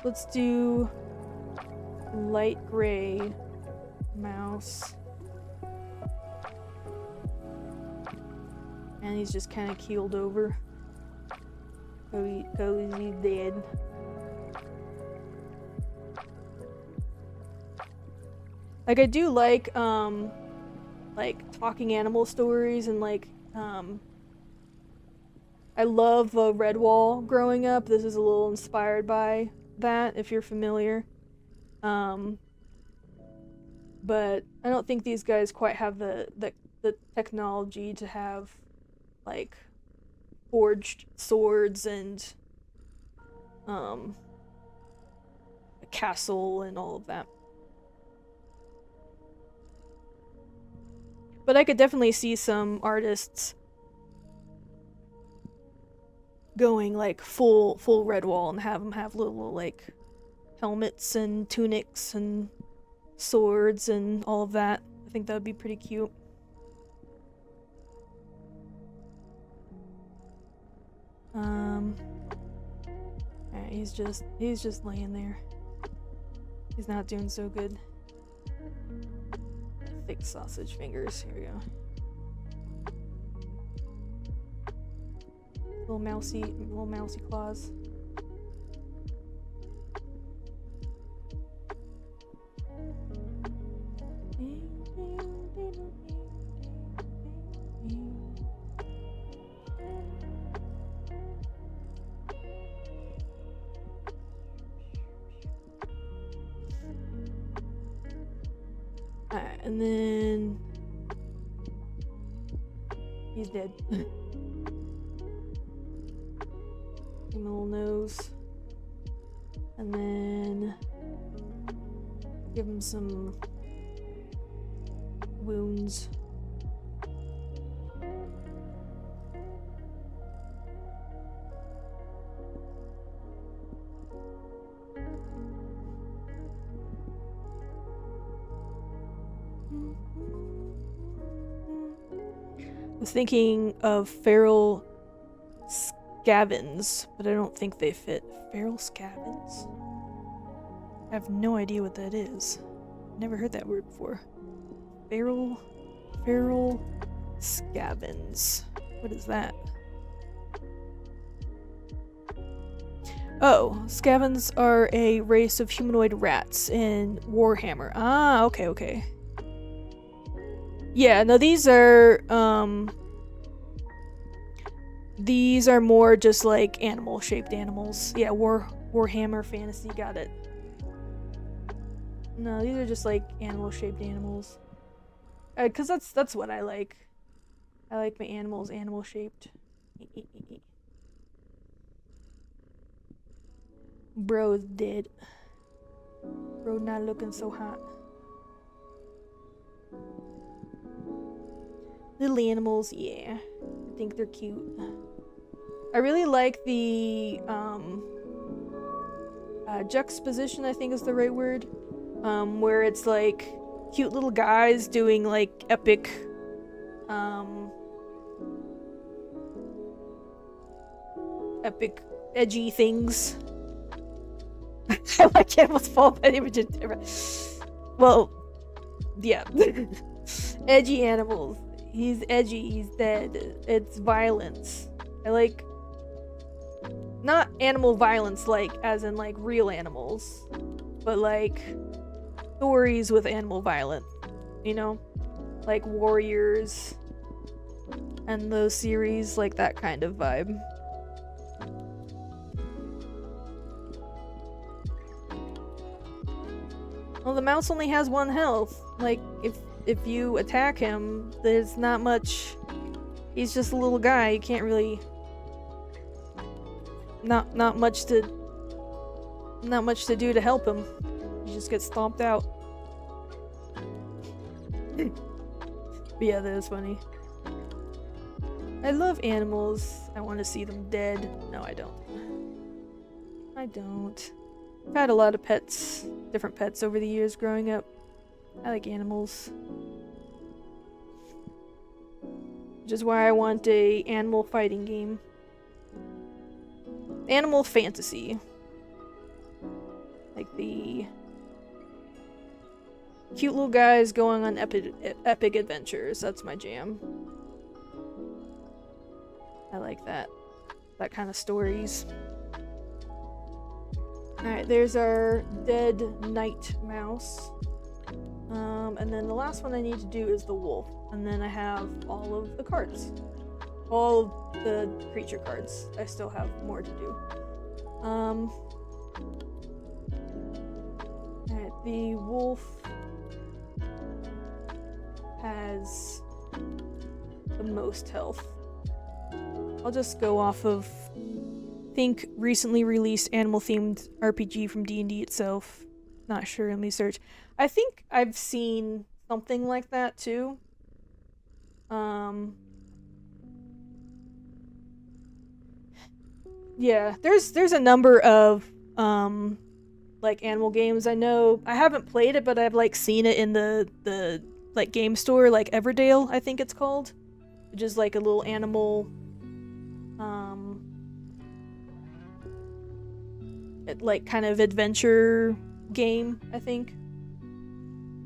Let's do light gray mouse. And he's just kind of keeled over. Cozy dead. Like, I do like talking animal stories, and like, I love Redwall growing up. This is a little inspired by that, if you're familiar. But I don't think these guys quite have the technology to have like forged swords and a castle and all of that. But I could definitely see some artists going like full Redwall and have them have little like helmets and tunics and swords and all of that. I think that would be pretty cute. Yeah, he's just laying there. He's not doing so good. Thick sausage fingers. Here we go. Little mousy claws. Alright, and then he's dead. Give him a little nose. And then give him some wounds. I was thinking of feral scavens, but I don't think they fit. Feral scavens? I have no idea what that is. Never heard that word before. Feral scavens. What is that? Oh, scavens are a race of humanoid rats in Warhammer. Ah, okay. Yeah, no, these are more just like animal-shaped animals. Yeah, Warhammer fantasy, got it. No, these are just like animal-shaped animals. 'Cause that's what I like. I like my animals animal-shaped. Bro's dead. Bro not looking so hot. Little animals, yeah. I think they're cute. I really like the juxtaposition, I think is the right word. Where it's like cute little guys doing like epic edgy things. I like animals fall by the image of well, yeah. Edgy animals. He's edgy, he's dead. It's violence. I like not animal violence like as in like real animals, but like stories with animal violence, you know? Like Warriors and those series, like that kind of vibe. Well, the mouse only has 1 health. Like, if you attack him, there's not much. He's just a little guy. You can't really. Not much not much to do to help him. He just gets stomped out. But yeah, that is funny. I love animals. I want to see them dead. No, I don't. I don't. I've had a lot of pets, different pets over the years growing up. I like animals. Which is why I want a animal fighting game. Animal fantasy. Like the cute little guys going on epic adventures. That's my jam. I like that. That kind of stories. Alright, there's our dead night mouse. And then the last one I need to do is the wolf. And then I have all of the cards. All of the creature cards. I still have more to do. Alright, the wolf has the most health. I'll just go off of, I think, recently released animal-themed RPG from D&D itself. Not sure, let me search. I think I've seen something like that too. Yeah, there's a number of like animal games. I know I haven't played it, but I've like seen it in the like game store, like Everdale, I think it's called, which is like a little animal like kind of adventure game, I think.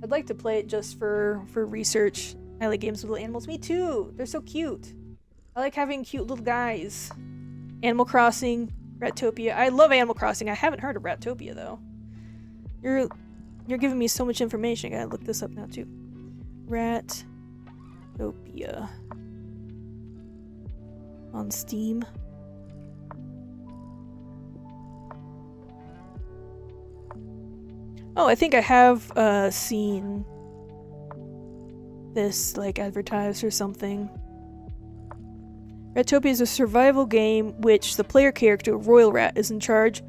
I'd like to play it just for research. I like games with little animals. Me too! They're so cute. I like having cute little guys. Animal Crossing, Rattopia. I love Animal Crossing. I haven't heard of Rattopia though. You're giving me so much information. I gotta look this up now too. Rattopia. On Steam. Oh, I think I have seen this like advertised or something. Rattopia is a survival game which the player character, Royal Rat, is in charge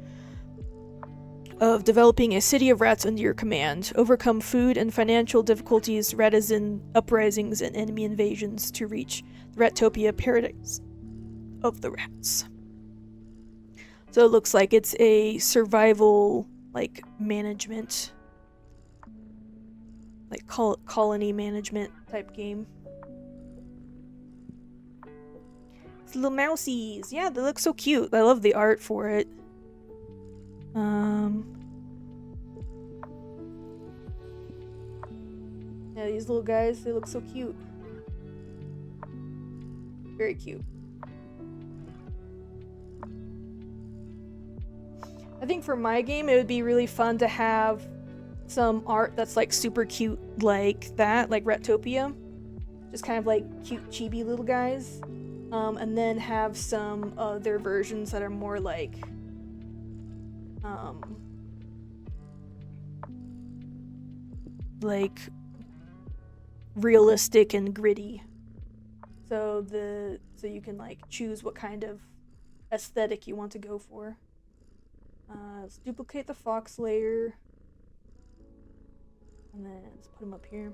of developing a city of rats under your command. Overcome food and financial difficulties, ratisan uprisings, and enemy invasions to reach the Rattopia paradise of the rats. So it looks like it's a survival, like, management, like colony management type game. It's little mousies. Yeah, they look so cute. I love the art for it. Yeah, these little guys, they look so cute. Very cute. I think for my game, it would be really fun to have some art that's like super cute like that, like Rattopia. Just kind of like cute chibi little guys. And then have some other versions that are more like realistic and gritty. So you can like choose what kind of aesthetic you want to go for. Let's duplicate the fox layer. And then let's put him up here.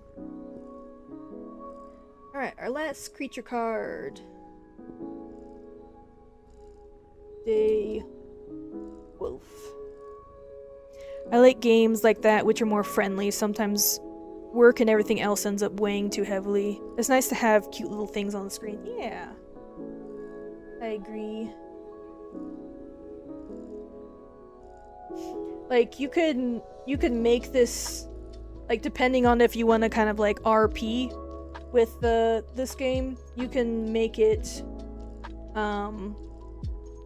Alright, our last creature card. A wolf. I like games like that which are more friendly. Sometimes work and everything else ends up weighing too heavily. It's nice to have cute little things on the screen. Yeah. I agree. Like you could make this, like, depending on if you want to kind of like RP with this game, you can make it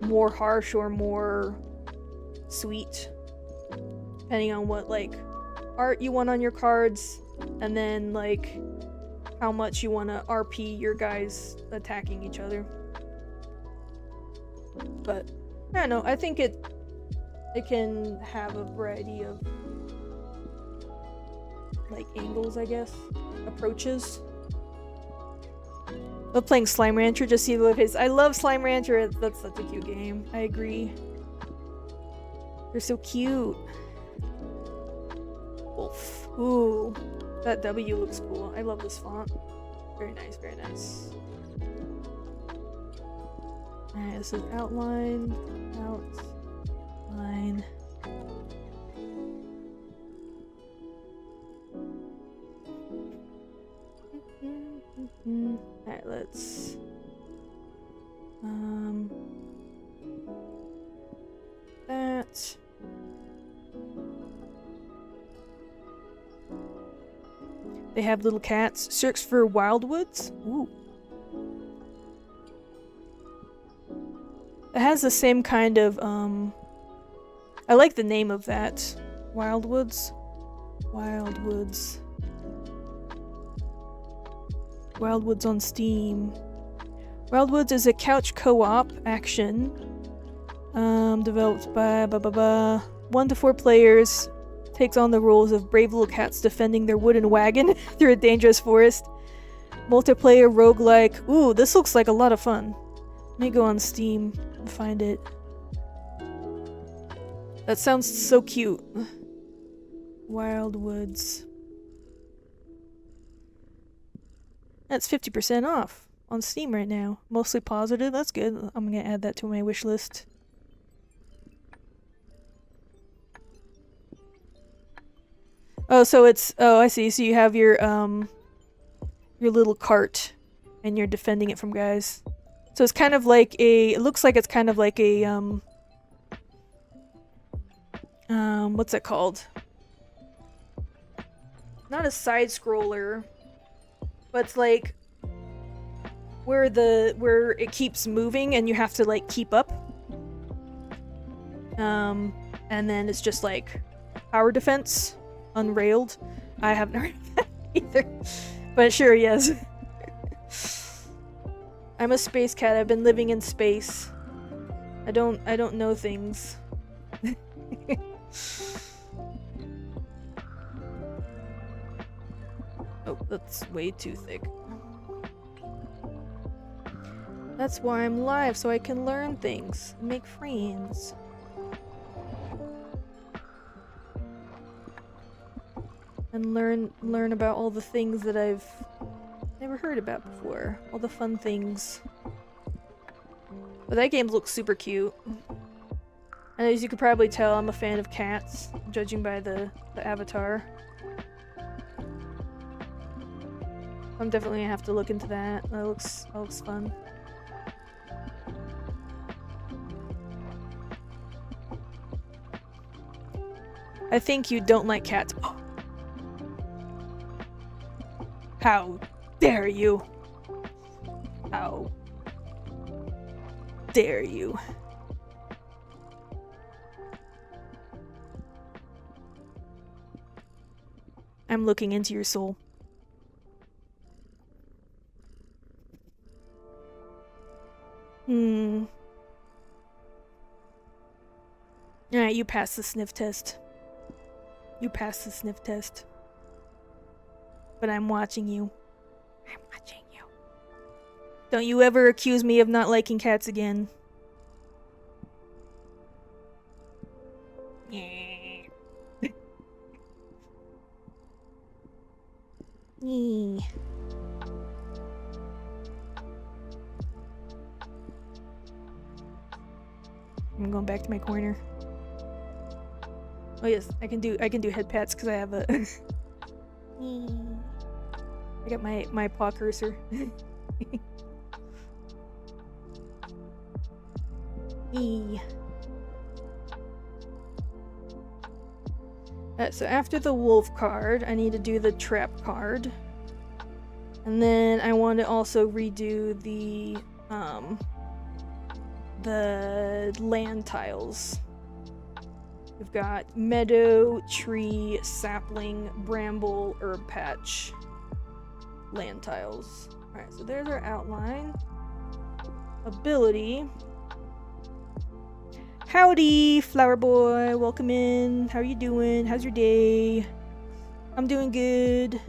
more harsh or more sweet, depending on what like art you want on your cards, and then like how much you want to RP your guys attacking each other. But I don't know, I think it can have a variety of like angles, I guess, approaches. Love playing Slime Rancher, just see the face. I love Slime Rancher, that's such a cute game. I agree. They're so cute. Wolf. Ooh. That W looks cool. I love this font. Very nice, very nice. Alright, this is outline. Outline. Alright, let's that. They have little cats. Search for wildwoods. Ooh. It has the same kind of I like the name of that. Wildwoods. Wildwoods. Wildwoods on Steam. Wildwoods is a couch co-op action developed by 1 to 4 players. Takes on the roles of brave little cats defending their wooden wagon through a dangerous forest. Multiplayer roguelike. Ooh, this looks like a lot of fun. Let me go on Steam and find it. That sounds so cute. Wildwoods. That's 50% off on Steam right now. Mostly positive. That's good. I'm gonna add that to my wish list. Oh, so it's... Oh, I see. So you have your little cart, and you're defending it from guys. So it's kind of like a... It looks like it's kind of like a, what's it called? Not a side-scroller, but it's like... where it keeps moving, and you have to, like, keep up. And then it's just, like, tower defense. Unrailed. I haven't heard of that either. But sure, yes. I'm a space cat. I've been living in space. I don't know things. Oh, that's way too thick. That's why I'm live, so I can learn things and make friends. And learn about all the things that I've never heard about before. All the fun things. But that game looks super cute. And as you could probably tell, I'm a fan of cats, judging by the avatar. I'm definitely gonna have to look into that. That looks fun. I think you don't like cats. Oh. How dare you? How dare you? I'm looking into your soul. Alright, you passed the sniff test. You passed the sniff test. But I'm watching you. I'm watching you. Don't you ever accuse me of not liking cats again. I'm going back to my corner. Oh yes, I can do head pats because I have a I got my paw cursor. So after the wolf card, I need to do the trap card. And then I want to also redo the land tiles. We've got meadow, tree, sapling, bramble, herb patch, land tiles. Alright, so there's our outline. Ability. Howdy, flower boy. Welcome in. How are you doing? How's your day? I'm doing good.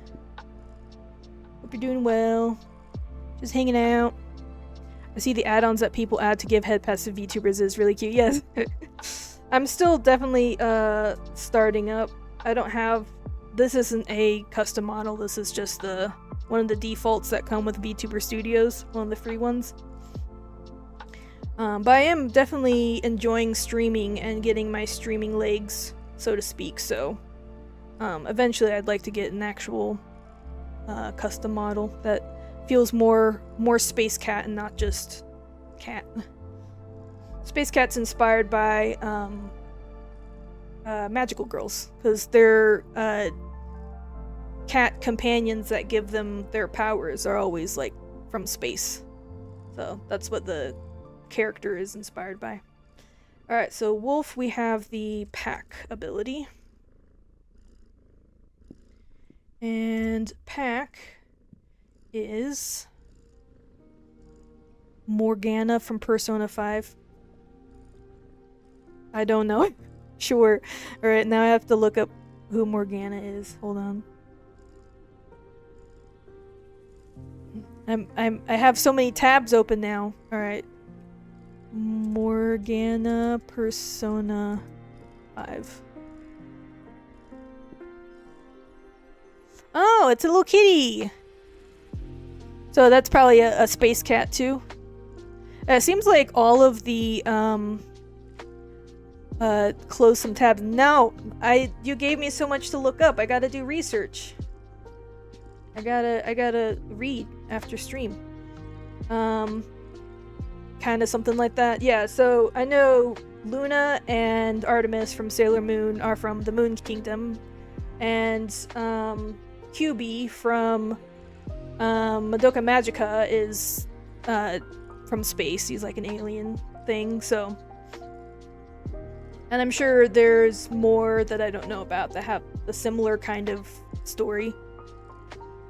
Hope you're doing well. Just hanging out. I see the add-ons that people add to give head pats to VTubers is really cute. Yes. I'm still definitely starting up. I don't have, this isn't a custom model, this is just one of the defaults that come with VTuber Studios, one of the free ones. But I am definitely enjoying streaming and getting my streaming legs, so to speak, so eventually I'd like to get an actual custom model that feels more Space Cat and not just cat. Space Cat's inspired by magical girls, because they're cat companions that give them their powers are always like from space. So that's what the character is inspired by. Alright, so Wolf, we have the Pack ability. And Pack is Morgana from Persona 5. I don't know. Sure. Alright, now I have to look up who Morgana is. Hold on. I have so many tabs open now. Alright. Morgana Persona 5. Oh, it's a little kitty! So that's probably a space cat too. It seems like all of the close some tabs. No, you gave me so much to look up. I gotta do research. I gotta read after stream. Kind of something like that. Yeah, so I know Luna and Artemis from Sailor Moon are from the Moon Kingdom, and QB from Madoka Magica is from space. He's like an alien thing, so. And I'm sure there's more that I don't know about that have a similar kind of story.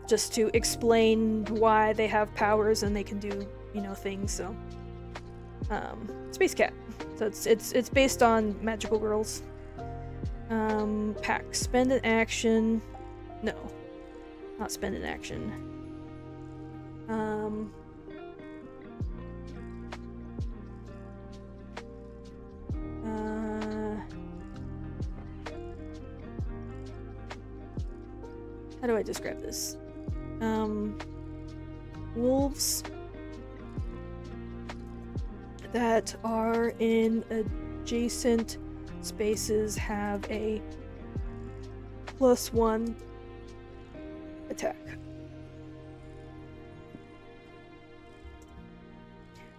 Just to explain why they have powers and they can do, you know, things, so. Space Cat. So it's based on magical girls. Pack. Spend an action. No. Not spend an action. How do I describe this? Wolves that are in adjacent spaces have a +1 attack.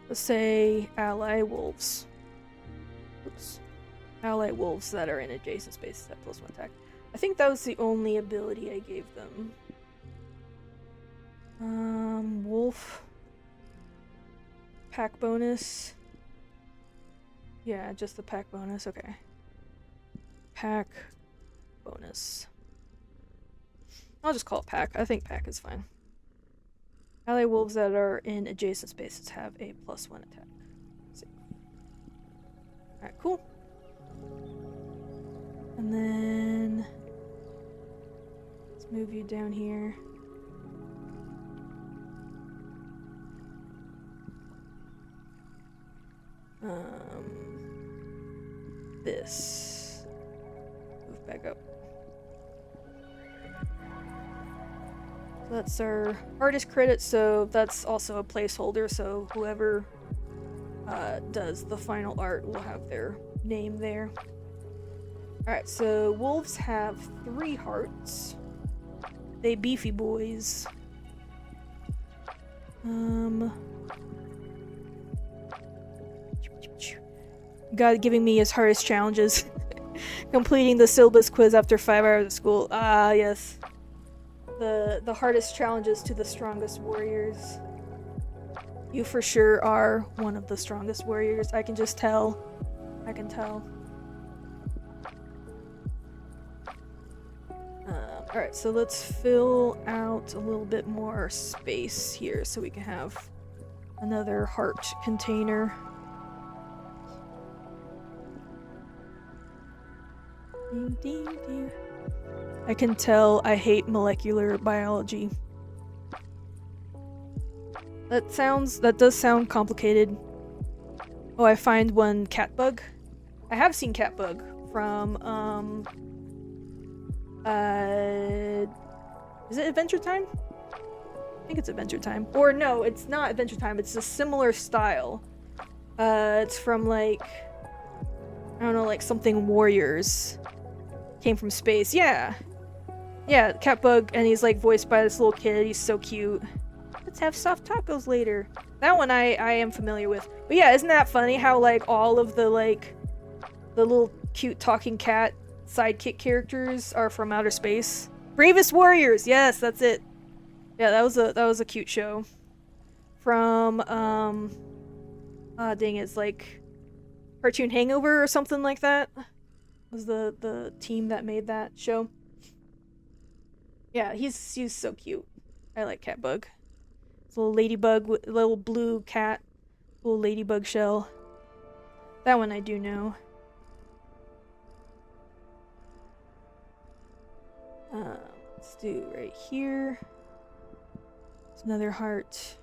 Let's say ally wolves. Oops. Ally wolves that are in adjacent spaces have +1 attack. I think that was the only ability I gave them. Wolf. Pack bonus. Yeah, just the pack bonus. Okay. Pack bonus. I'll just call it pack. I think pack is fine. Ally wolves that are in adjacent spaces have a +1 attack. Let's see. Alright, cool. And then let's move you down here. This. Move back up. That's our artist credit, so that's also a placeholder, so whoever does the final art will have their name there. Alright, so wolves have 3 hearts. They beefy boys. God giving me his hardest challenges. Completing the syllabus quiz after 5 hours of school. Ah, yes. The hardest challenges to the strongest warriors. You for sure are one of the strongest warriors. I can just tell. I can tell. Alright, so let's fill out a little bit more space here so we can have another heart container. I can tell I hate molecular biology. That does sound complicated. Oh, I find one cat bug. I have seen Catbug from is it Adventure Time? I think it's Adventure Time. Or no, it's not Adventure Time. It's a similar style. It's from like, I don't know, like something Warriors. Came from space. Yeah. Yeah, Catbug, and he's like voiced by this little kid. He's so cute. Let's have soft tacos later. That one I am familiar with. But yeah, isn't that funny how like all of the like the little cute talking cat sidekick characters are from outer space? Bravest Warriors. Yes, that's it. Yeah, that was a cute show. From dang, it's like Cartoon Hangover or something like that. Was the team that made that show. Yeah, he's so cute. I like Catbug. It's a little ladybug with a little blue cat, little ladybug shell. That one I do know. Let's do right here. It's another heart.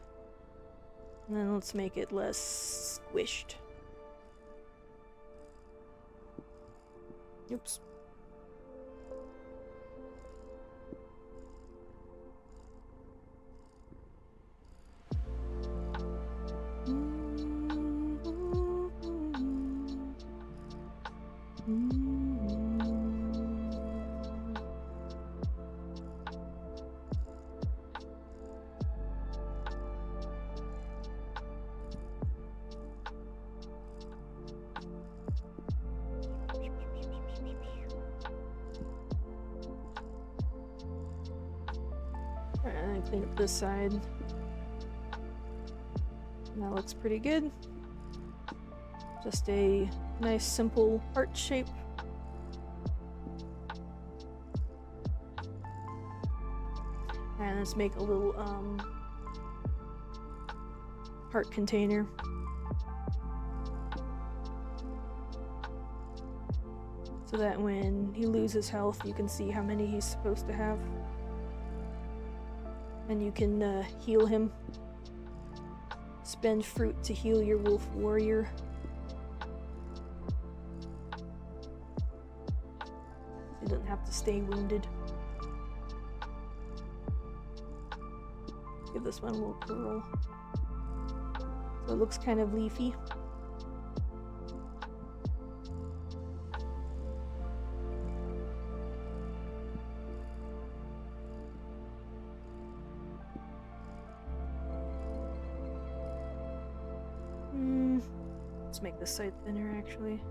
And then let's make it less squished. Oops. Alright, clean up this side. That looks pretty good. Just a nice simple heart shape. And let's make a little heart container. So that when he loses health, you can see how many he's supposed to have. And you can heal him. Spend fruit to heal your wolf warrior. He doesn't have to stay wounded. Give this one a little curl. So it looks kind of leafy. Let's make this side thinner, actually.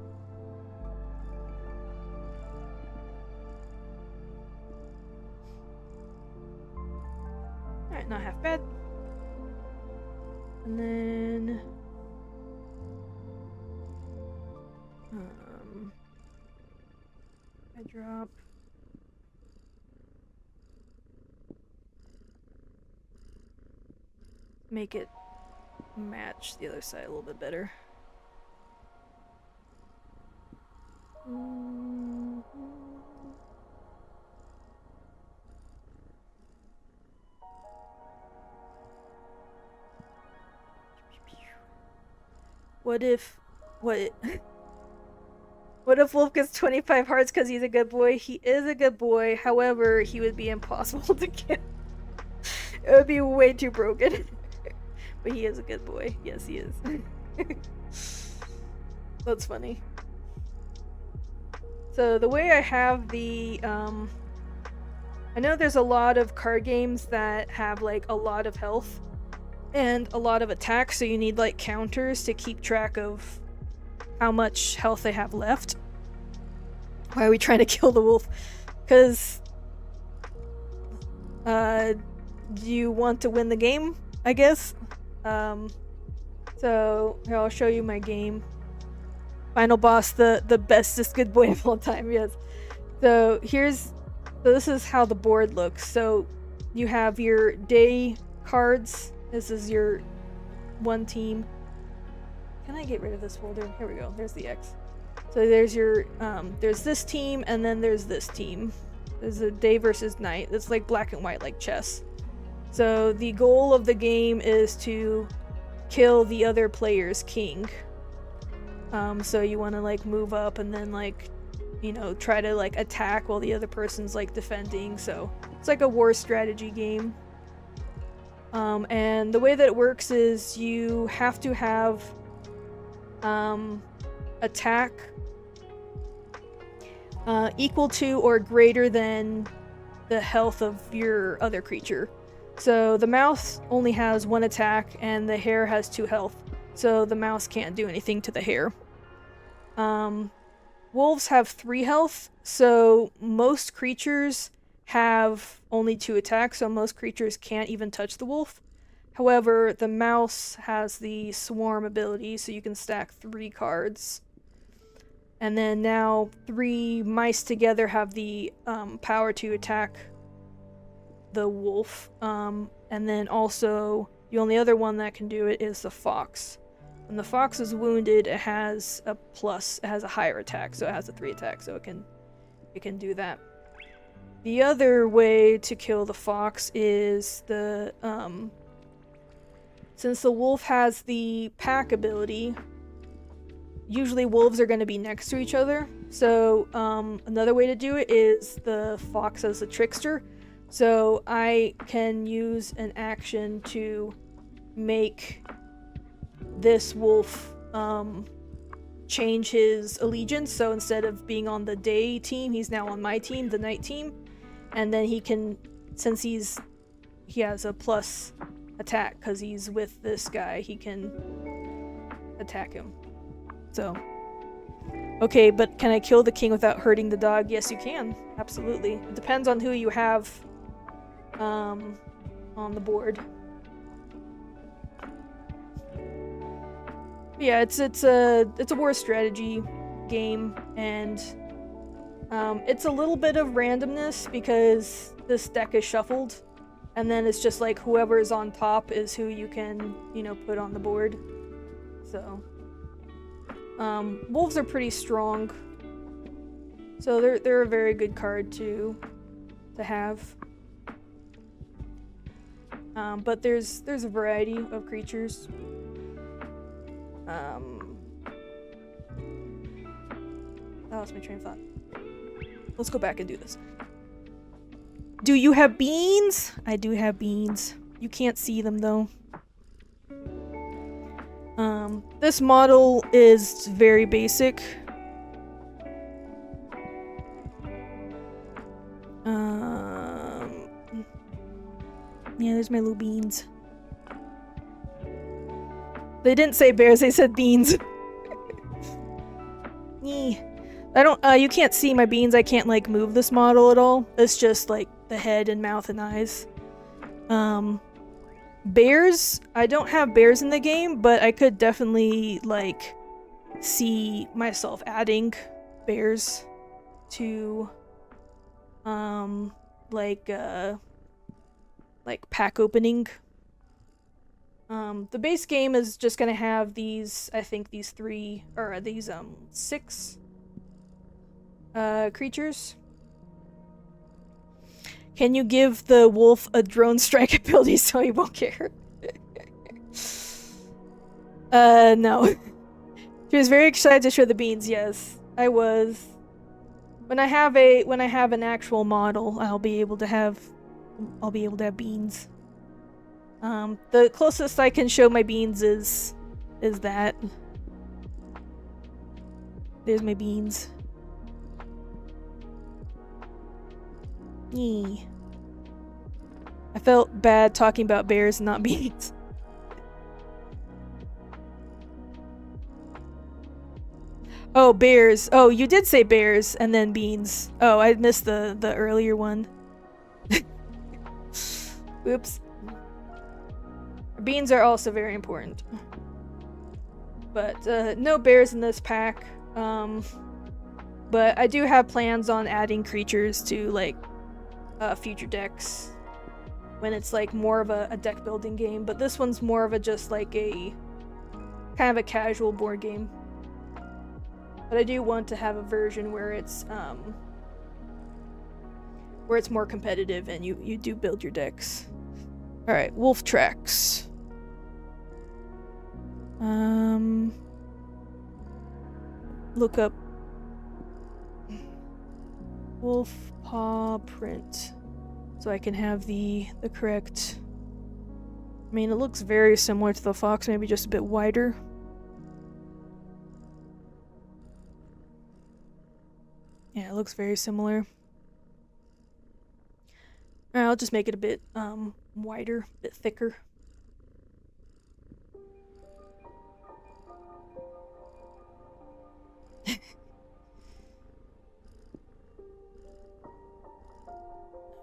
Alright, not half bad. And then I drop make it match the other side a little bit better. What if Wolf gets 25 hearts because he's a good boy? He is a good boy, however, he would be impossible to kill. It would be way too broken. But he is a good boy. Yes, he is. That's funny. So the way I have the I know there's a lot of card games that have like a lot of health and a lot of attacks, so you need like counters to keep track of how much health they have left. Why are we trying to kill the wolf? Because do you want to win the game, I guess? So here, I'll show you my game. Final boss, the bestest good boy of all time, yes. So this is how the board looks. So you have your day cards. This is your one team. Can I get rid of this folder? Here we go. There's the X. So there's your there's this team, and then there's this team. There's a day versus night. It's like black and white, like chess. So the goal of the game is to kill the other player's king. So you want to like move up and then like, you know, try to like attack while the other person's like defending. So it's like a war strategy game. And the way that it works is you have to have attack equal to or greater than the health of your other creature. So the mouse only has 1 attack and the hare has 2 health. So the mouse can't do anything to the hare. Wolves have 3 health, so most creatures have only 2 attacks, so most creatures can't even touch the wolf. However, the mouse has the swarm ability, so you can stack 3 cards. And then now 3 mice together have the power to attack the wolf. And then also, the only other one that can do it is the fox. When the fox is wounded, it has a higher attack, so it has a 3 attack, so it can do that. The other way to kill the fox is since the wolf has the pack ability, usually wolves are going to be next to each other. So another way to do it is the fox as a trickster. So I can use an action to make this wolf change his allegiance. So instead of being on the day team, he's now on my team, the night team. And then he can, since he has a plus attack because he's with this guy, he can attack him. So, okay, but can I kill the king without hurting the dog? Yes, you can. Absolutely. It depends on who you have on the board. Yeah, it's a war strategy game, and it's a little bit of randomness because this deck is shuffled, and then it's just like whoever is on top is who you can, you know, put on the board. So wolves are pretty strong, so they're a very good card to have. But there's a variety of creatures. I lost my train of thought. Let's go back and do this. Do you have beans? I do have beans. You can't see them though. This model is very basic. Yeah, there's my little beans. They didn't say bears, they said beans. I don't, you can't see my beans, I can't like move this model at all. It's just like the head and mouth and eyes. Bears, I don't have bears in the game, but I could definitely like see myself adding bears to like pack opening. The base game is just gonna have these, I think these 6 creatures. Can you give the wolf a drone strike ability so he won't get hurt? No. She was very excited to show the beans, yes. I was. When I have an actual model, I'll be able to have beans. The closest I can show my beans is that. There's my beans. Yee. I felt bad talking about bears and not beans. Oh, bears. Oh, you did say bears and then beans. Oh, I missed the earlier one. Oops. Beans are also very important. But no bears in this pack. But I do have plans on adding creatures to like future decks when it's like more of a deck building game, but this one's more of a just like a kind of a casual board game. But I do want to have a version where it's more competitive and you do build your decks. All right, wolf tracks. look up wolf paw print so I can have the correct. I mean, it looks very similar to the fox, maybe just a bit wider. Yeah, it looks very similar. Alright, I'll just make it a bit wider, a bit thicker.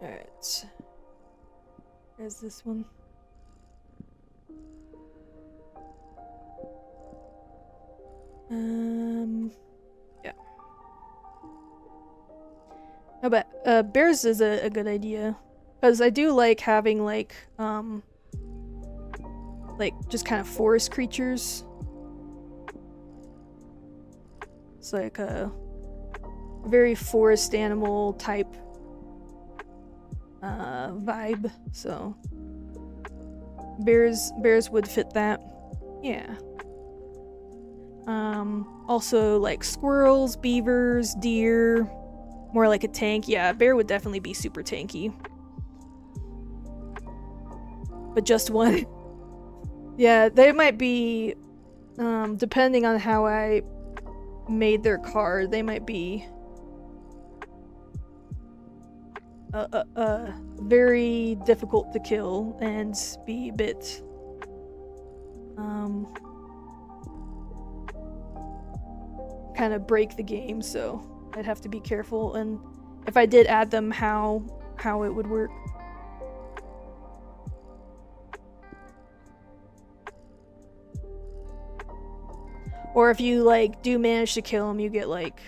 Alright. There's this one. Yeah. No, but bears is a good idea. Because I do like having like just kind of forest creatures. It's like a very forest animal type vibe, so bears would fit that. Yeah. Also like squirrels, beavers, deer, more like a tank. Yeah, a bear would definitely be super tanky. But just one. Yeah, they might be, depending on how I made their card, they might be very difficult to kill and be a bit kind of break the game, so I'd have to be careful, and if I did add them, how it would work. Or if you like do manage to kill him, you get like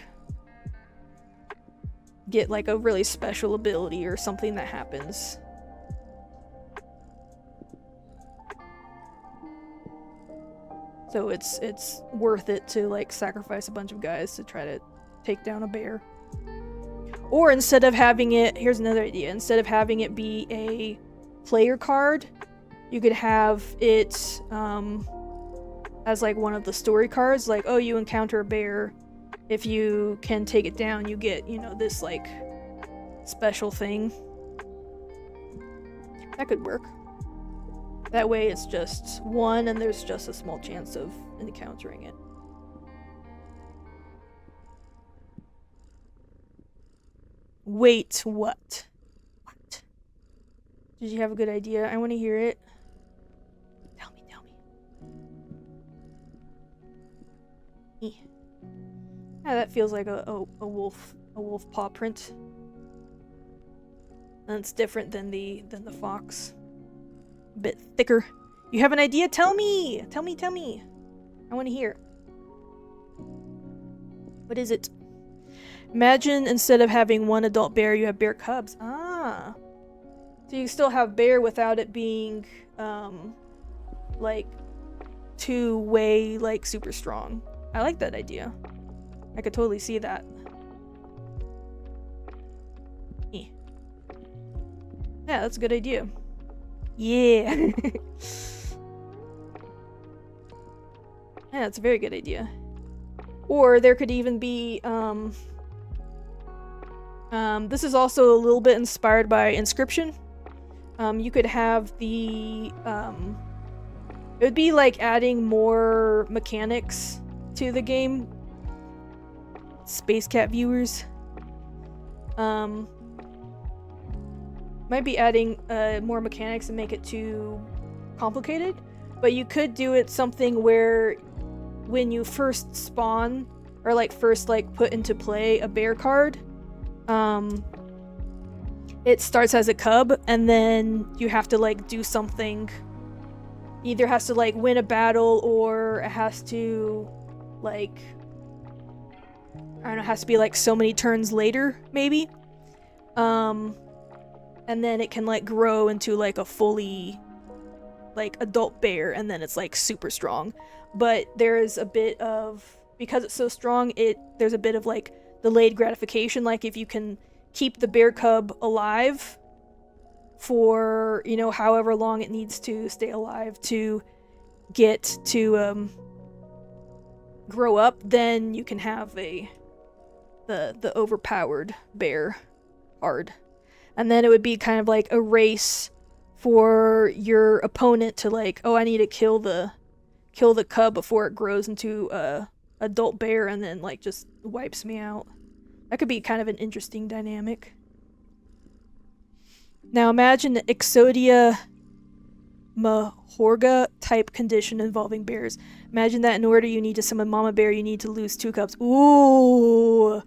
a really special ability or something that happens. So it's worth it to like sacrifice a bunch of guys to try to take down a bear. Or instead of having it, here's another idea, instead of having it be a player card, you could have it as like one of the story cards, like, oh, you encounter a bear, if you can take it down, you get, you know, this like special thing. That could work. That way it's just one and there's just a small chance of encountering it. Wait, what? What? Did you have a good idea? I want to hear it. Tell me. Yeah, that feels like a wolf paw print. And it's different than the fox. A bit thicker. You have an idea? Tell me! Tell me. I want to hear. What is it? Imagine instead of having one adult bear, you have bear cubs. Ah. So you still have bear without it being, like, two-way, like, super strong. I like that idea. I could totally see that. Yeah, that's a good idea. Yeah. Yeah, that's a very good idea. Or there could even be, this is also a little bit inspired by Inscription. You could have the, it would be like adding more mechanics to the game. Space Cat viewers. Might be adding more mechanics and make it too complicated, but you could do it something where when you first spawn, or like first like put into play a bear card, it starts as a cub, and then you have to like do something. Either has to like win a battle, or it has to like, I don't know, it has to be like so many turns later, maybe. And then it can like grow into like a fully like adult bear, and then it's like super strong. But there is a bit of, because it's so strong, there's a bit of like delayed gratification, like if you can keep the bear cub alive for, you know, however long it needs to stay alive to get to grow up, then you can have the overpowered bear hard. And then it would be kind of like a race for your opponent to like, oh, I need to kill the cub before it grows into a adult bear and then like just wipes me out. That could be kind of an interesting dynamic. Now imagine the Exodia Mahorga type condition involving bears. Imagine that in order you need to summon Mama Bear, you need to lose 2 cubs. Ooh!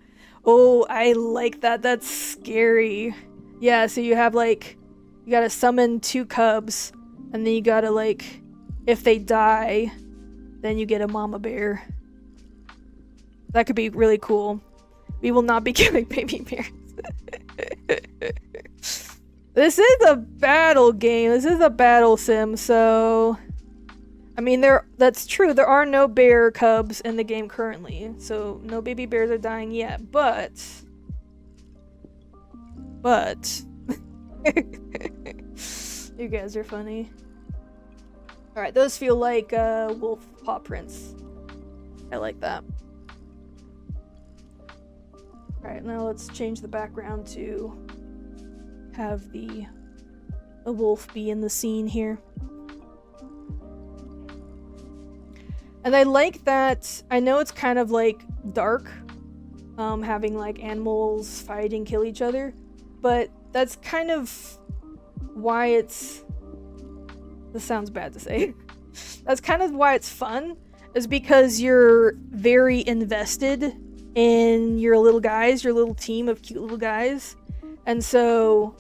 Oh, I like that. That's scary. Yeah, so you have like, you gotta summon 2 cubs, and then you gotta like, if they die, then you get a Mama Bear. That could be really cool. We will not be killing baby bears. This is a battle game. This is a battle sim, so... I mean, that's true. There are no bear cubs in the game currently, so no baby bears are dying yet, but... You guys are funny. Alright, those feel like wolf paw prints. I like that. Alright, now let's change the background to have a wolf be in the scene here. And I like that, I know it's kind of like dark, having like animals fight and kill each other, but that's kind of why it's, this sounds bad to say, that's kind of why it's fun, is because you're very invested in your little guys, your little team of cute little guys. And so,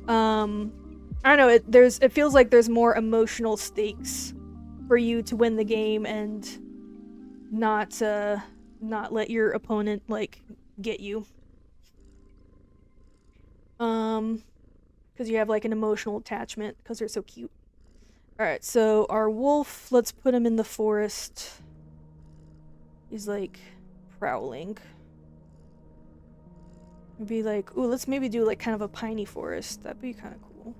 I don't know, it feels like there's more emotional stakes for you to win the game and not let your opponent, like, get you. Because you have, like, an emotional attachment, because they're so cute. Alright, so our wolf, let's put him in the forest. He's, like, prowling. Maybe like, ooh, let's maybe do like kind of a piney forest. That'd be kind of cool.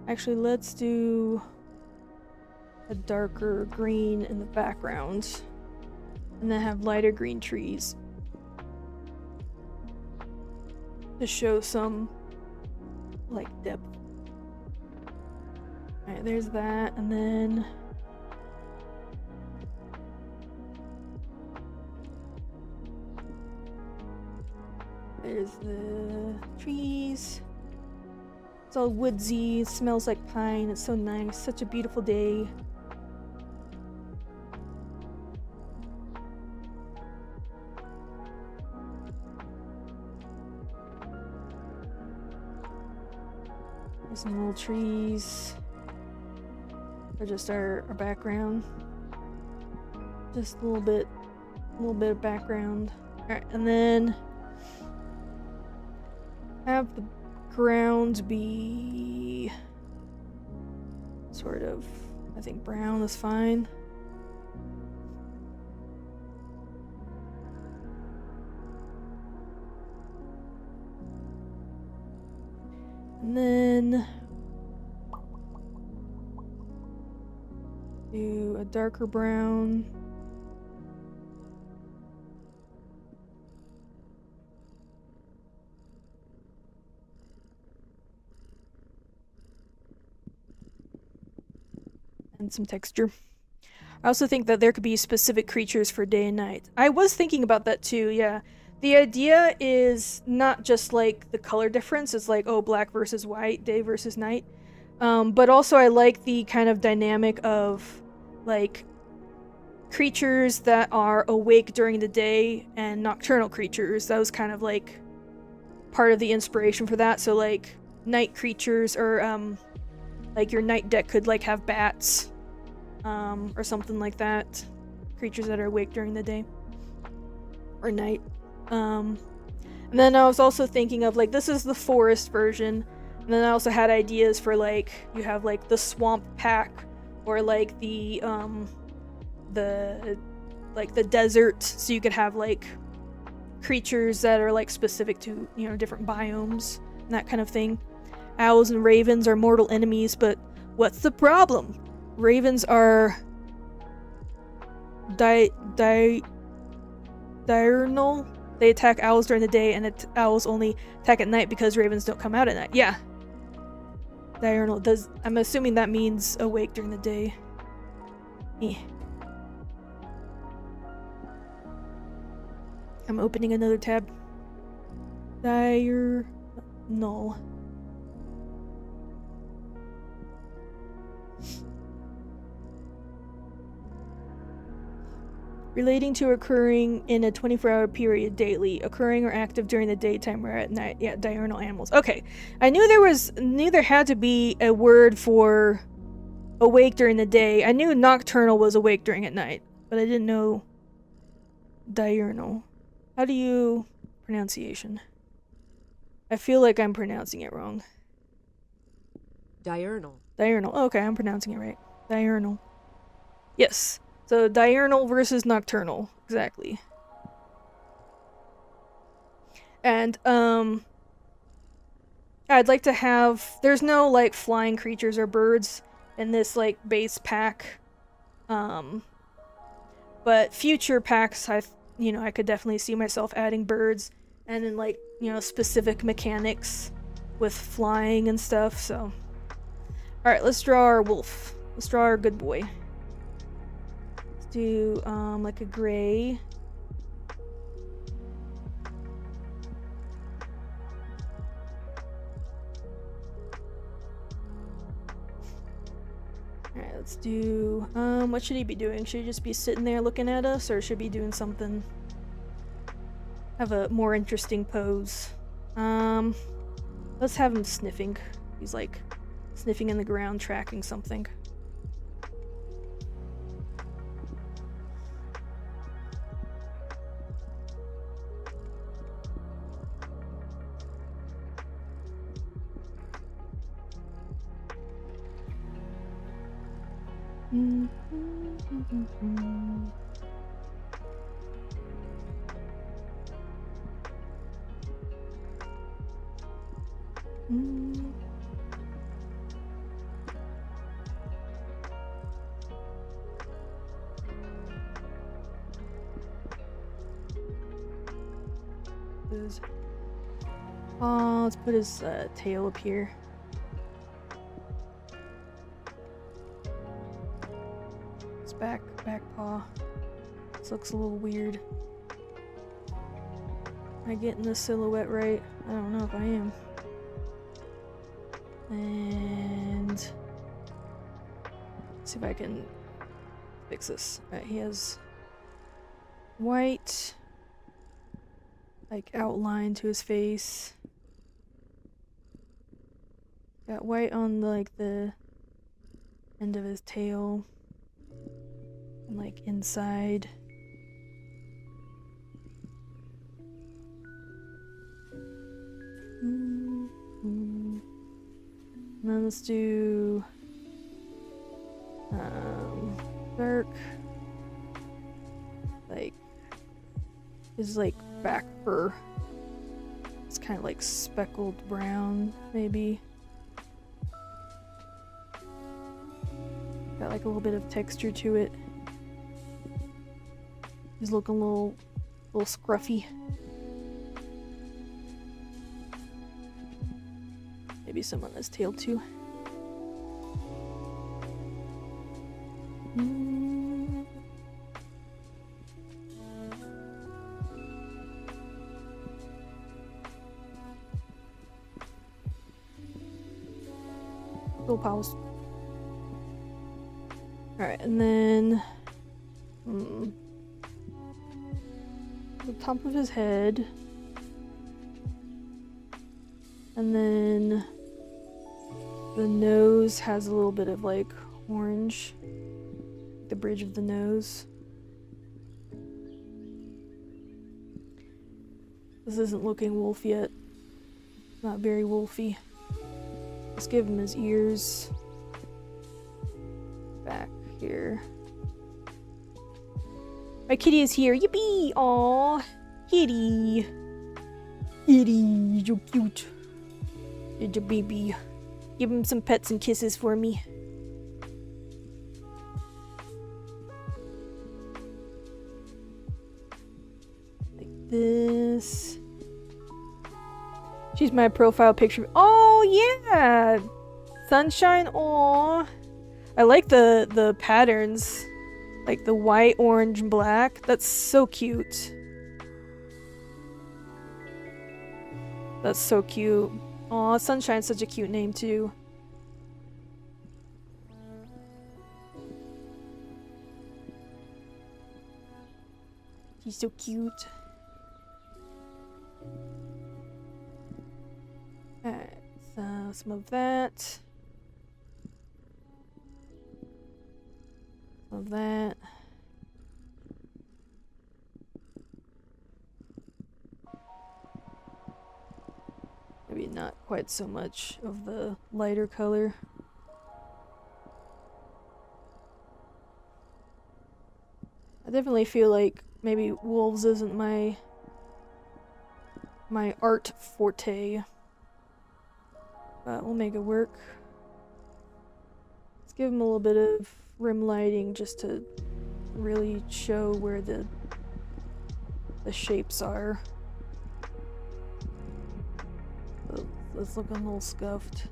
Actually, let's do a darker green in the background and then have lighter green trees to show some like depth. Alright, there's that, and then there's the trees. It's all woodsy, it smells like pine, it's so nice, such a beautiful day. Some little trees, or just our background. Just a little bit of background. Alright, and then have the ground be sort of, I think brown is fine. And then do a darker brown. And some texture. I also think that there could be specific creatures for day and night. I was thinking about that too, yeah. The idea is not just like the color difference, it's like, oh, black versus white, day versus night. But also I like the kind of dynamic of like creatures that are awake during the day and nocturnal creatures. That was kind of like part of the inspiration for that. So like night creatures, or like your night deck could like have bats, or something like that. Creatures that are awake during the day or night. And then I was also thinking of like, this is the forest version, and then I also had ideas for like, you have like the swamp pack, or like the like the desert, so you could have like creatures that are like specific to, you know, different biomes and that kind of thing. Owls and ravens are mortal enemies, but what's the problem? Ravens are diurnal. They attack owls during the day, and owls only attack at night because ravens don't come out at night. Yeah. Diurnal. I'm assuming that means awake during the day. Eh. I'm opening another tab. Diurnal. Relating to occurring in a 24-hour period daily, occurring or active during the daytime or at night. Yeah, diurnal animals. Okay. I knew there had to be a word for awake during the day. I knew nocturnal was awake during at night, but I didn't know diurnal. How do you pronunciation? I feel like I'm pronouncing it wrong. Diurnal. Diurnal. Okay, I'm pronouncing it right. Diurnal. Yes. So diurnal versus nocturnal, exactly. And I'd like to have, there's no like flying creatures or birds in this like base pack. But future packs, I could definitely see myself adding birds and then like, you know, specific mechanics with flying and stuff. So all right, let's draw our wolf. Let's draw our good boy. Do like a gray. Alright, let's do what should he be doing? Should he just be sitting there looking at us, or should he be doing something? Have a more interesting pose. Let's have him sniffing. He's like sniffing in the ground, tracking something. Let's put his tail up here. His back paw. This looks a little weird. Am I getting the silhouette right? I don't know if I am. And let's see if I can fix this. Alright, he has white like outline to his face. Got white on like the end of his tail and like inside. And then let's do dark, like his like back fur. It's kind of like speckled brown, maybe. Got like a little bit of texture to it. He's looking a little scruffy. Maybe some on his tail too. Little paws. Alright, and then the top of his head. And then the nose has a little bit of like orange. The bridge of the nose. This isn't looking wolf yet. Not very wolfy. Let's give him his ears. Back here. My kitty is here. Yippee! Aww. Kitty. Kitty, so cute. It's a baby. Give him some pets and kisses for me. Like this. She's my profile picture. Oh yeah! Sunshine, aww. I like the patterns. Like the white, orange, and black. That's so cute. That's so cute. Aw, Sunshine's such a cute name too. She's so cute. Alright, so some of that. Some of that. Maybe not quite so much of the lighter color. I definitely feel like maybe wolves isn't my art forte. But we'll make it work. Let's give them a little bit of rim lighting just to really show where the shapes are. It's looking a little scuffed.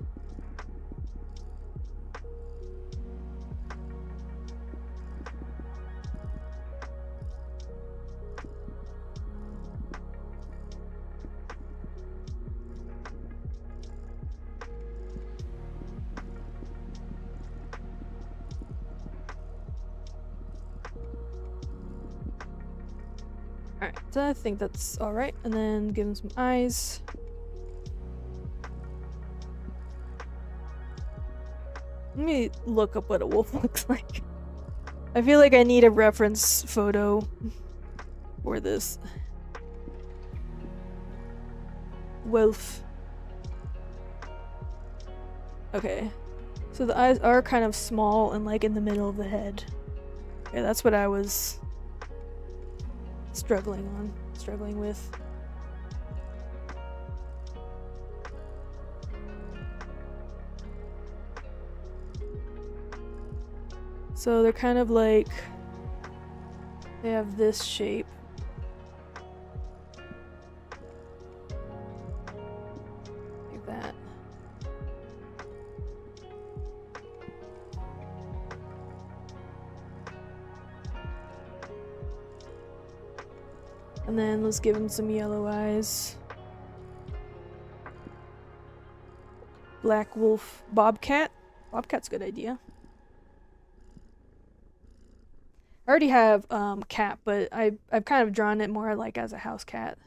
Alright, so I think that's alright. And then give him some eyes. Let me look up what a wolf looks like. I feel like I need a reference photo for this. Wolf. Okay. So the eyes are kind of small and like in the middle of the head. Okay, that's what I was struggling with. So they're kind of like, they have this shape. Like that. And then let's give him some yellow eyes. Black wolf, bobcat. Bobcat's a good idea. I already have cat, but I've kind of drawn it more like as a house cat.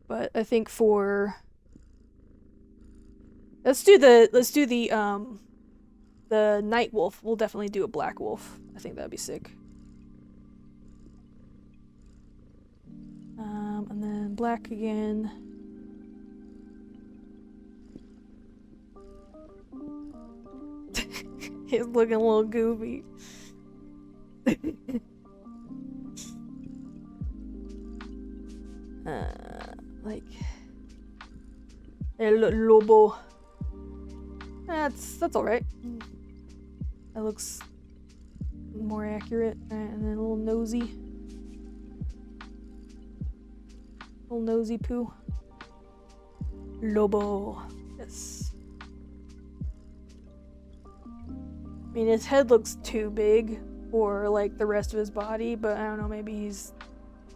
But I think for let's do the night wolf. We'll definitely do a black wolf. I think that'd be sick. And then black again. He's looking a little goofy. Like El Lobo. That's all right. That looks more accurate. And then a little nosy. Little nosy poo. Lobo. Yes. I mean, his head looks too big for like the rest of his body, but I don't know, maybe he's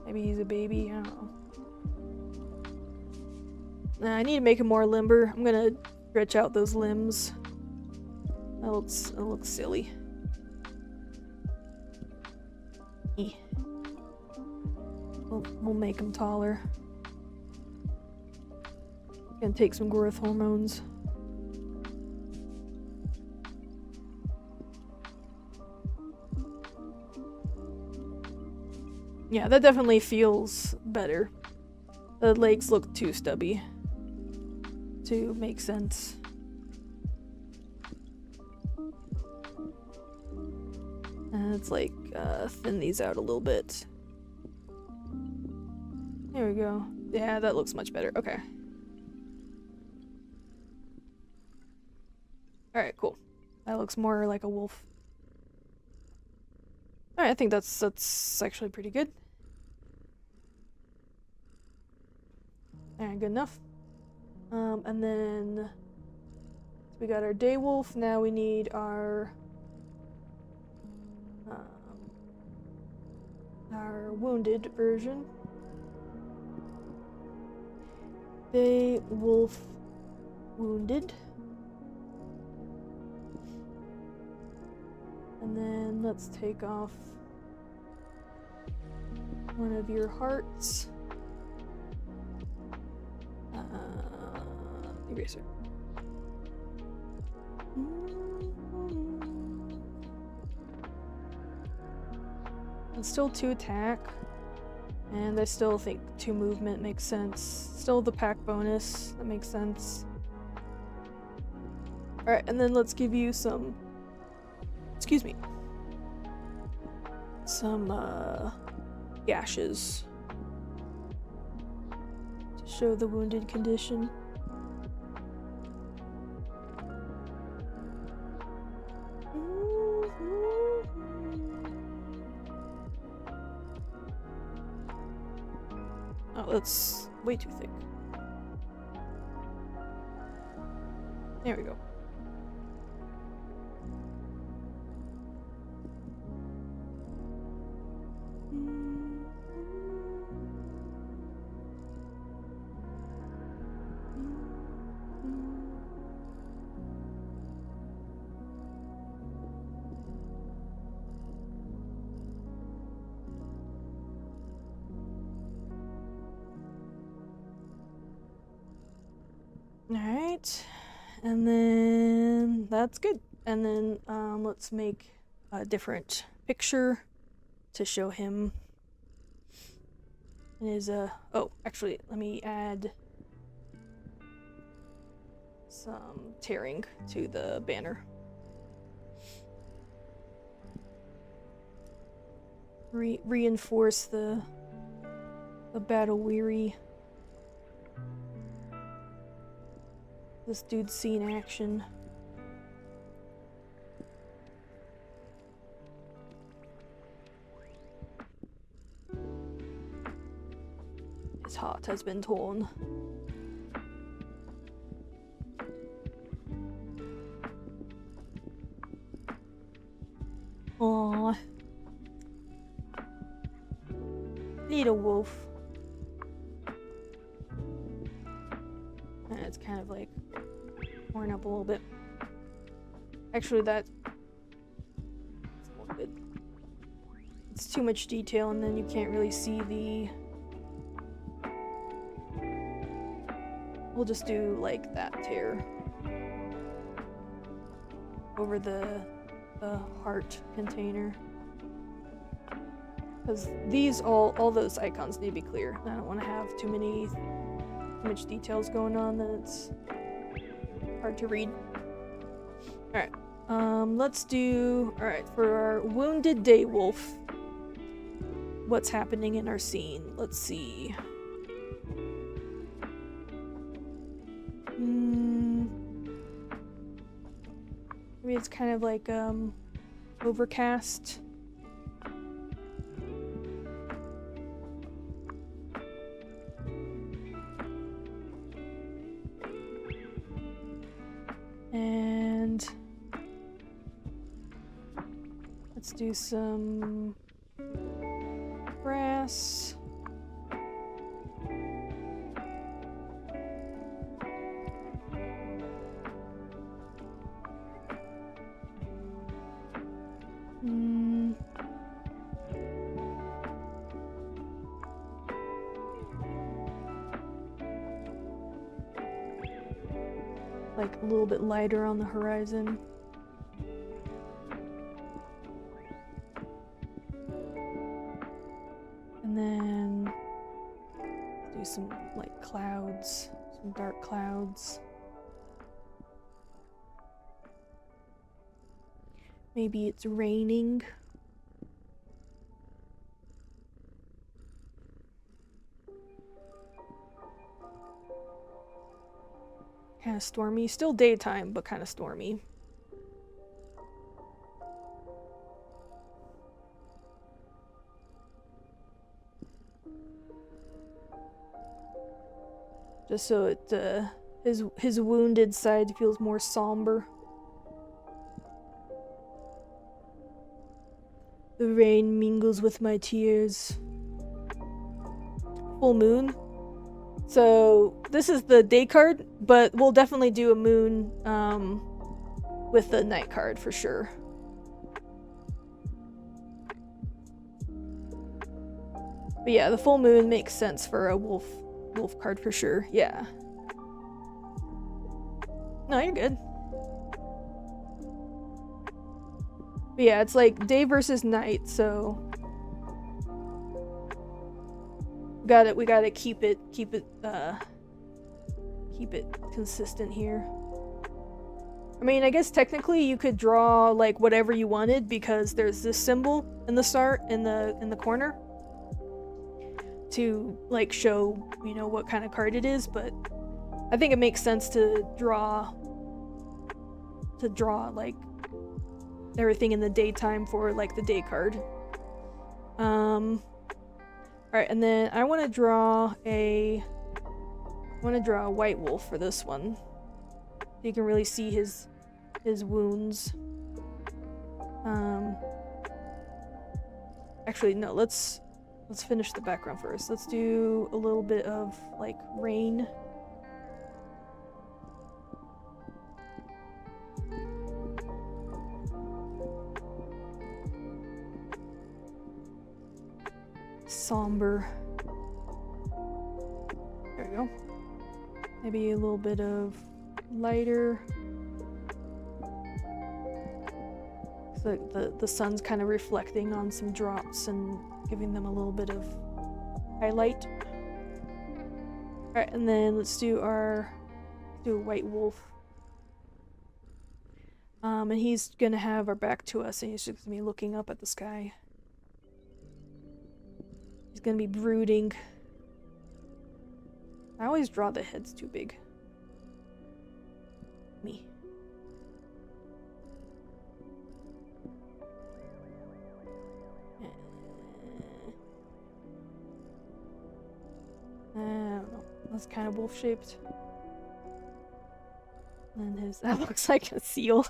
a baby, I don't know. Nah, I need to make him more limber. I'm gonna stretch out those limbs. That looks silly. We'll make him taller. Gonna take some growth hormones. Yeah, that definitely feels better. The legs look too stubby to make sense. And let's like thin these out a little bit. There we go. Yeah, that looks much better. Okay. Alright, cool. That looks more like a wolf. Alright, I think that's actually pretty good. Alright, good enough. And then we got our day wolf. Now we need our wounded version. Day wolf wounded. And then let's take off one of your hearts. Eraser. And still 2 attack. And I still think 2 movement makes sense. Still the pack bonus, that makes sense. Alright, and then let's give you some... Excuse me. Some, gashes. To show the wounded condition. Oh, that's way too thick. There we go. Alright, and then that's good. And then let's make a different picture to show him in his oh, actually, let me add some tearing to the banner. Reinforce the battle weary. This dude's seen action. His heart has been torn. Aww. Little wolf. And it's kind of like torn up a little bit. Actually, that's a little bit. It's too much detail, and then you can't really see the. We'll just do like that tear over the heart container, because these all those icons need to be clear. I don't want to have too much details going on that it's hard to read. Alright, let's do, alright, for our wounded day wolf, what's happening in our scene? Let's see. Maybe it's kind of like, overcast. And let's do some grass. Like a little bit lighter on the horizon. And then do some like clouds, some dark clouds. Maybe it's raining Kind of stormy. Still daytime, but kind of stormy. Just so it, his wounded side feels more somber. The rain mingles with my tears. Full moon. So this is the day card, but we'll definitely do a moon with the night card for sure. But yeah, the full moon makes sense for a wolf card for sure. Yeah. No, you're good. But yeah, it's like day versus night, so we gotta keep it consistent here. I mean, I guess technically you could draw like whatever you wanted because there's this symbol in the start in the corner to like show, you know, what kind of card it is, but I think it makes sense to draw like everything in the daytime for like the day card. Alright, and then I want to draw a white wolf for this one. So you can really see his wounds. Actually, no, let's finish the background first. Let's do a little bit of like rain. Somber. There we go. Maybe a little bit of lighter. So the sun's kind of reflecting on some drops and giving them a little bit of highlight. Alright, and then let's do a white wolf. And he's gonna have our back to us and he's just gonna be looking up at the sky. He's gonna be brooding. I always draw the heads too big. Me. I don't know. That's kind of wolf-shaped. And that looks like a seal.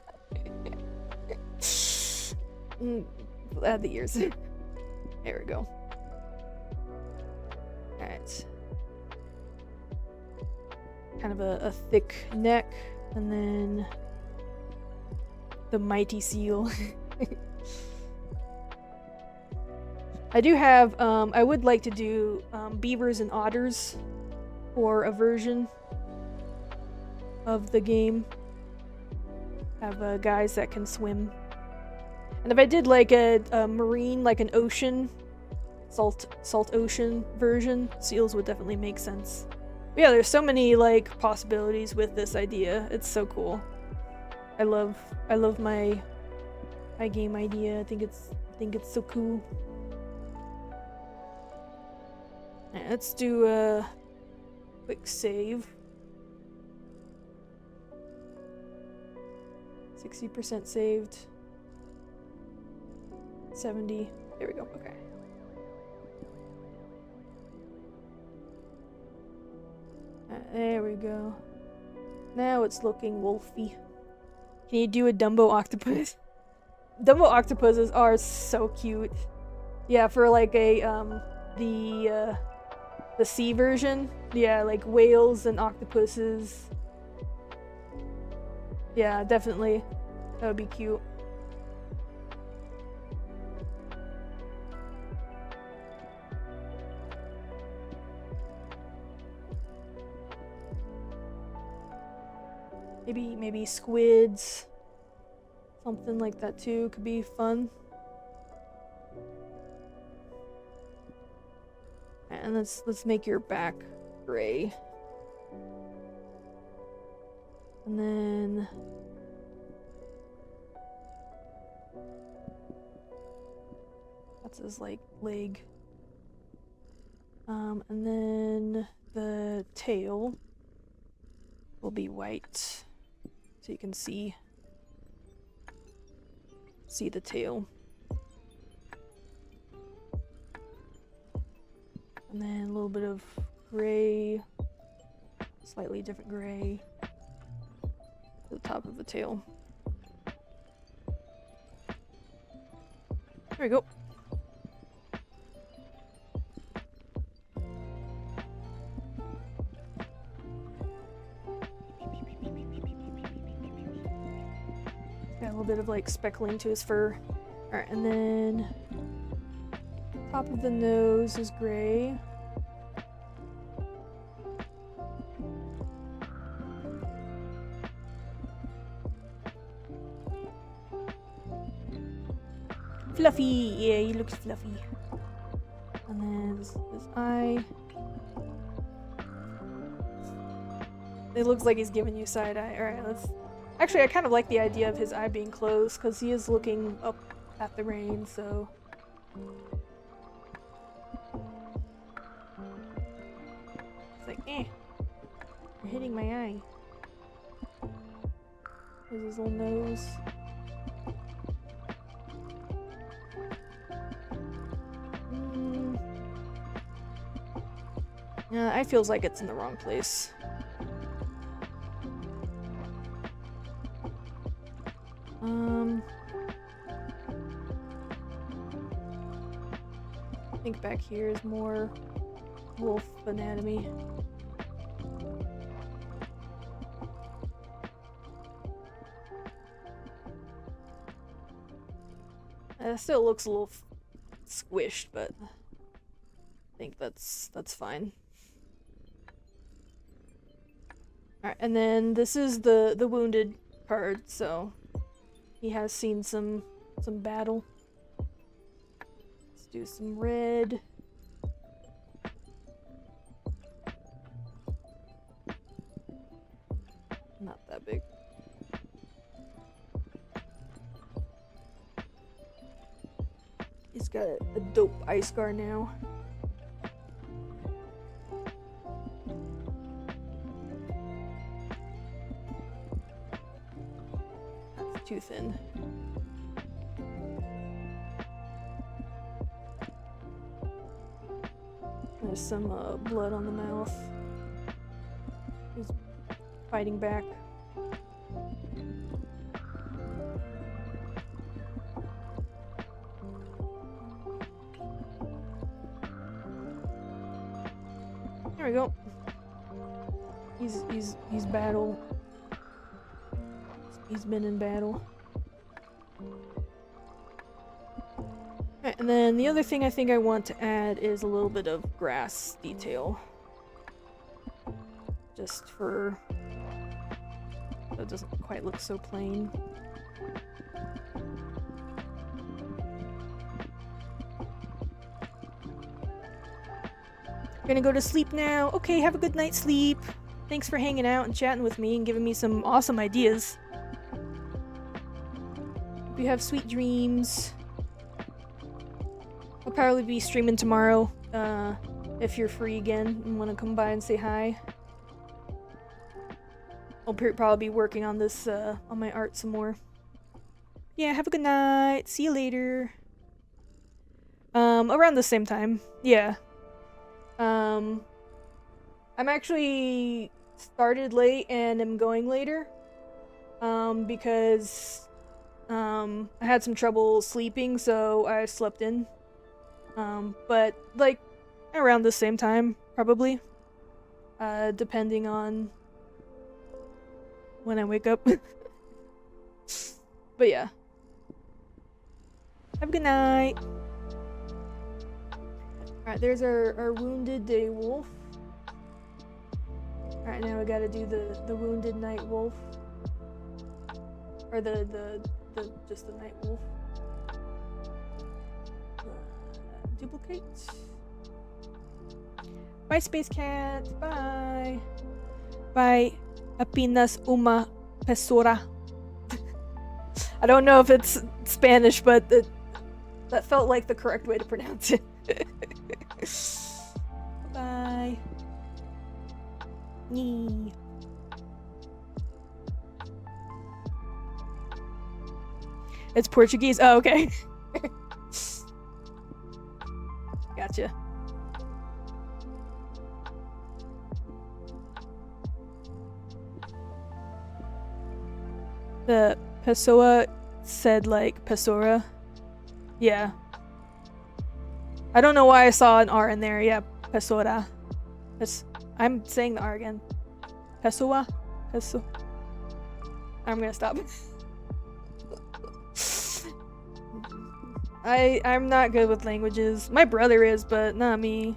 Add the ears. There we go. Alright. Kind of a thick neck, and then the mighty seal. I do have, I would like to do beavers and otters for a version of the game. Have guys that can swim. And if I did like a marine, like an ocean, salt ocean version, seals would definitely make sense. But yeah, there's so many like possibilities with this idea. It's so cool. I love my game idea. I think it's so cool. Right, let's do a quick save. 60% saved. 70. There we go. Okay. There we go. Now it's looking wolfy. Can you do a Dumbo octopus? Dumbo octopuses are so cute. Yeah, for like a the sea version. Yeah, like whales and octopuses. Yeah, definitely. That would be cute. Maybe squids. Something like that too could be fun. And let's make your back gray. And then that's his like leg. And then the tail. will be white, so you can see the tail. And then a little bit of gray, slightly different gray to the top of the tail. There we go. Got a little bit of like speckling to his fur. Alright, and then top of the nose is gray. Fluffy! Yeah, he looks fluffy. And then this eye. It looks like he's giving you side eye. Alright, let's... Actually, I kind of like the idea of his eye being closed, because he is looking up at the rain, so... It's like, you're hitting my eye. There's his little nose. Yeah, I feels like it's in the wrong place. I think back here is more wolf anatomy. It still looks a little squished, but I think that's fine. Alright, and then this is the wounded part, so he has seen some battle. Let's do some red. Not that big. He's got a dope eye scar now. That's too thin. There's some blood on the mouth. He's fighting back. There we go. He's battle. He's been in battle. Right, and then the other thing I think I want to add is a little bit of grass detail. Just for... so it doesn't quite look so plain. Gonna go to sleep now. Okay, have a good night's sleep. Thanks for hanging out and chatting with me and giving me some awesome ideas. Hope you have sweet dreams. I'll probably be streaming tomorrow, if you're free again and want to come by and say hi. I'll probably be working on this, on my art some more. Yeah, have a good night. See you later. Around the same time. Yeah. I'm actually started late and am going later, because, I had some trouble sleeping, so I slept in. But, like, around the same time, probably. Depending on when I wake up. But yeah. Have a good night. Alright, there's our wounded day wolf. Alright, now we gotta do the wounded night wolf. Or just the night wolf. Duplicate. Bye, Space Cat. Bye. Bye. Apenas uma pessoa. I don't know if it's Spanish, but that felt like the correct way to pronounce it. Bye. Yee. It's Portuguese. Oh, okay. Gotcha. The Pessoa said like Pessoa. Yeah. I don't know why I saw an R in there. Yeah, Pessoa. I'm saying the R again. Pessoa. Pessoa. I'm gonna stop. I'm not good with languages. My brother is, but not me.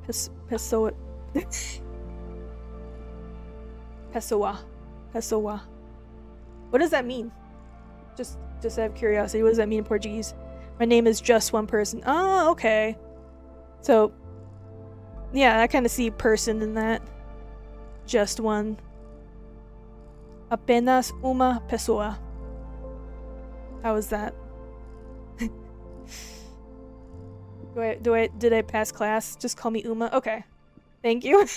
Pessoa. Pessoa. Pessoa. What does that mean? Just out of curiosity, what does that mean in Portuguese? My name is just one person. Oh, okay. So, yeah, I kind of see person in that. Just one. Apenas uma pessoa. How was that? Did I pass class? Just call me Uma? Okay. Thank you.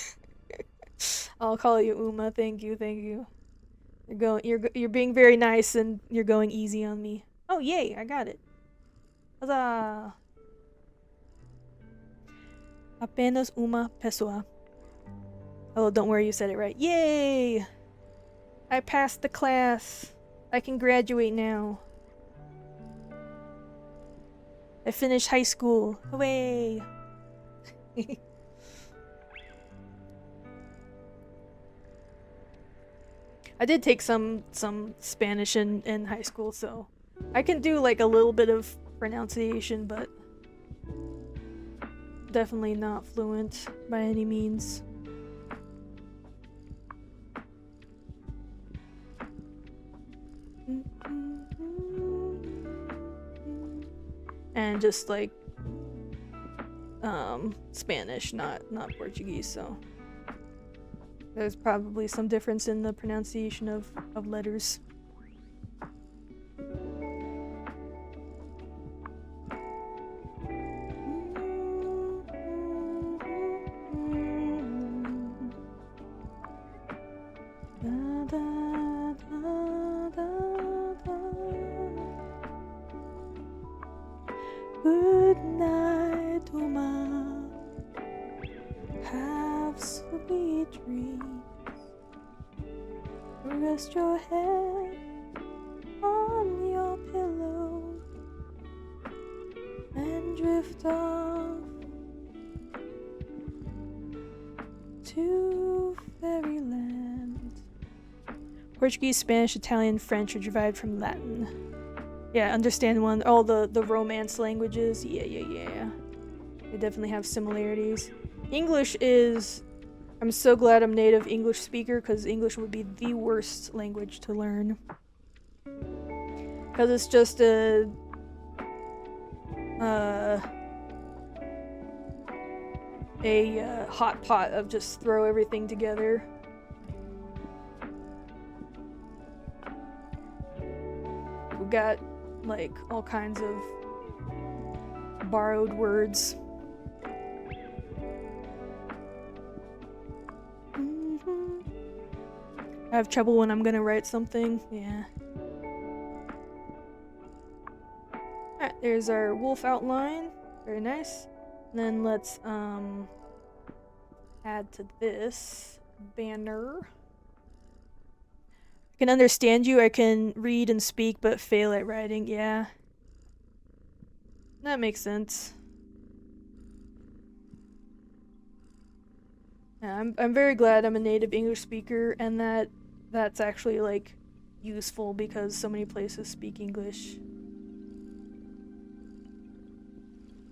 I'll call you Uma. Thank you. You're being very nice and you're going easy on me. Oh, yay, I got it. Huzzah! Apenas uma pessoa. Oh, don't worry, you said it right. Yay! I passed the class. I can graduate now. I finished high school. Hooray! I did take some Spanish in high school, so I can do like a little bit of pronunciation, but definitely not fluent by any means. And just like Spanish, not Portuguese, so there's probably some difference in the pronunciation of letters. Good night, Uma. Have sweet dreams. Rest your head on your pillow and drift off to fairyland. Portuguese, Spanish, Italian, French are derived from Latin. Yeah, understand all the Romance languages. Yeah. They definitely have similarities. English is... I'm so glad I'm native English speaker, because English would be the worst language to learn. Because it's just a hot pot of just throw everything together. We got like all kinds of borrowed words. I have trouble when I'm gonna write something. Yeah. Alright, there's our wolf outline. Very nice. And then let's add to this banner. I can understand you, I can read and speak, but fail at writing. Yeah. That makes sense. Yeah, I'm very glad I'm a native English speaker and that's actually like useful because so many places speak English.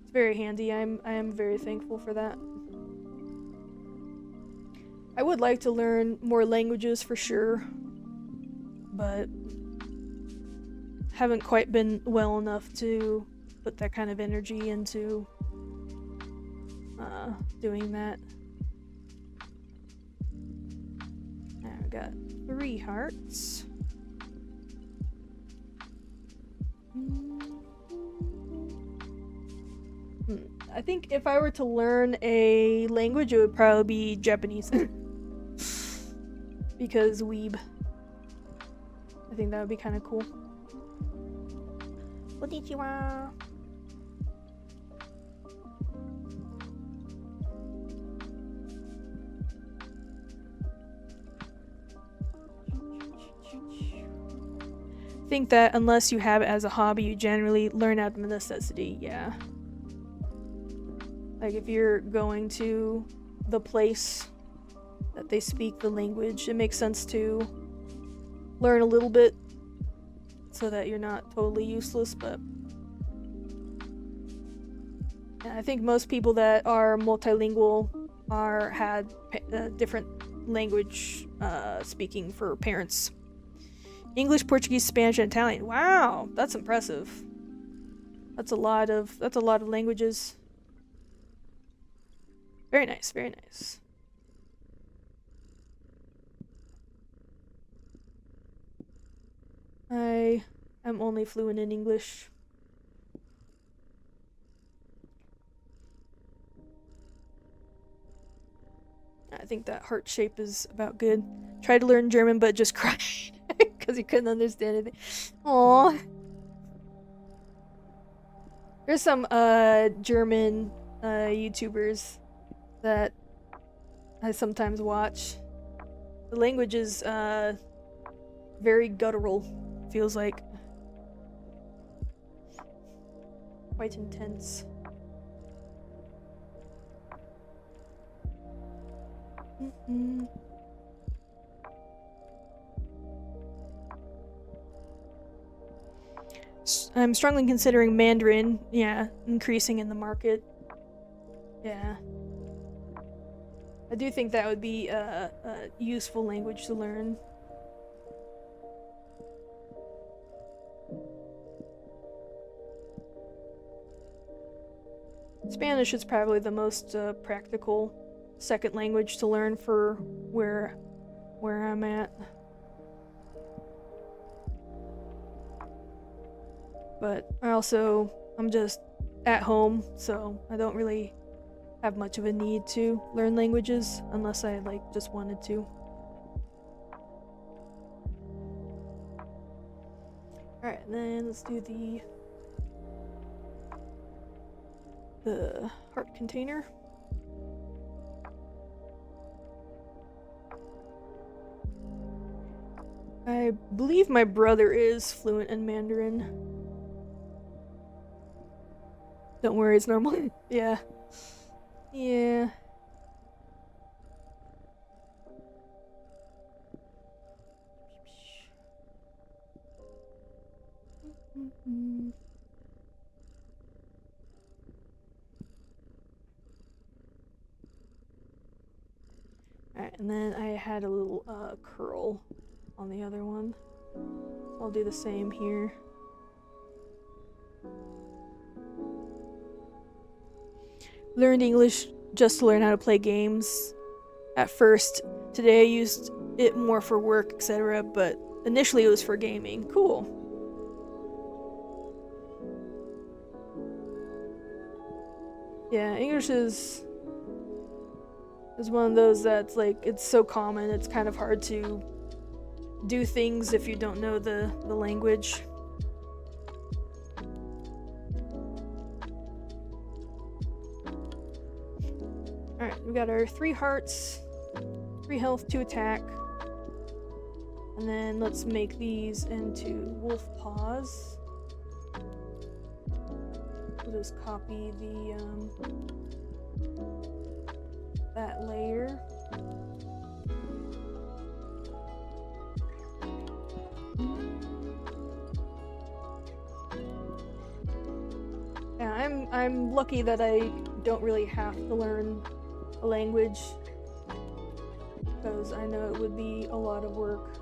It's very handy. I am very thankful for that. I would like to learn more languages for sure, but haven't quite been well enough to put that kind of energy into doing that. Now I got 3 hearts. I think if I were to learn a language, it would probably be Japanese. Because weeb. I think that would be kind of cool. Konnichiwa. I think that unless you have it as a hobby, you generally learn out of necessity, yeah. Like if you're going to the place that they speak the language, it makes sense to learn a little bit so that you're not totally useless, but yeah, I think most people that are multilingual had different language speaking for parents. English, Portuguese, Spanish, and Italian. Wow, that's impressive. That's a lot of languages. Very nice, very nice. I am only fluent in English. I think that heart shape is about good. Tried to learn German, but just cried because he couldn't understand anything. Aww. There's some German YouTubers that I sometimes watch. The language is very guttural, feels like. Quite intense. I'm strongly considering Mandarin, yeah, increasing in the market. Yeah. I do think that would be a useful language to learn. Spanish is probably the most practical second language to learn for where I'm at. But I'm just at home, so I don't really have much of a need to learn languages unless I just wanted to. Alright, then let's do the heart container. I believe my brother is fluent in Mandarin. Don't worry, it's normal. Yeah. Yeah. Alright, and then I had a little curl on the other one. I'll do the same here. Learned English just to learn how to play games at first. Today I used it more for work, etc., but initially it was for gaming. Cool. Yeah, English is one of those that's it's so common, it's kind of hard to do things if you don't know the language. Alright, we got our 3 hearts, 3 health, 2 attack. And then let's make these into wolf paws. We'll just copy that layer. Yeah, I'm lucky that I don't really have to learn a language, because I know it would be a lot of work.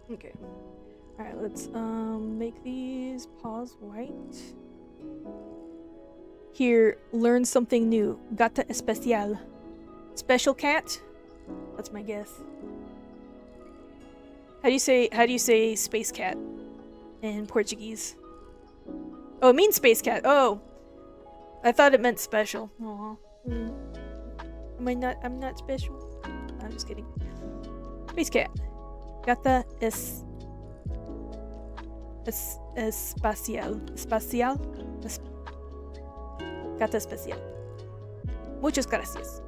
Okay. Alright, let's make these paws white. Here, learn something new. Gata especial. Special cat? That's my guess. How do you say space cat in Portuguese? Oh, it means space cat. Oh, I thought it meant special. Aw. Am I not? I'm not special. No, I'm just kidding. Space cat. Gata es espacial. Espacial. Gata espacial. Muchas gracias.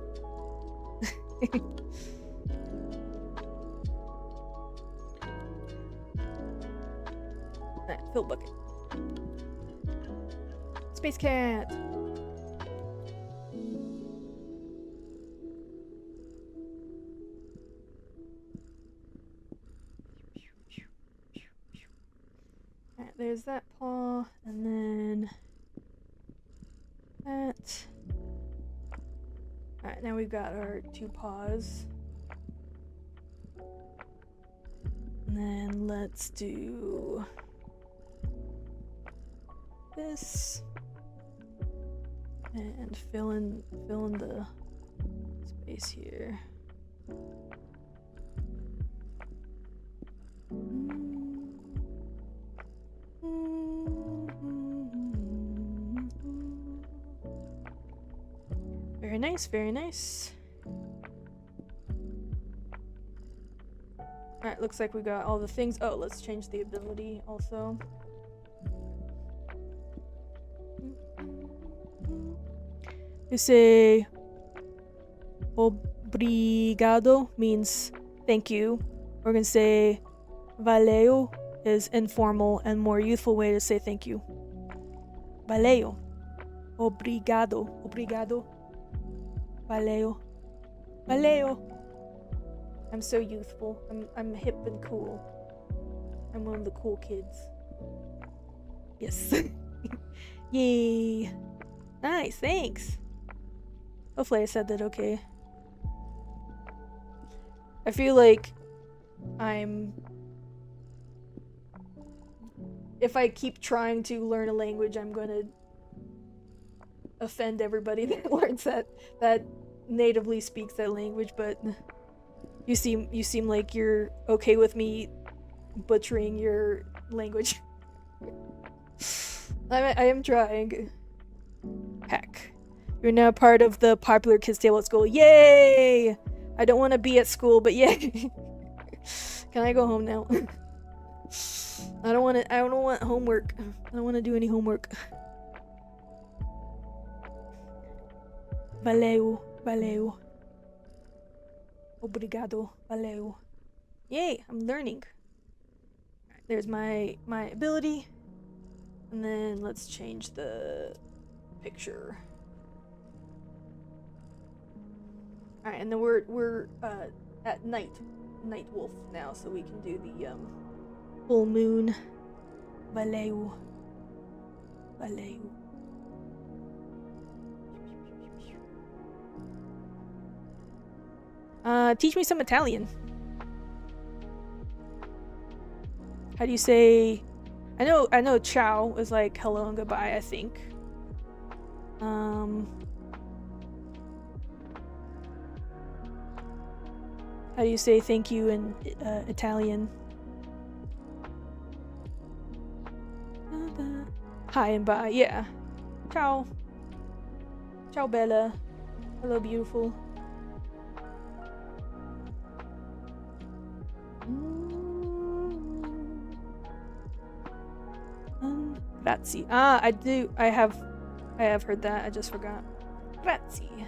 Alright, fill bucket. Space cat. Alright, there's that paw, and then that. Alright, now we've got our two paws. And then let's do this. And fill in the space here. Very nice, very nice. Alright, looks like we got all the things. Oh, let's change the ability also. You say obrigado means thank you. We're gonna say valeu is informal and more youthful way to say thank you. Valeu. Obrigado. Obrigado. Valeu. Valeu. I'm so youthful. I'm hip and cool. I'm one of the cool kids. Yes. Yay. Nice, thanks. Hopefully I said that okay. I feel like if I keep trying to learn a language, I'm gonna offend everybody that learns that natively speaks that language, but you seem like you're okay with me butchering your language. I am trying. Heck. You're now part of the popular kids table at school. Yay! I don't want to be at school, but yay! Can I go home now? I don't want homework. I don't want to do any homework. Valeu, valeu. Obrigado, valeu. Yay, I'm learning. Right, there's my ability. And then let's change the picture. Alright, and then we're at night wolf now, so we can do the full moon. Valeu. Valeu. Teach me some Italian. How do you say? I know ciao is like hello and goodbye, I think. How do you say thank you in Italian? Hi and bye, yeah. Ciao. Ciao bella. Hello beautiful. Grazie. Ah, I have heard that. I just forgot. Grazie.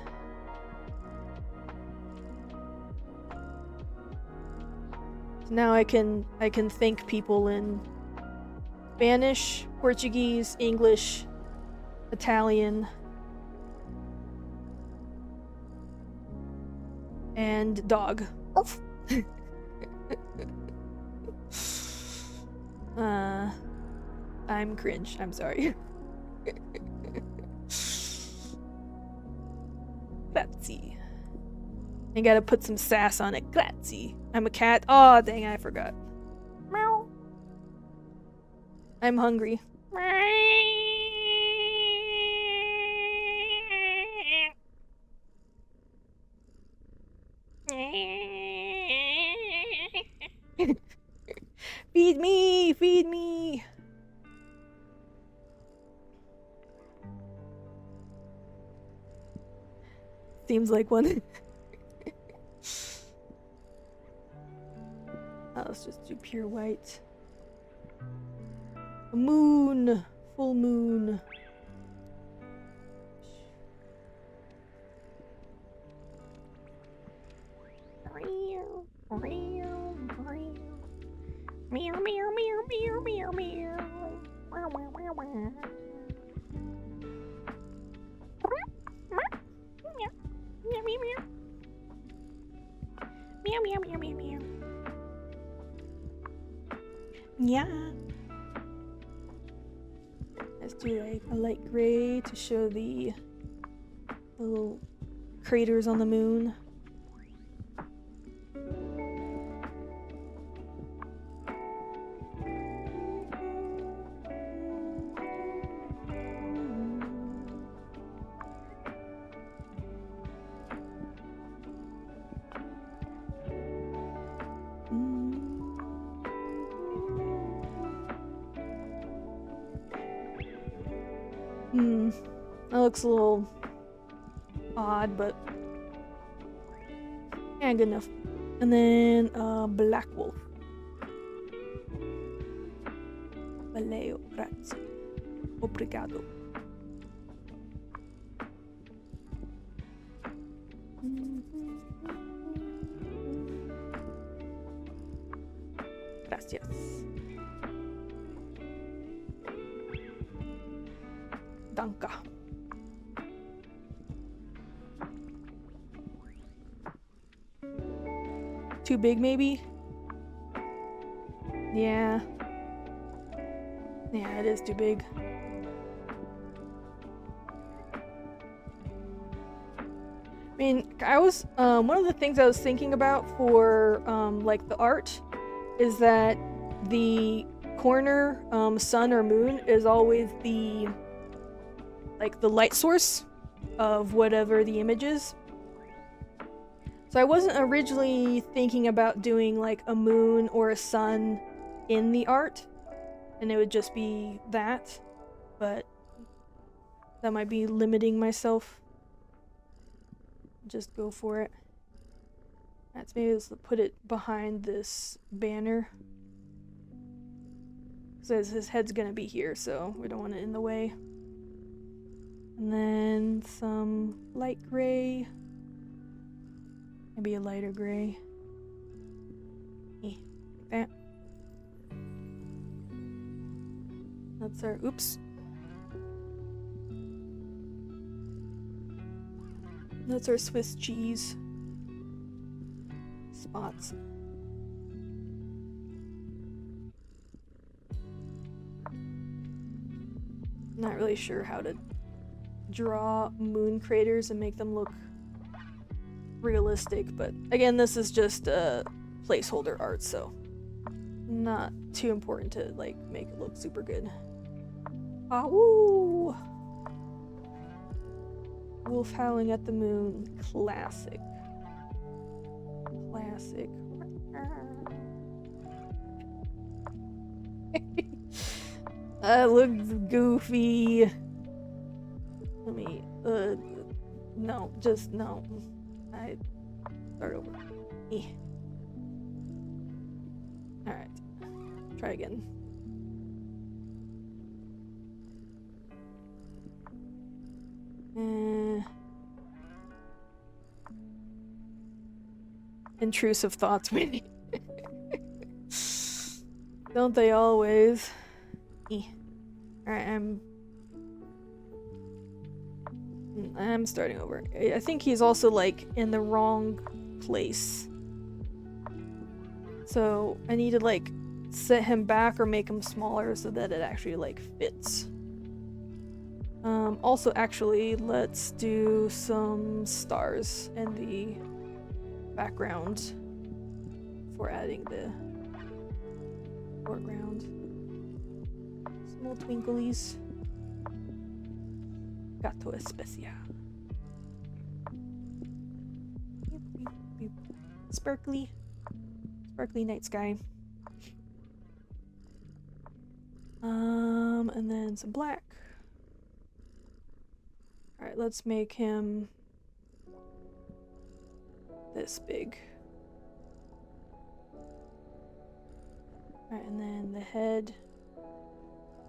So now I can thank people in Spanish, Portuguese, English, Italian, and dog. I'm cringe. I'm sorry. Grazie. I gotta put some sass on it. Grazie. I'm a cat. Oh, dang, I forgot. Meow. I'm hungry. Seems like one. Let's just do pure white. A moon! Full moon. Yeah. Let's do like a light gray to show the little craters on the moon. That looks a little odd, but yeah, good enough. And then black wolf. Valeu, grazie. Obrigado. Gracias. Danka. Too big, maybe? Yeah. Yeah, it is too big. I mean, I was, one of the things I was thinking about for, like, the art is that the corner, sun or moon is always the, like, the light source of whatever the image is. So I wasn't originally thinking about doing like a moon or a sun in the art, and it would just be that, but that might be limiting myself. Just go for it. That's maybe let's put it behind this banner. Says his head's gonna be here, so we don't want it in the way. And then some light gray. Maybe a lighter gray. Like that. That's our, oops. That's our Swiss cheese spots. Not really sure how to draw moon craters and make them look realistic, but again, this is just a placeholder art, so not too important to like make it look super good. Ah, woo! Wolf howling at the moon, classic. Classic. That looks goofy. Let me, no, just no. I start over. Alright. Try again. Intrusive thoughts, maybe. Don't they always? Alright, I'm starting over. I think he's also like in the wrong place. So I need to like set him back or make him smaller so that it actually like fits. Also actually let's do some stars in the background for adding the foreground. Small twinklies. Gato especial. Sparkly. Sparkly night sky. And then some black. Alright, let's make him this big. Alright, and then the head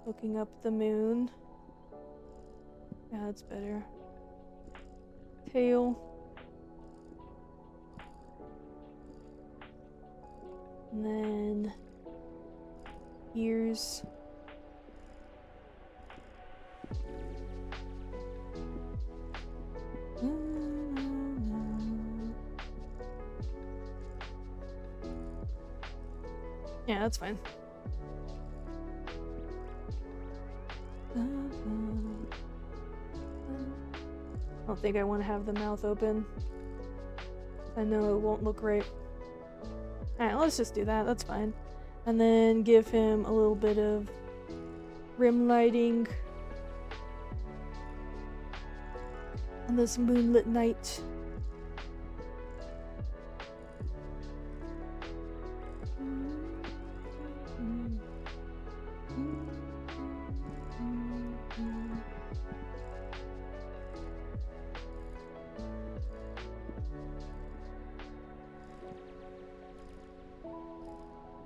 looking up the moon. Yeah, that's better. Tail. And then ears. Yeah, that's fine. I don't think I want to have the mouth open. I know it won't look right. Alright, let's just do that. That's fine. And then give him a little bit of rim lighting on this moonlit night.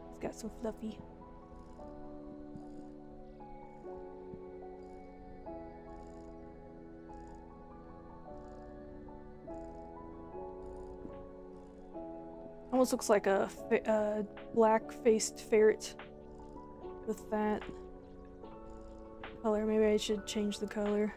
It's got some fluffy. Almost looks like a black-faced ferret with that color. Maybe I should change the color.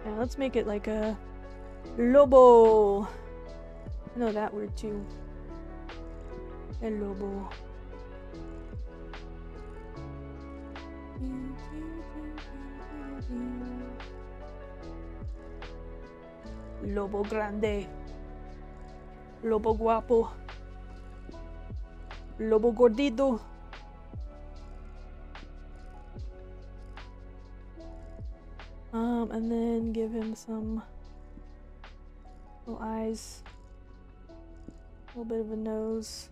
Yeah, let's make it like a lobo. I know that word too. El lobo. Lobo grande. Lobo guapo. Lobo gordito. And then give him some little eyes. A little bit of a nose.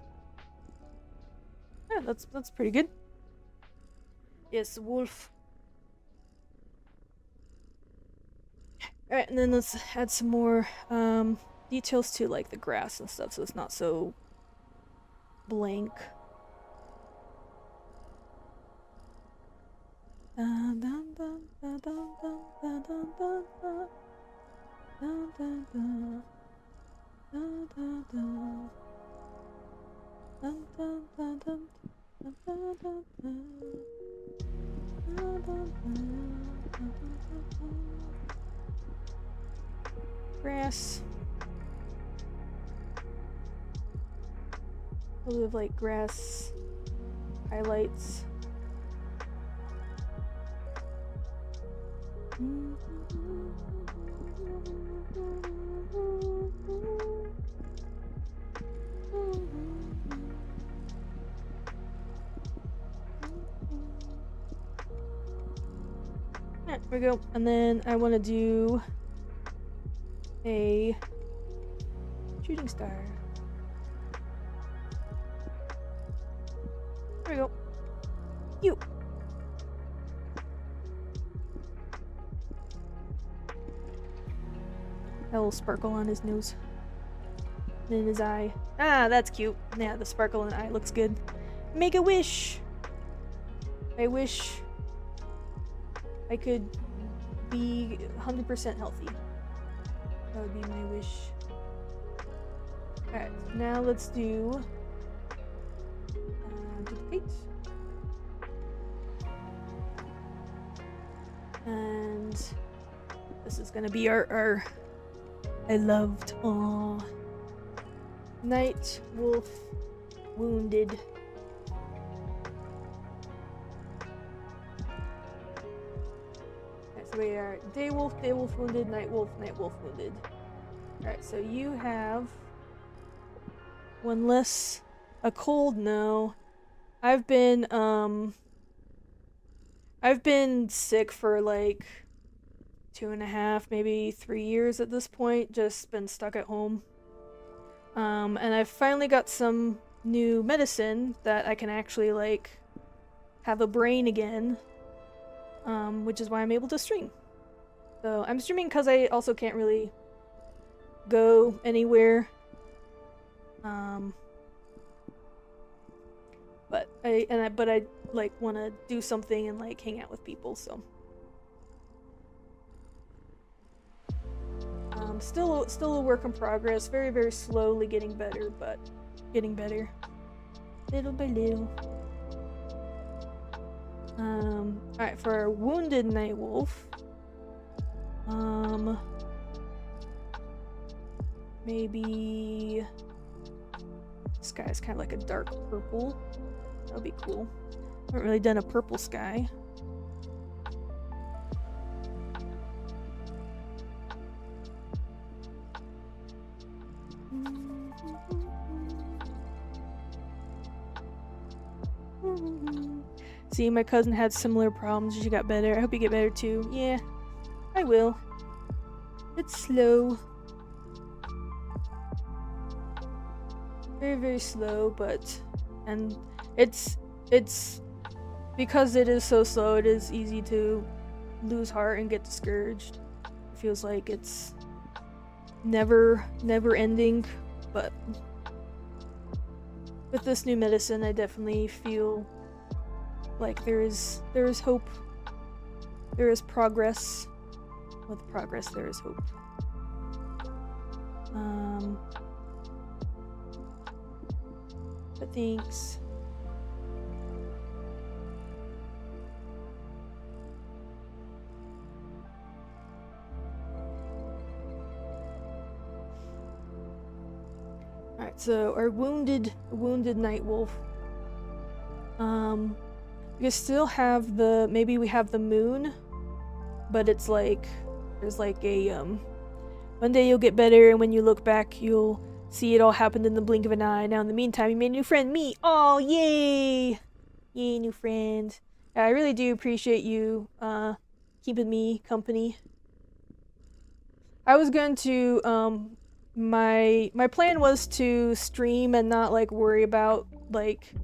Yeah, that's pretty good. Yes, wolf. Alright, and then let's add some more details to like the grass and stuff so it's not so blank. Grass. A little bit of like grass highlights. Yeah, there we go. And then I want to do a shooting star. There we go. You. A little sparkle on his nose. And in his eye. Ah, that's cute. Yeah, the sparkle in the eye looks good. Make a wish! I wish I could be 100% healthy. That would be my wish. Alright, now let's do duplicate. And this is gonna be our I loved. Aww. Night wolf wounded. Okay, so we are day wolf wounded, night wolf wounded. Alright, so you have one less. A cold, no. I've been sick for like 2.5, maybe 3 years at this point, just been stuck at home. And I've finally got some new medicine that I can actually like have a brain again. which is why I'm able to stream. So I'm streaming because I also can't really go anywhere. But I like want to do something and like hang out with people. So still a work in progress. Very, very slowly getting better, but getting better, little by little. All right, for our wounded night wolf. Maybe this guy's kind of like a dark purple. That would be cool. I haven't really done a purple sky. See, my cousin had similar problems. She got better. I hope you get better too. Yeah, I will. It's slow. Very, very slow, but... And it's because it is so slow, it is easy to lose heart and get discouraged. It feels like it's never ending, but with this new medicine, I definitely feel like there is hope. There is progress. With progress, there is hope. But thanks. Alright, so our wounded night wolf. We still have maybe we have the moon, but it's like there's like a one day you'll get better, and when you look back you'll see it all happened in the blink of an eye. Now in the meantime you made a new friend, me. Oh, yay, new friend. Yeah, I really do appreciate you keeping me company. I was going to my plan was to stream and not like worry about like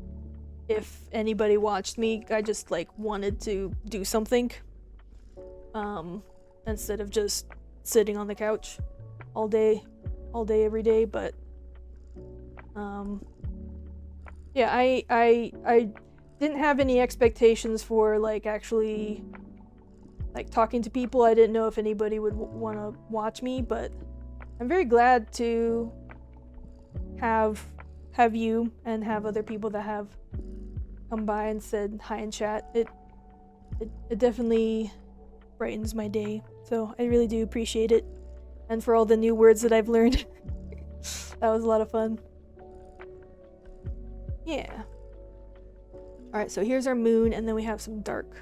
if anybody watched me. I just like wanted to do something instead of just sitting on the couch all day every day. But yeah, I didn't have any expectations for like actually like talking to people. I didn't know if anybody would want to watch me, but I'm very glad to have you and have other people that have come by and said hi in chat. It definitely brightens my day, so I really do appreciate it. And for all the new words that I've learned. That was a lot of fun. Yeah. Alright, so here's our moon, and then we have some dark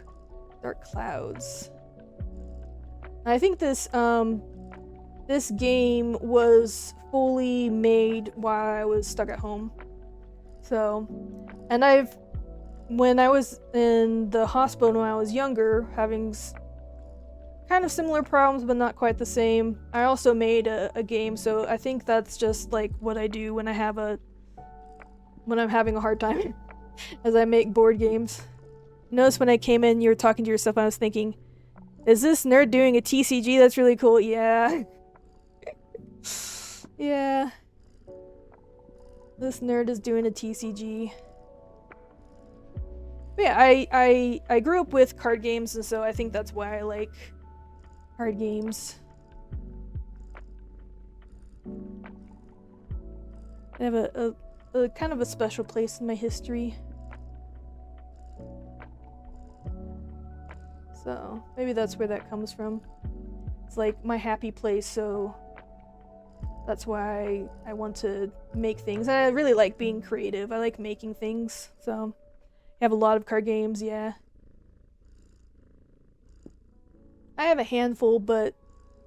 clouds. I think this game was fully made while I was stuck at home. So, and when I was in the hospital when I was younger, having kind of similar problems but not quite the same, I also made a game, so I think that's just like what I do when I'm having a hard time, as I make board games. Notice when I came in, you were talking to yourself, I was thinking, is this nerd doing a TCG? That's really cool. Yeah. Yeah. This nerd is doing a TCG. But yeah, I grew up with card games, and so I think that's why I like card games. They have a kind of a special place in my history. So maybe that's where that comes from. It's like my happy place, so that's why I want to make things. And I really like being creative. I like making things. So I have a lot of card games, yeah. I have a handful, but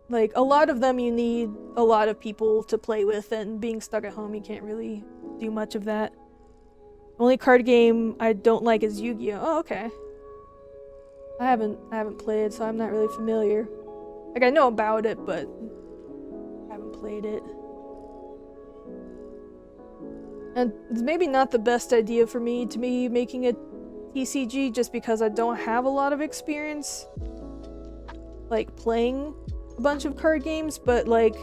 like a lot of them you need a lot of people to play with, and being stuck at home you can't really do much of that. The only card game I don't like is Yu-Gi-Oh! Oh, okay. I haven't played, so I'm not really familiar. Like, I know about it, but I haven't played it. And it's maybe not the best idea for me to be making a TCG just because I don't have a lot of experience like playing a bunch of card games, but like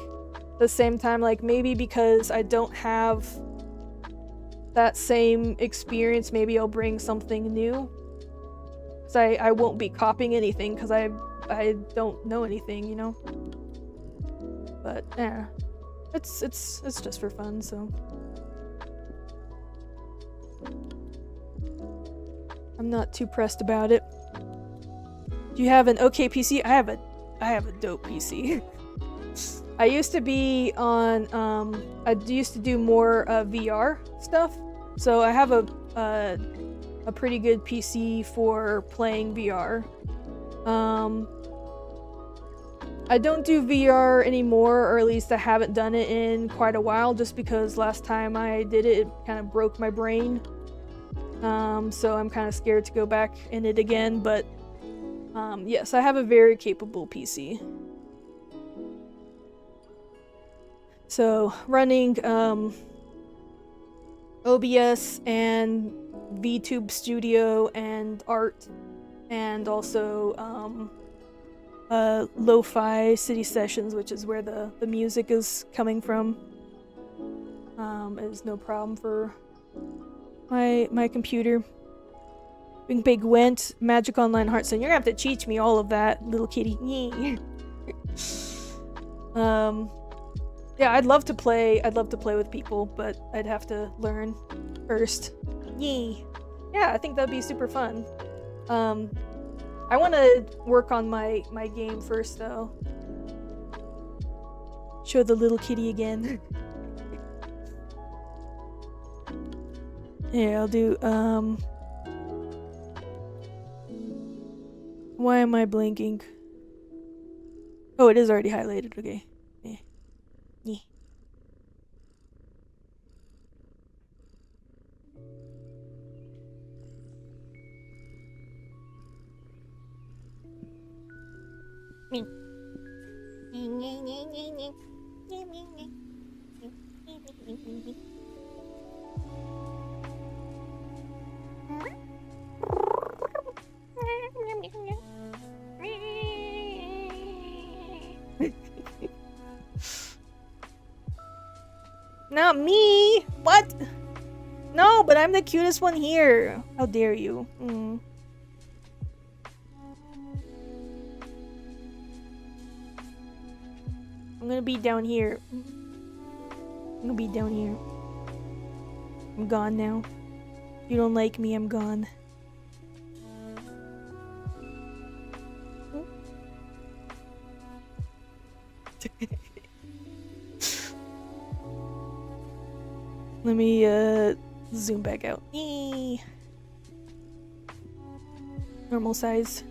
the same time, like maybe because I don't have that same experience, maybe I'll bring something new. So I won't be copying anything because I don't know anything, you know. But yeah, it's just for fun, so I'm not too pressed about it. Do you have an okay PC? I have a dope PC. I used to be on I used to do more VR stuff, so I have a pretty good PC for playing VR. I don't do VR anymore, or at least I haven't done it in quite a while, just because last time I did it, it kind of broke my brain. So I'm kind of scared to go back in it again, but yes, I have a very capable PC. So running OBS and VTube Studio and art, and also lo-fi city sessions, which is where the music is coming from, is no problem for my computer. Big Gwent, Magic Online Hearthstone. You're gonna have to teach me all of that, little kitty. Yeah, I'd love to play with people, but I'd have to learn first. Yeah, I think that'd be super fun. I want to work on my game first, though. Show the little kitty again. Yeah, I'll do, why am I blinking? Oh, it is already highlighted, okay. Yeah. Yeah. Me. Not me! What? No, but I'm the cutest one here. How dare you? I'm gonna be down here. I'm gonna be down here. I'm gone now. If you don't like me, I'm gone. Let me zoom back out. Eee. Normal size.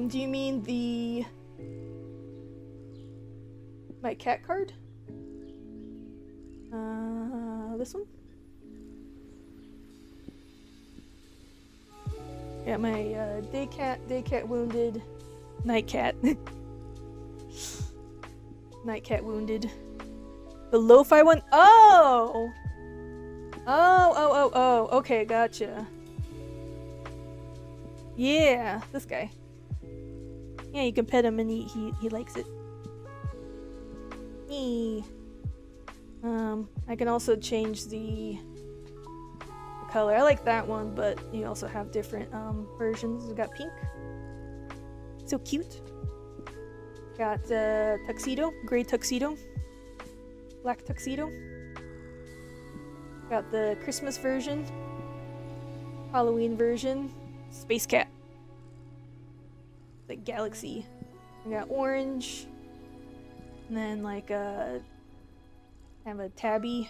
Do you mean my cat card? This one? Yeah, my day cat wounded, night cat. Night cat wounded. The lo-fi one? Oh! Oh, okay, gotcha. Yeah, this guy. Yeah, you can pet him and he likes it. Eee. I can also change the color. I like that one, but you also have different versions. We got pink. So cute. Got tuxedo, gray tuxedo, black tuxedo. Got the Christmas version, Halloween version, space cat, the galaxy. We got orange, and then like kind of a tabby.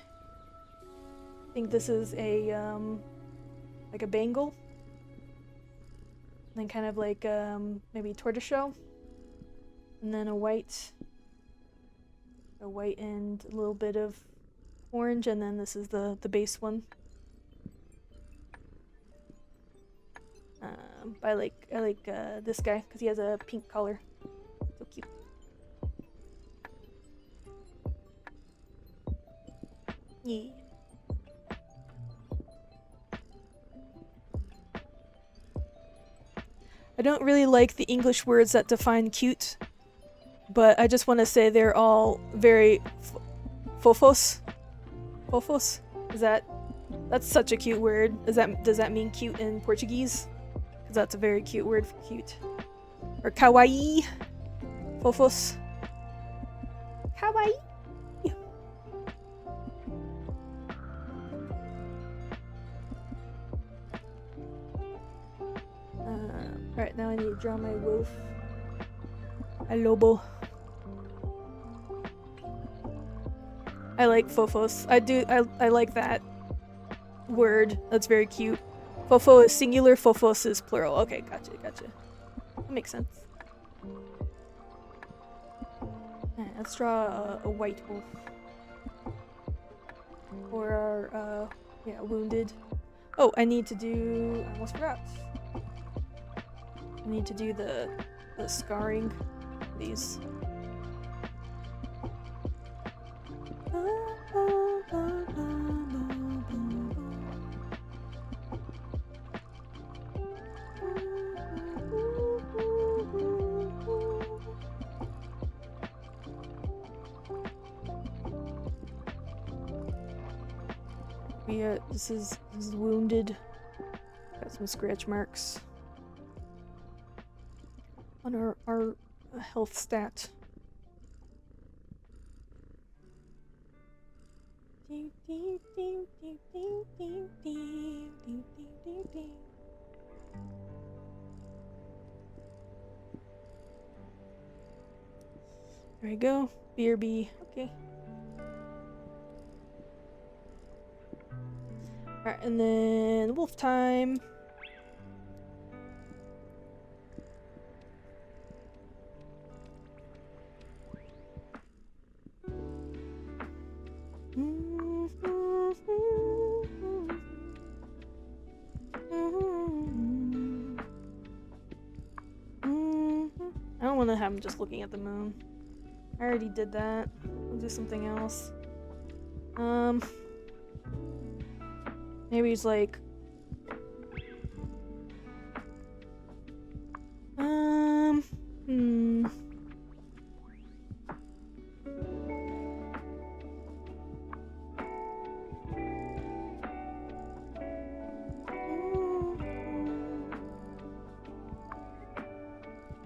I think this is a like a bangle. And then kind of like maybe tortoiseshell. And then a white and a little bit of orange, and then this is the base one. I like this guy because he has a pink collar. So cute. Yeah. I don't really like the English words that define cute, but I just want to say they're all very fofos. Fofos? That's such a cute word. Does that mean cute in Portuguese? Because that's a very cute word for cute. Or kawaii. Fofos. Kawaii. Alright, now I need to draw my wolf. A lobo. I like fofos. I like that word. That's very cute. Fofo is singular, fofos is plural. Okay, gotcha. That makes sense. Alright, let's draw a white wolf. Or our, wounded. Oh, I need to do... I almost forgot. I need to do the scarring. These. Yeah, this is wounded. Got some scratch marks on our health stat. There we go. BRB. Okay. Alright, and then wolf time. I don't want to have him just looking at the moon. I already did that. I'll do something else. Maybe he's like...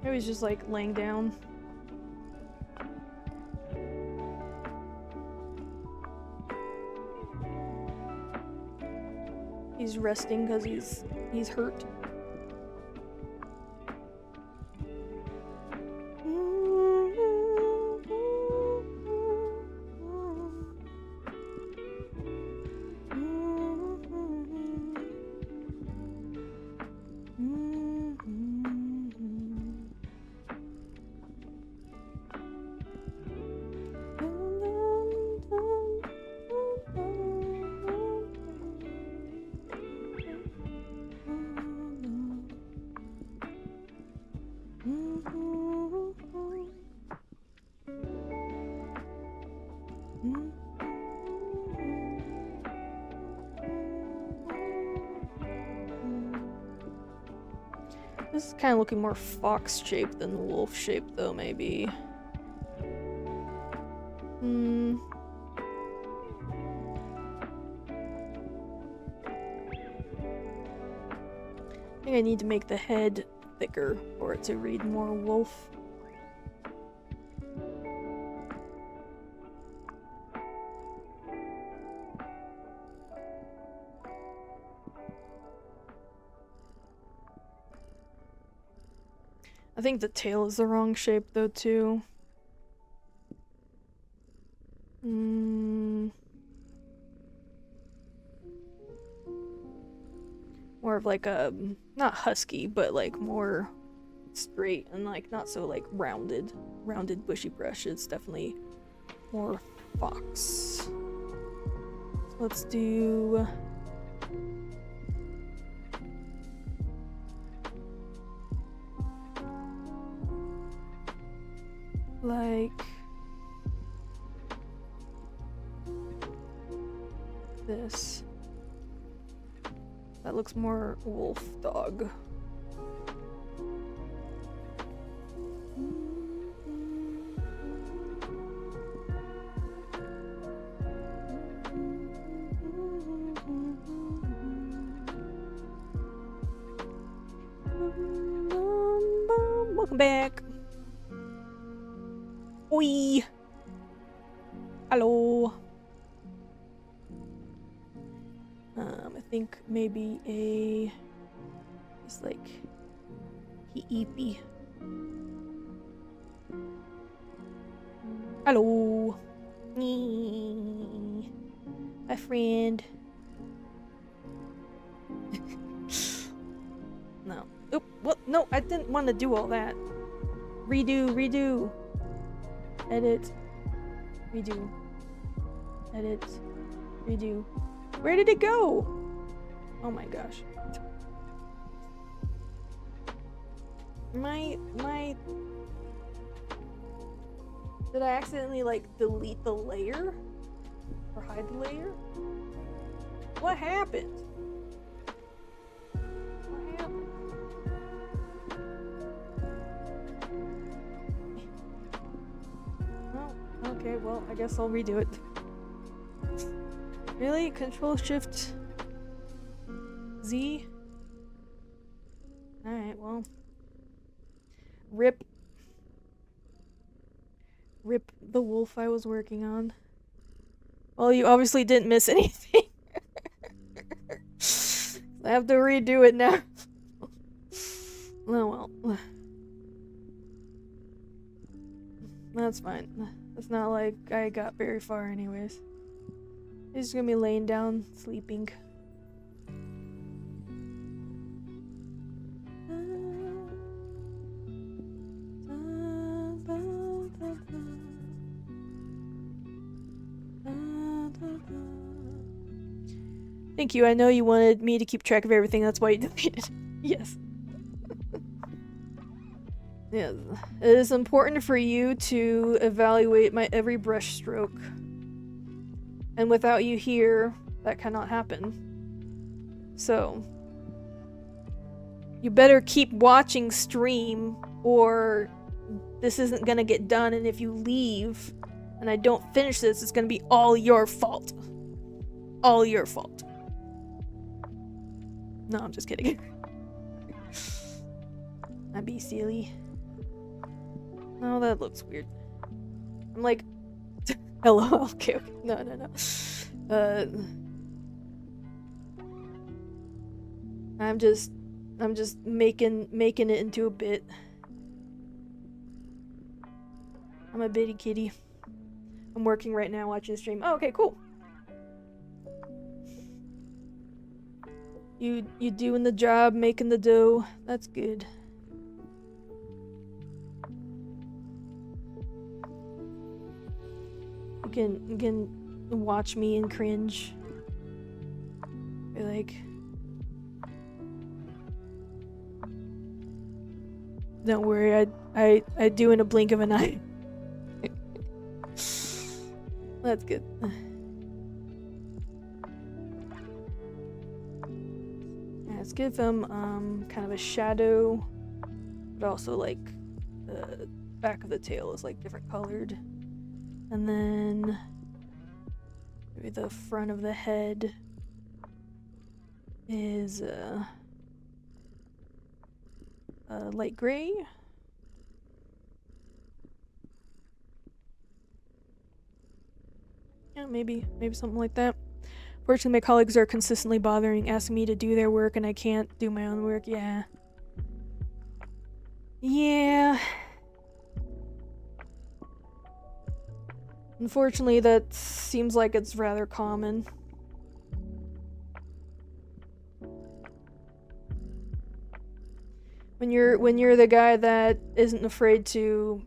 Maybe he's just like laying down. He's resting because he's hurt. This is kind of looking more fox-shaped than wolf-shaped, though, maybe. I think I need to make the head thicker for it to read more wolf. I think the tail is the wrong shape though too. More of like a, not husky, but like more straight and like not so like rounded bushy brush. It's definitely more fox. So let's do like this? That looks more wolf dog. Welcome back. Oi. Hello. I think maybe it's like heepy. Hello. My friend. No. Oop, what? No, I didn't want to do all that. Redo. Edit. Redo. Edit. Redo. Where did it go? Oh my gosh. My... Did I accidentally, like, delete the layer? Or hide the layer? What happened? What happened? Oh, okay, well, I guess I'll redo it. Really? Control Shift Z? Alright, well. Rip the wolf I was working on. Well, you obviously didn't miss anything. I have to redo it now. Oh well. That's fine. It's not like I got very far anyways. He's just gonna be laying down, sleeping. Thank you. I know you wanted me to keep track of everything. That's why you deleted it. Yes. Yes. It is important for you to evaluate my every brush stroke. And without you here, that cannot happen. So, you better keep watching stream, or this isn't gonna get done, and if you leave, and I don't finish this, it's gonna be all your fault. All your fault. No, I'm just kidding. I'd be silly. Oh, that looks weird. I'm like... Hello, okay. No. I'm just making it into a bit. I'm a bitty kitty. I'm working right now, watching the stream. Oh, okay, cool. You doing the job, making the dough. That's good. You can watch me and cringe. Be like, don't worry, I do in a blink of an eye. That's good. Yeah, let's give them kind of a shadow, but also like the back of the tail is like different colored. And then maybe the front of the head is light gray. Yeah, maybe something like that. Fortunately, my colleagues are consistently asking me to do their work, and I can't do my own work. Yeah. Unfortunately, that seems like it's rather common. When you're the guy that isn't afraid to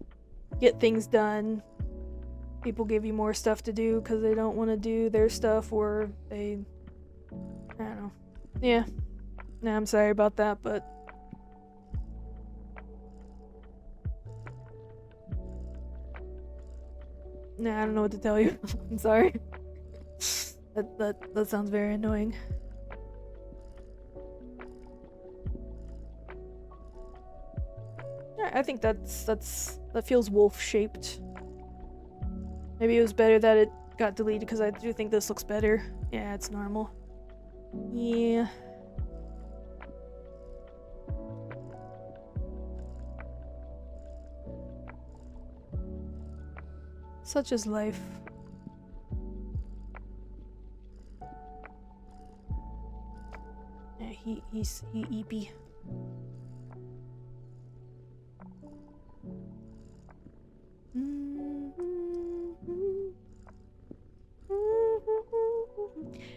get things done, people give you more stuff to do because they don't want to do their stuff, or they... I don't know. Yeah. Nah, I'm sorry about that, but... Nah, I don't know what to tell you. I'm sorry. That sounds very annoying. Yeah, I think that feels wolf-shaped. Maybe it was better that it got deleted because I do think this looks better. Yeah, it's normal. Yeah. Such is life. Yeah, he's eepy.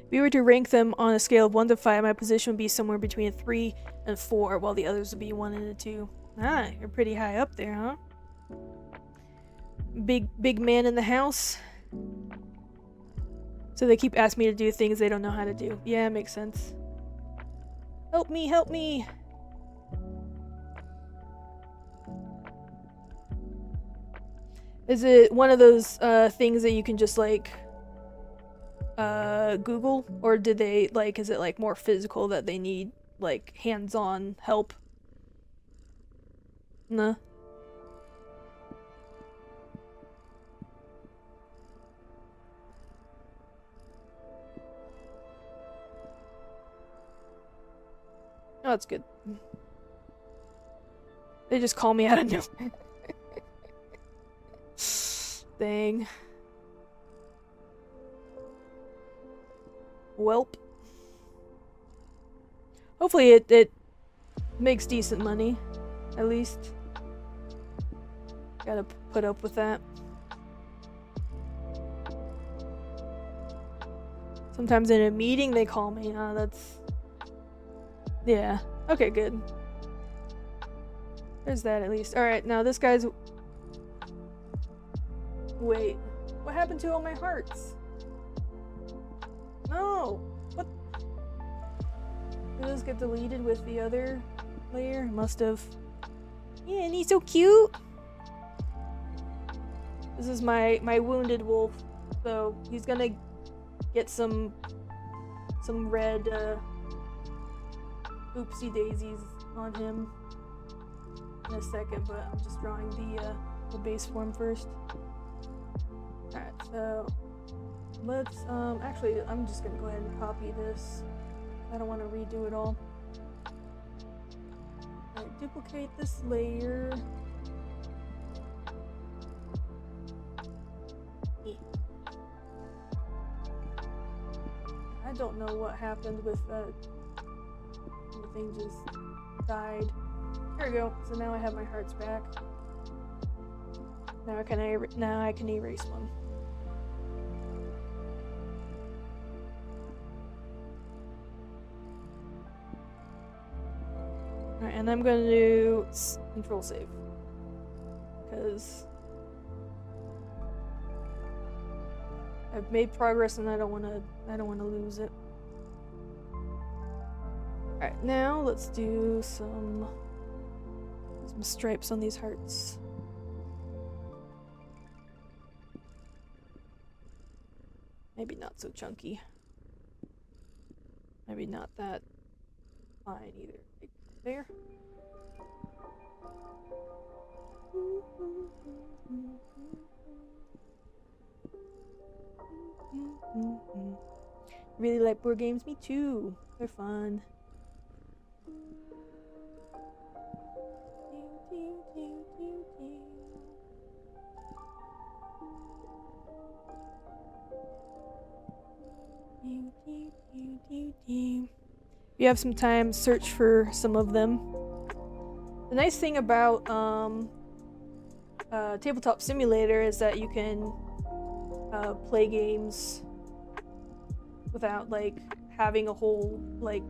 If we were to rank them on a scale of 1 to 5, my position would be somewhere between a 3 and 4, while the others would be 1 and a 2. Ah, you're pretty high up there, huh? Big man in the house. So they keep asking me to do things they don't know how to do. Yeah, makes sense. Help me, help me! Is it one of those things that you can just like Google, or did they like, is it like more physical that they need like hands-on help? Nah. Oh, that's good. They just call me out of nowhere. Dang. Welp. Hopefully it makes decent money, at least. Gotta put up with that. Sometimes in a meeting they call me. That's... Yeah. Okay, good. There's that at least. Alright, now this guy's... Wait. What happened to all my hearts? No! What? Did those get deleted with the other layer? Must have. Yeah, and he's so cute! This is my wounded wolf. So, he's gonna get some red, oopsie daisies on him in a second, but I'm just drawing the base form first. Alright, so let's actually I'm just gonna go ahead and copy this. I don't want to redo it all. Alright, duplicate this layer. I don't know what happened with the thing just died. There we go. So now I have my hearts back. Now I can erase one. Alright, and I'm gonna do control save. Because I've made progress and I don't wanna lose it. Alright, now let's do some stripes on these hearts. Maybe not so chunky. Maybe not that fine either. Like there. Really like board games? Me too. They're fun. If you have some time, search for some of them. The nice thing about Tabletop Simulator is that you can play games without like having a whole like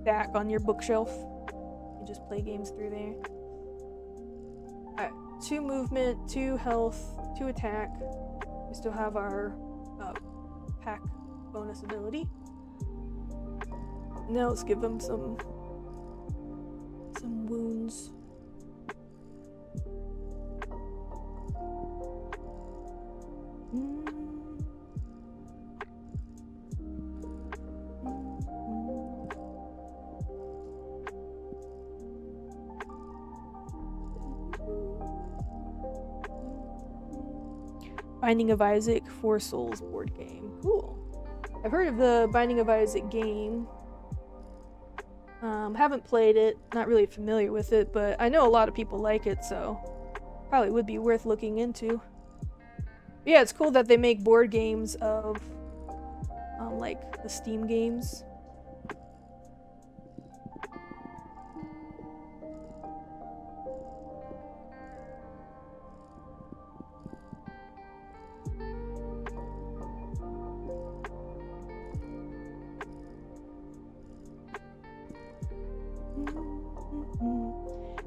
stack on your bookshelf. You just play games through there. Alright, 2 movement, 2 health, 2 attack. We still have our pack bonus ability. Now let's give them some wounds. Binding of Isaac 4 Souls board game. Cool. I've heard of the Binding of Isaac game. Haven't played it, not really familiar with it, but I know a lot of people like it, so probably would be worth looking into. But yeah, it's cool that they make board games of like the Steam games.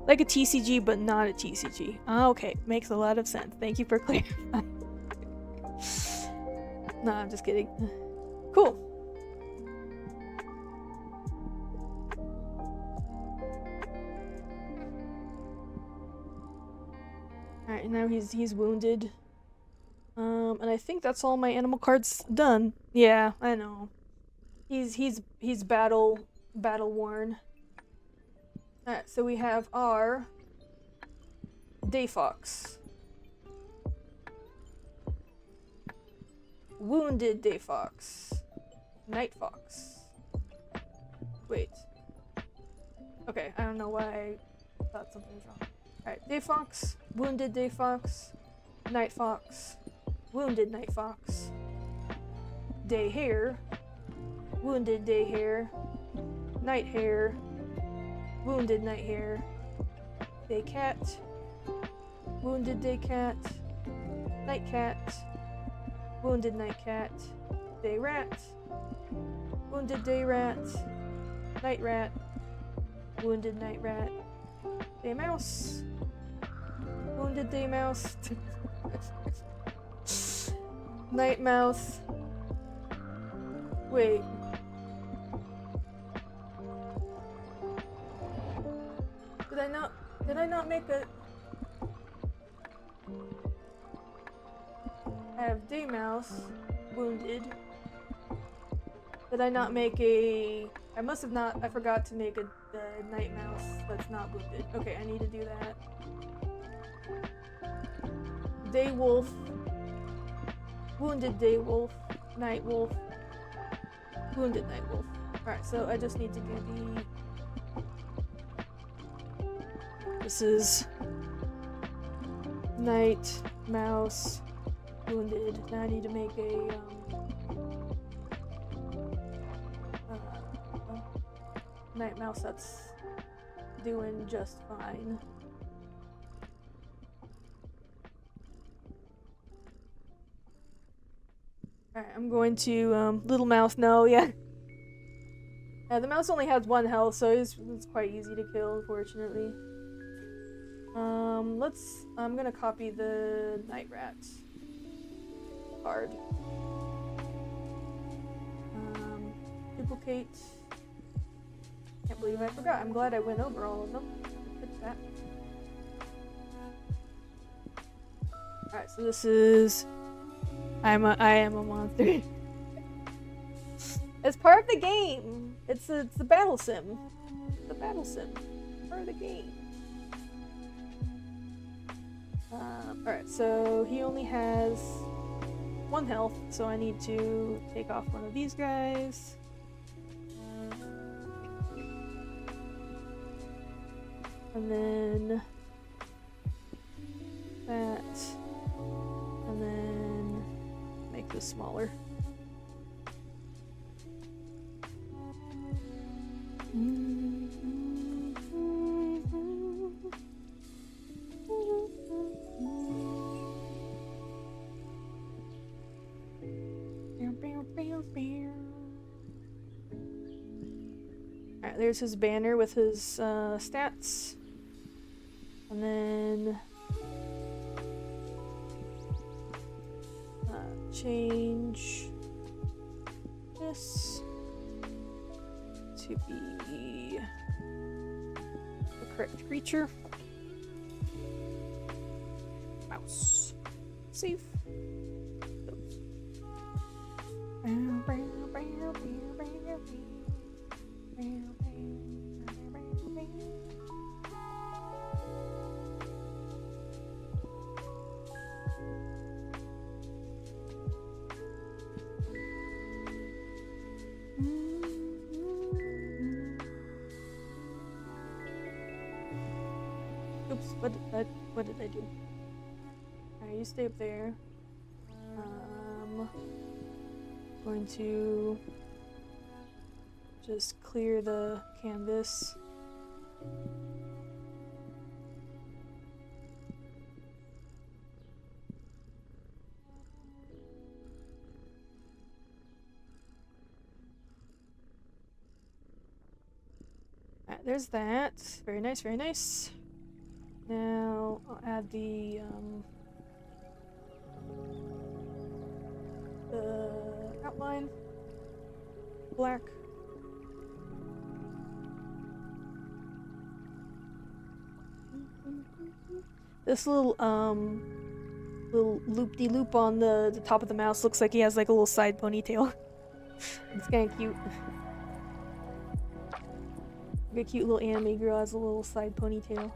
Like a TCG, but not a TCG. Okay, makes a lot of sense. Thank you for clarifying. No, I'm just kidding. Cool. Alright, now he's wounded. And I think that's all my animal cards done. Yeah, I know. He's battle worn. Alright, so we have our Day Fox. Wounded Day Fox. Night Fox. Wait. Okay, I don't know why I thought something was wrong. Alright, Day Fox, Wounded Day Fox, Night Fox, Wounded Night Fox, Day Hare, Wounded Day Hare, Night Hare, Wounded Night Hare, Day Cat, Wounded Day Cat, Night Cat, Wounded Night Cat, Day Rat, Wounded Day Rat, Night Rat, Wounded Night Rat, Day Mouse, Wounded Day Mouse, Night Mouse. Wait. Did I not make a... I have Day Mouse, Wounded. Did I not make a... I must have not... I forgot to make a Night Mouse that's not wounded. Okay, I need to do that. Day Wolf. Wounded Day Wolf. Night Wolf. Wounded Night Wolf. Alright, so I just need to do the... This is... Night, Mouse, Wounded. Now I need to make a, Night Mouse that's doing just fine. Alright, I'm going to, Little Mouse, no, yeah. Yeah, the mouse only has 1 health, so it's quite easy to kill, unfortunately. I'm gonna copy the Night Rat card. Duplicate. Can't believe I forgot. I'm glad I went over all of them. Fix that. Alright, so this is... I am a monster. It's part of the game! It's the battle sim. It's the battle sim. Part of the game. Alright, so he only has 1 health, so I need to take off one of these guys. And then that, and then make this smaller. Alright, there's his banner with his stats. And then change this to be the correct creature. Mouse. Save. What did I do? Alright, you stay up there. Going to just clear the canvas. Alright, there's that. Very nice, very nice. Now I'll add the outline. Black. This little loop-de-loop on the top of the mouse looks like he has like a little side ponytail. It's kind of cute. Like a cute little anime girl has a little side ponytail.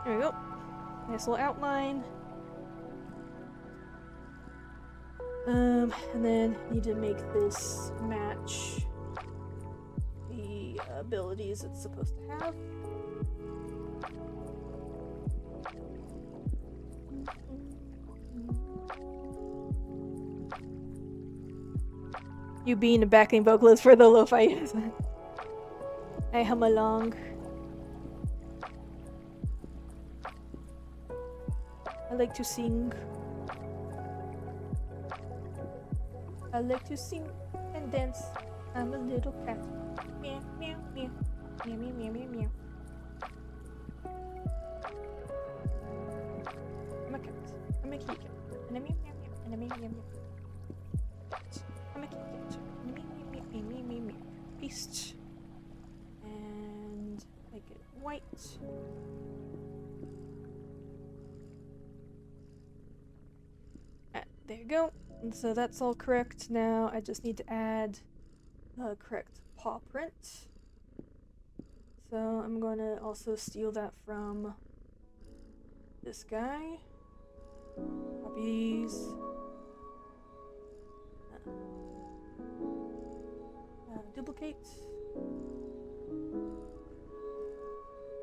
There we go. Nice little outline. And then need to make this match the abilities it's supposed to have. You being a backing vocalist for the lo-fi. I hum along. I like to sing. I like to sing and dance. I'm a little cat. Meow, meow, meow. Meow, meow, meow, meow, meow. I'm a cat. I'm a kitty cat. And a meow, meow, meow. And a meow, meow, meow. Cat. I'm a kitty cat. And a meow, meow, meow, meow, meow, meow. Beast. And make it white. There you go. And so that's all correct. Now I just need to add the correct paw print. So I'm going to also steal that from this guy. Copies. Duplicate.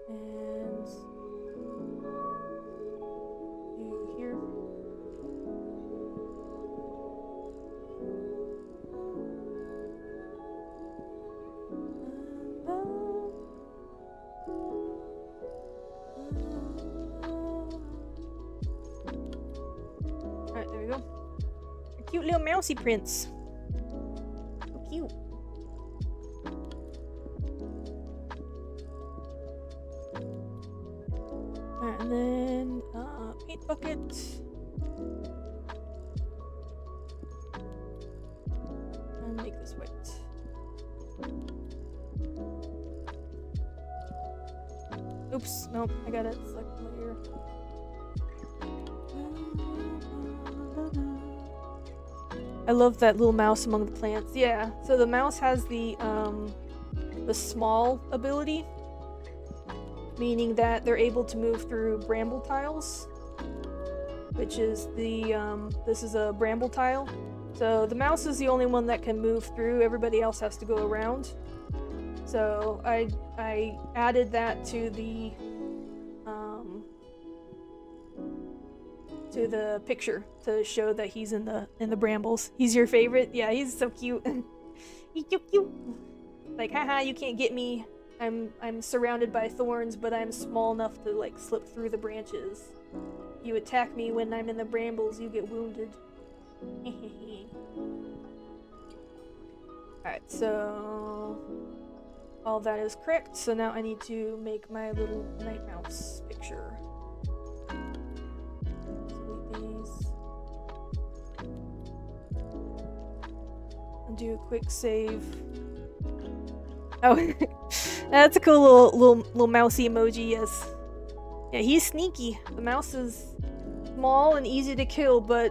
And do here. Alright, there we go. A cute little mousy prints. So cute. Alright, and then paint bucket. And make this white. Oops, nope, I gotta select layer. I love that little mouse among the plants. Yeah, so the mouse has the small ability, meaning that they're able to move through bramble tiles, which is the, this is a bramble tile. So the mouse is the only one that can move through, everybody else has to go around. So I added that to the picture to show that he's in the brambles. He's your favorite? Yeah, he's so cute. He's so cute. Like, haha, you can't get me. I'm surrounded by thorns, but I'm small enough to like slip through the branches. You attack me when I'm in the brambles, you get wounded. Alright, so all that is correct. So now I need to make my little night mouse picture. do a quick save. Oh, that's a cool little mousey emoji. Yes. Yeah, he's sneaky. The mouse is small and easy to kill, but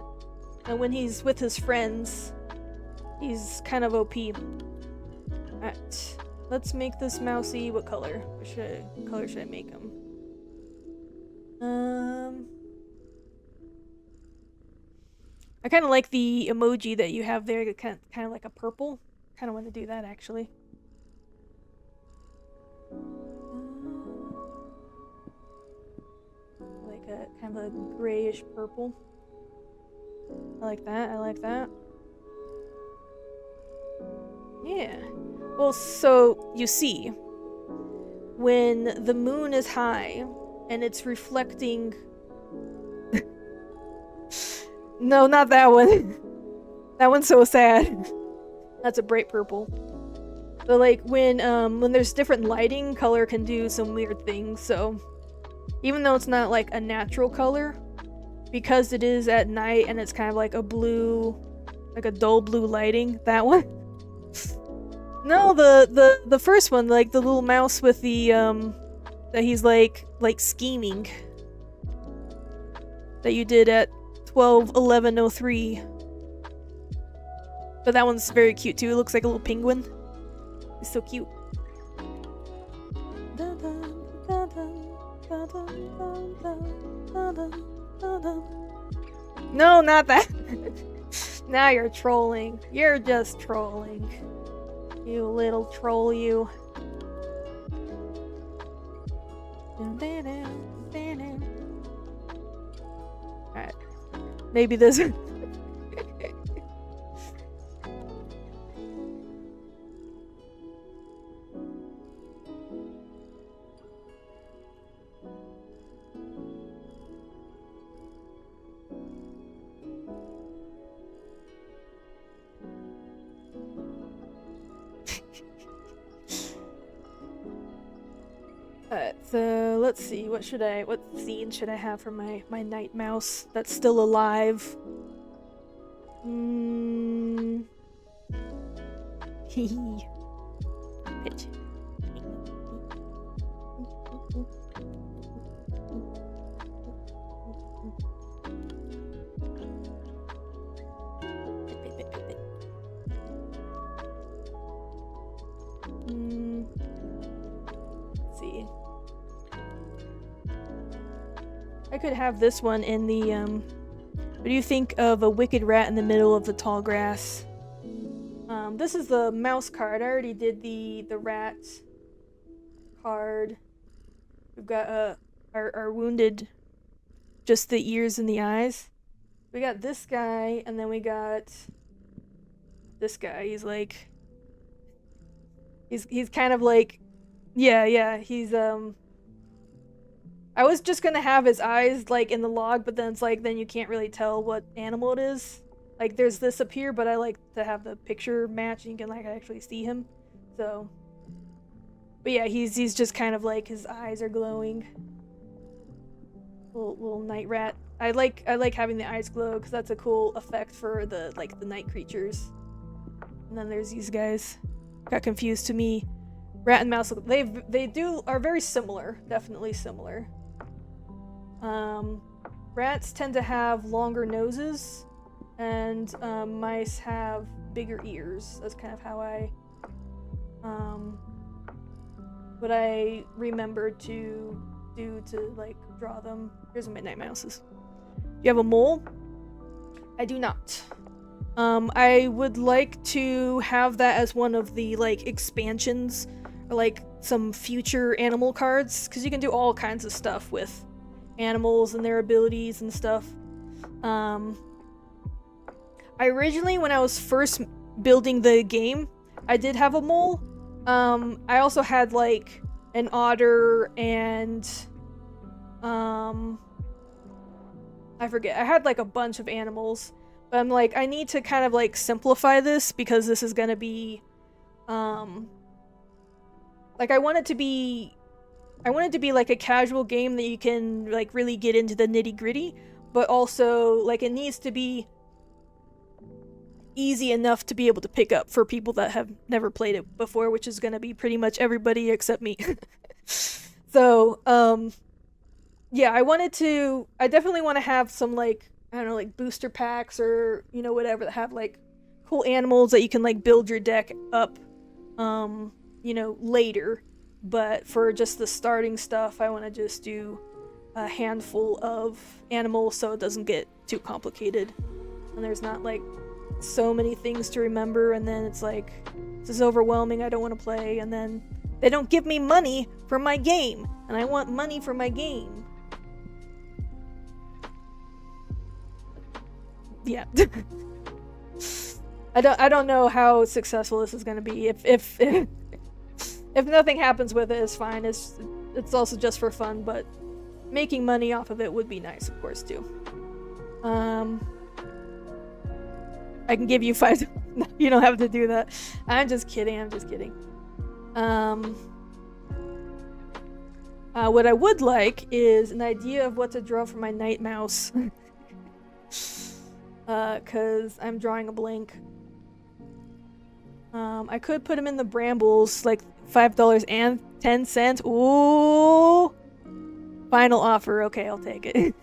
when he's with his friends, he's kind of OP. Alright, let's make this mousey. What color? What color should I make him? I kind of like the emoji that you have there, kind of like a purple. Kind of want to do that actually. Like a kind of a grayish purple. I like that. I like that. Yeah. Well, so you see, when the moon is high and it's reflecting. No, not that one. That one's so sad. That's a bright purple. But like when there's different lighting, color can do some weird things. So even though it's not like a natural color, because it is at night and it's kind of like a blue, like a dull blue lighting, that one. No, the first one, like the little mouse with the that he's like scheming. That you did at 12:11:03. But that one's very cute too. It looks like a little penguin. It's so cute. No, not that. Now you're trolling. You're just trolling. You little troll, you. Alright. Maybe this. So let's see, what scene should I have for my night mouse that's still alive? Hehe. Pitch. Let's see. I could have this one in the, what do you think of a wicked rat in the middle of the tall grass? This is the mouse card. I already did the rat card. We've got, our wounded, just the ears and the eyes. We got this guy, and then we got this guy. He's like, he's kind of like, yeah, he's, I was just gonna have his eyes, like, in the log, but then it's like, then you can't really tell what animal it is. Like, there's this up here, but I like to have the picture match and you can, like, actually see him. So. But yeah, he's just kind of like, his eyes are glowing. Little night rat. I like having the eyes glow, because that's a cool effect for the, like, the night creatures. And then there's these guys. Got confused to me. Rat and mouse, are very similar. Definitely similar. Rats tend to have longer noses, and mice have bigger ears. That's kind of how what I remembered to do to, like, draw them. Here's my night mouses. You have a mole? I do not. I would like to have that as one of the, like, expansions, or, like, some future animal cards, because you can do all kinds of stuff with animals and their abilities and stuff. I originally, when I was first building the game, I did have a mole. I also had, like, an otter and, I forget. I had, like, a bunch of animals. But I'm like, I need to kind of, like, simplify this, because this is gonna be, like, I want it to be like a casual game that you can, like, really get into the nitty-gritty, but also, like, it needs to be easy enough to be able to pick up for people that have never played it before, which is gonna be pretty much everybody except me. So, yeah, I definitely want to have some, like, I don't know, like booster packs or, you know, whatever that have like cool animals that you can like build your deck up, you know, later. But for just the starting stuff, I want to just do a handful of animals so it doesn't get too complicated. And there's not like so many things to remember, and then it's like, this is overwhelming, I don't want to play, and then they don't give me money for my game, and I want money for my game. Yeah. I don't know how successful this is going to be. If nothing happens with it, it's fine. It's also just for fun, but making money off of it would be nice, of course, too. I can give you $5. You don't have to do that. I'm just kidding. What I would like is an idea of what to draw for my night mouse. Cause I'm drawing a blank. I could put him in the brambles, like $5.10. Ooh! Final offer. Okay, I'll take it.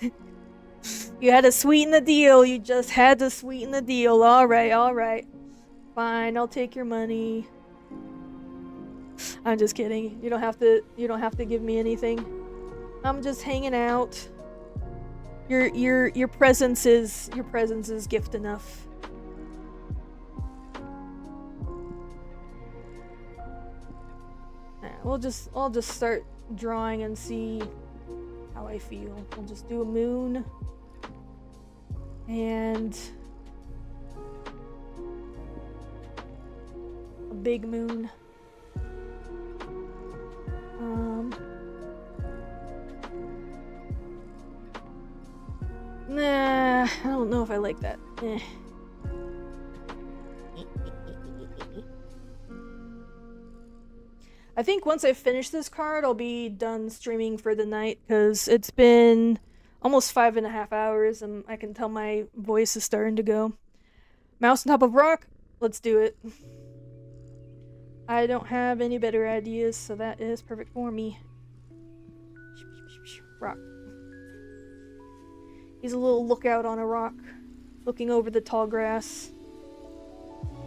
You had to sweeten the deal. You just had to sweeten the deal. Alright. Fine, I'll take your money. I'm just kidding. You don't have to give me anything. I'm just hanging out. Your presence is gift enough. I'll just start drawing and see how I feel. We'll just do a moon and a big moon. Nah, I don't know if I like that. I think once I finish this card, I'll be done streaming for the night, because it's been almost 5.5 hours, and I can tell my voice is starting to go. Mouse on top of rock? Let's do it. I don't have any better ideas, so that is perfect for me. Rock. He's a little lookout on a rock, looking over the tall grass.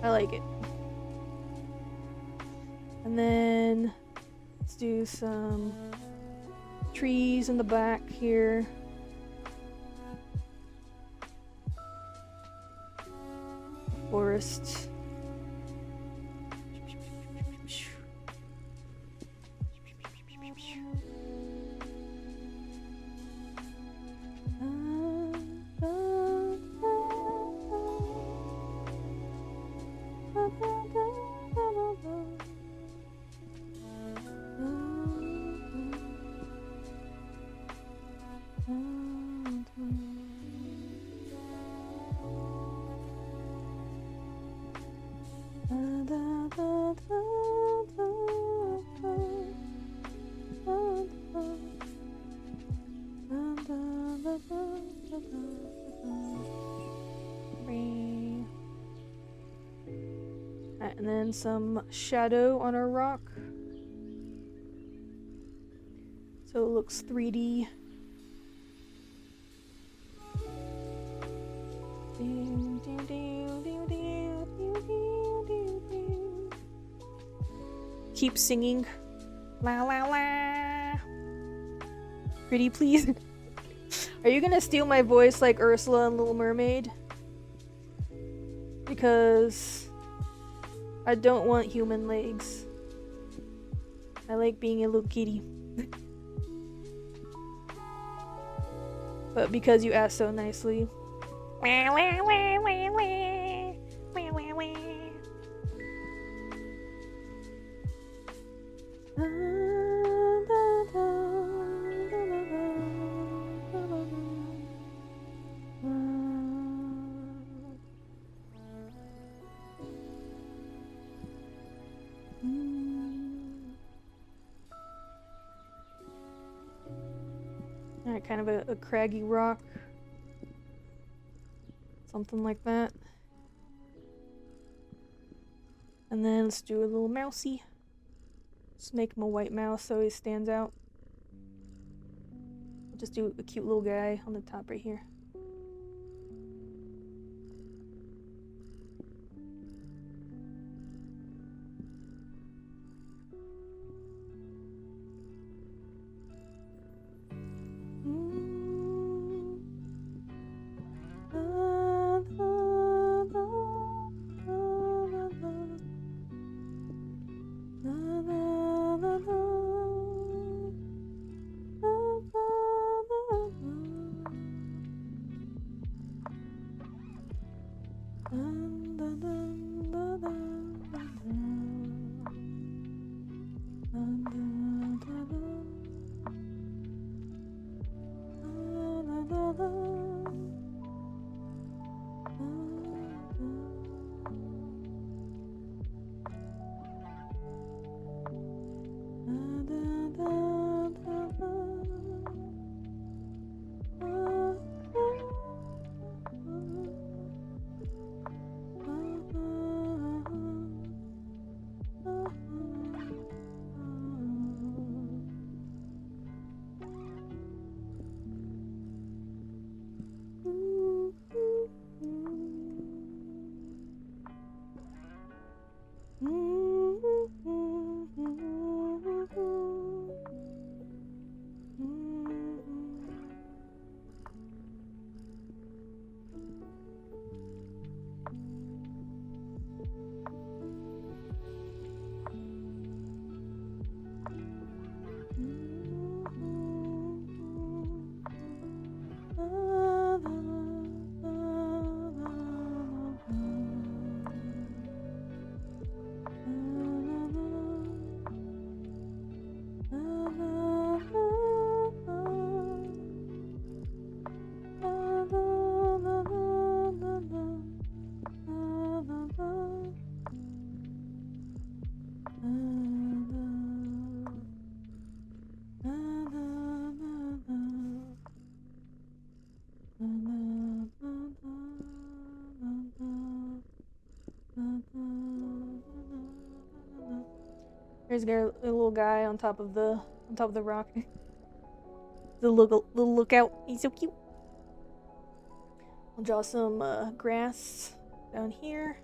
I like it. And then let's do some trees in the back here. Forest. And then some shadow on our rock, so it looks 3D. Keep singing. La la la. Pretty please. Are you gonna steal my voice like Ursula and Little Mermaid? Because I don't want human legs. I like being a little kitty. But because you asked so nicely. Kind of a craggy rock. Something like that. And then let's do a little mousey. Just make him a white mouse so he stands out. I'll just do a cute little guy on the top right here. Here's a little guy on top of the rock. The little lookout. He's so cute. I'll draw some grass down here.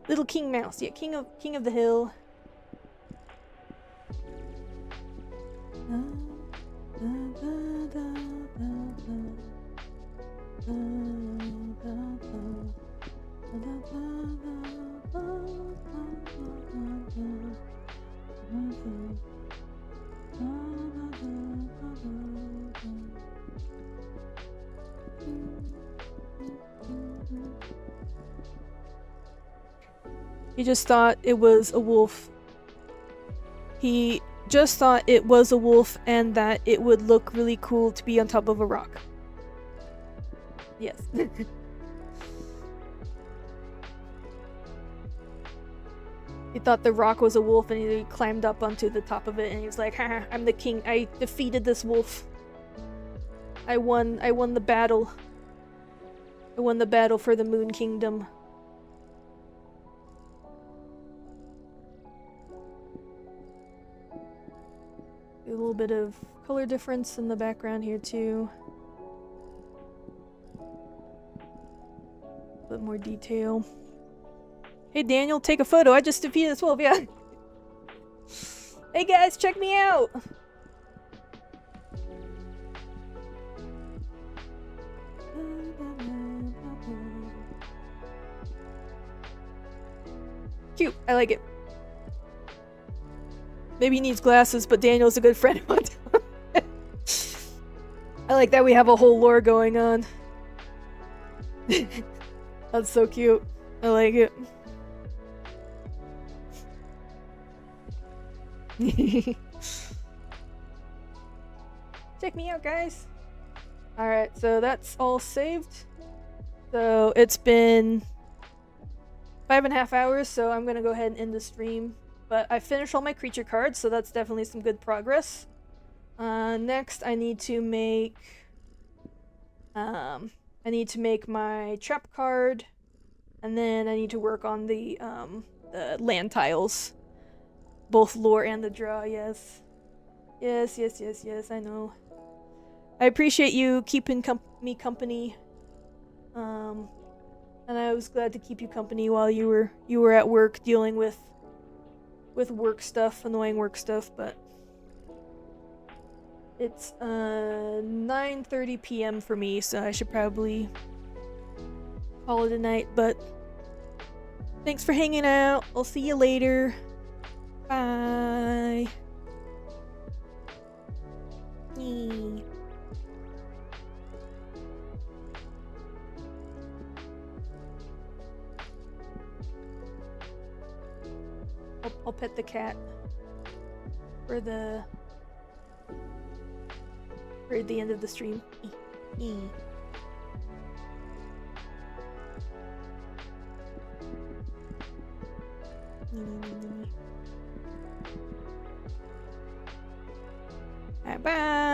Little king mouse, yeah, king of the hill. He just thought it was a wolf. He just thought it was a wolf and that it would look really cool to be on top of a rock. Yes. He thought the rock was a wolf and he climbed up onto the top of it and he was like, haha, I'm the king. I defeated this wolf. I won the battle. I won the battle for the Moon Kingdom. A little bit of color difference in the background here too. A bit more detail. Hey Daniel, take a photo. I just defeated this wolf, yeah. Hey guys, check me out! Cute, I like it. Maybe he needs glasses, but Daniel's a good friend. I like that we have a whole lore going on. That's so cute. I like it. Check me out, guys. Alright, so that's all saved. So it's been 5.5 hours, so I'm gonna go ahead and end the stream. But I finished all my creature cards, so that's definitely some good progress. Next, I need to make I need to make my trap card, and then I need to work on the land tiles. Both lore and the draw, yes. Yes, I know. I appreciate you keeping me company. And I was glad to keep you company while you were at work dealing with work stuff, annoying work stuff, but it's 9:30 p.m. for me, so I should probably call it a night, but thanks for hanging out. I'll see you later. Bye. I'll pet the cat for the end of the stream. Bye bye.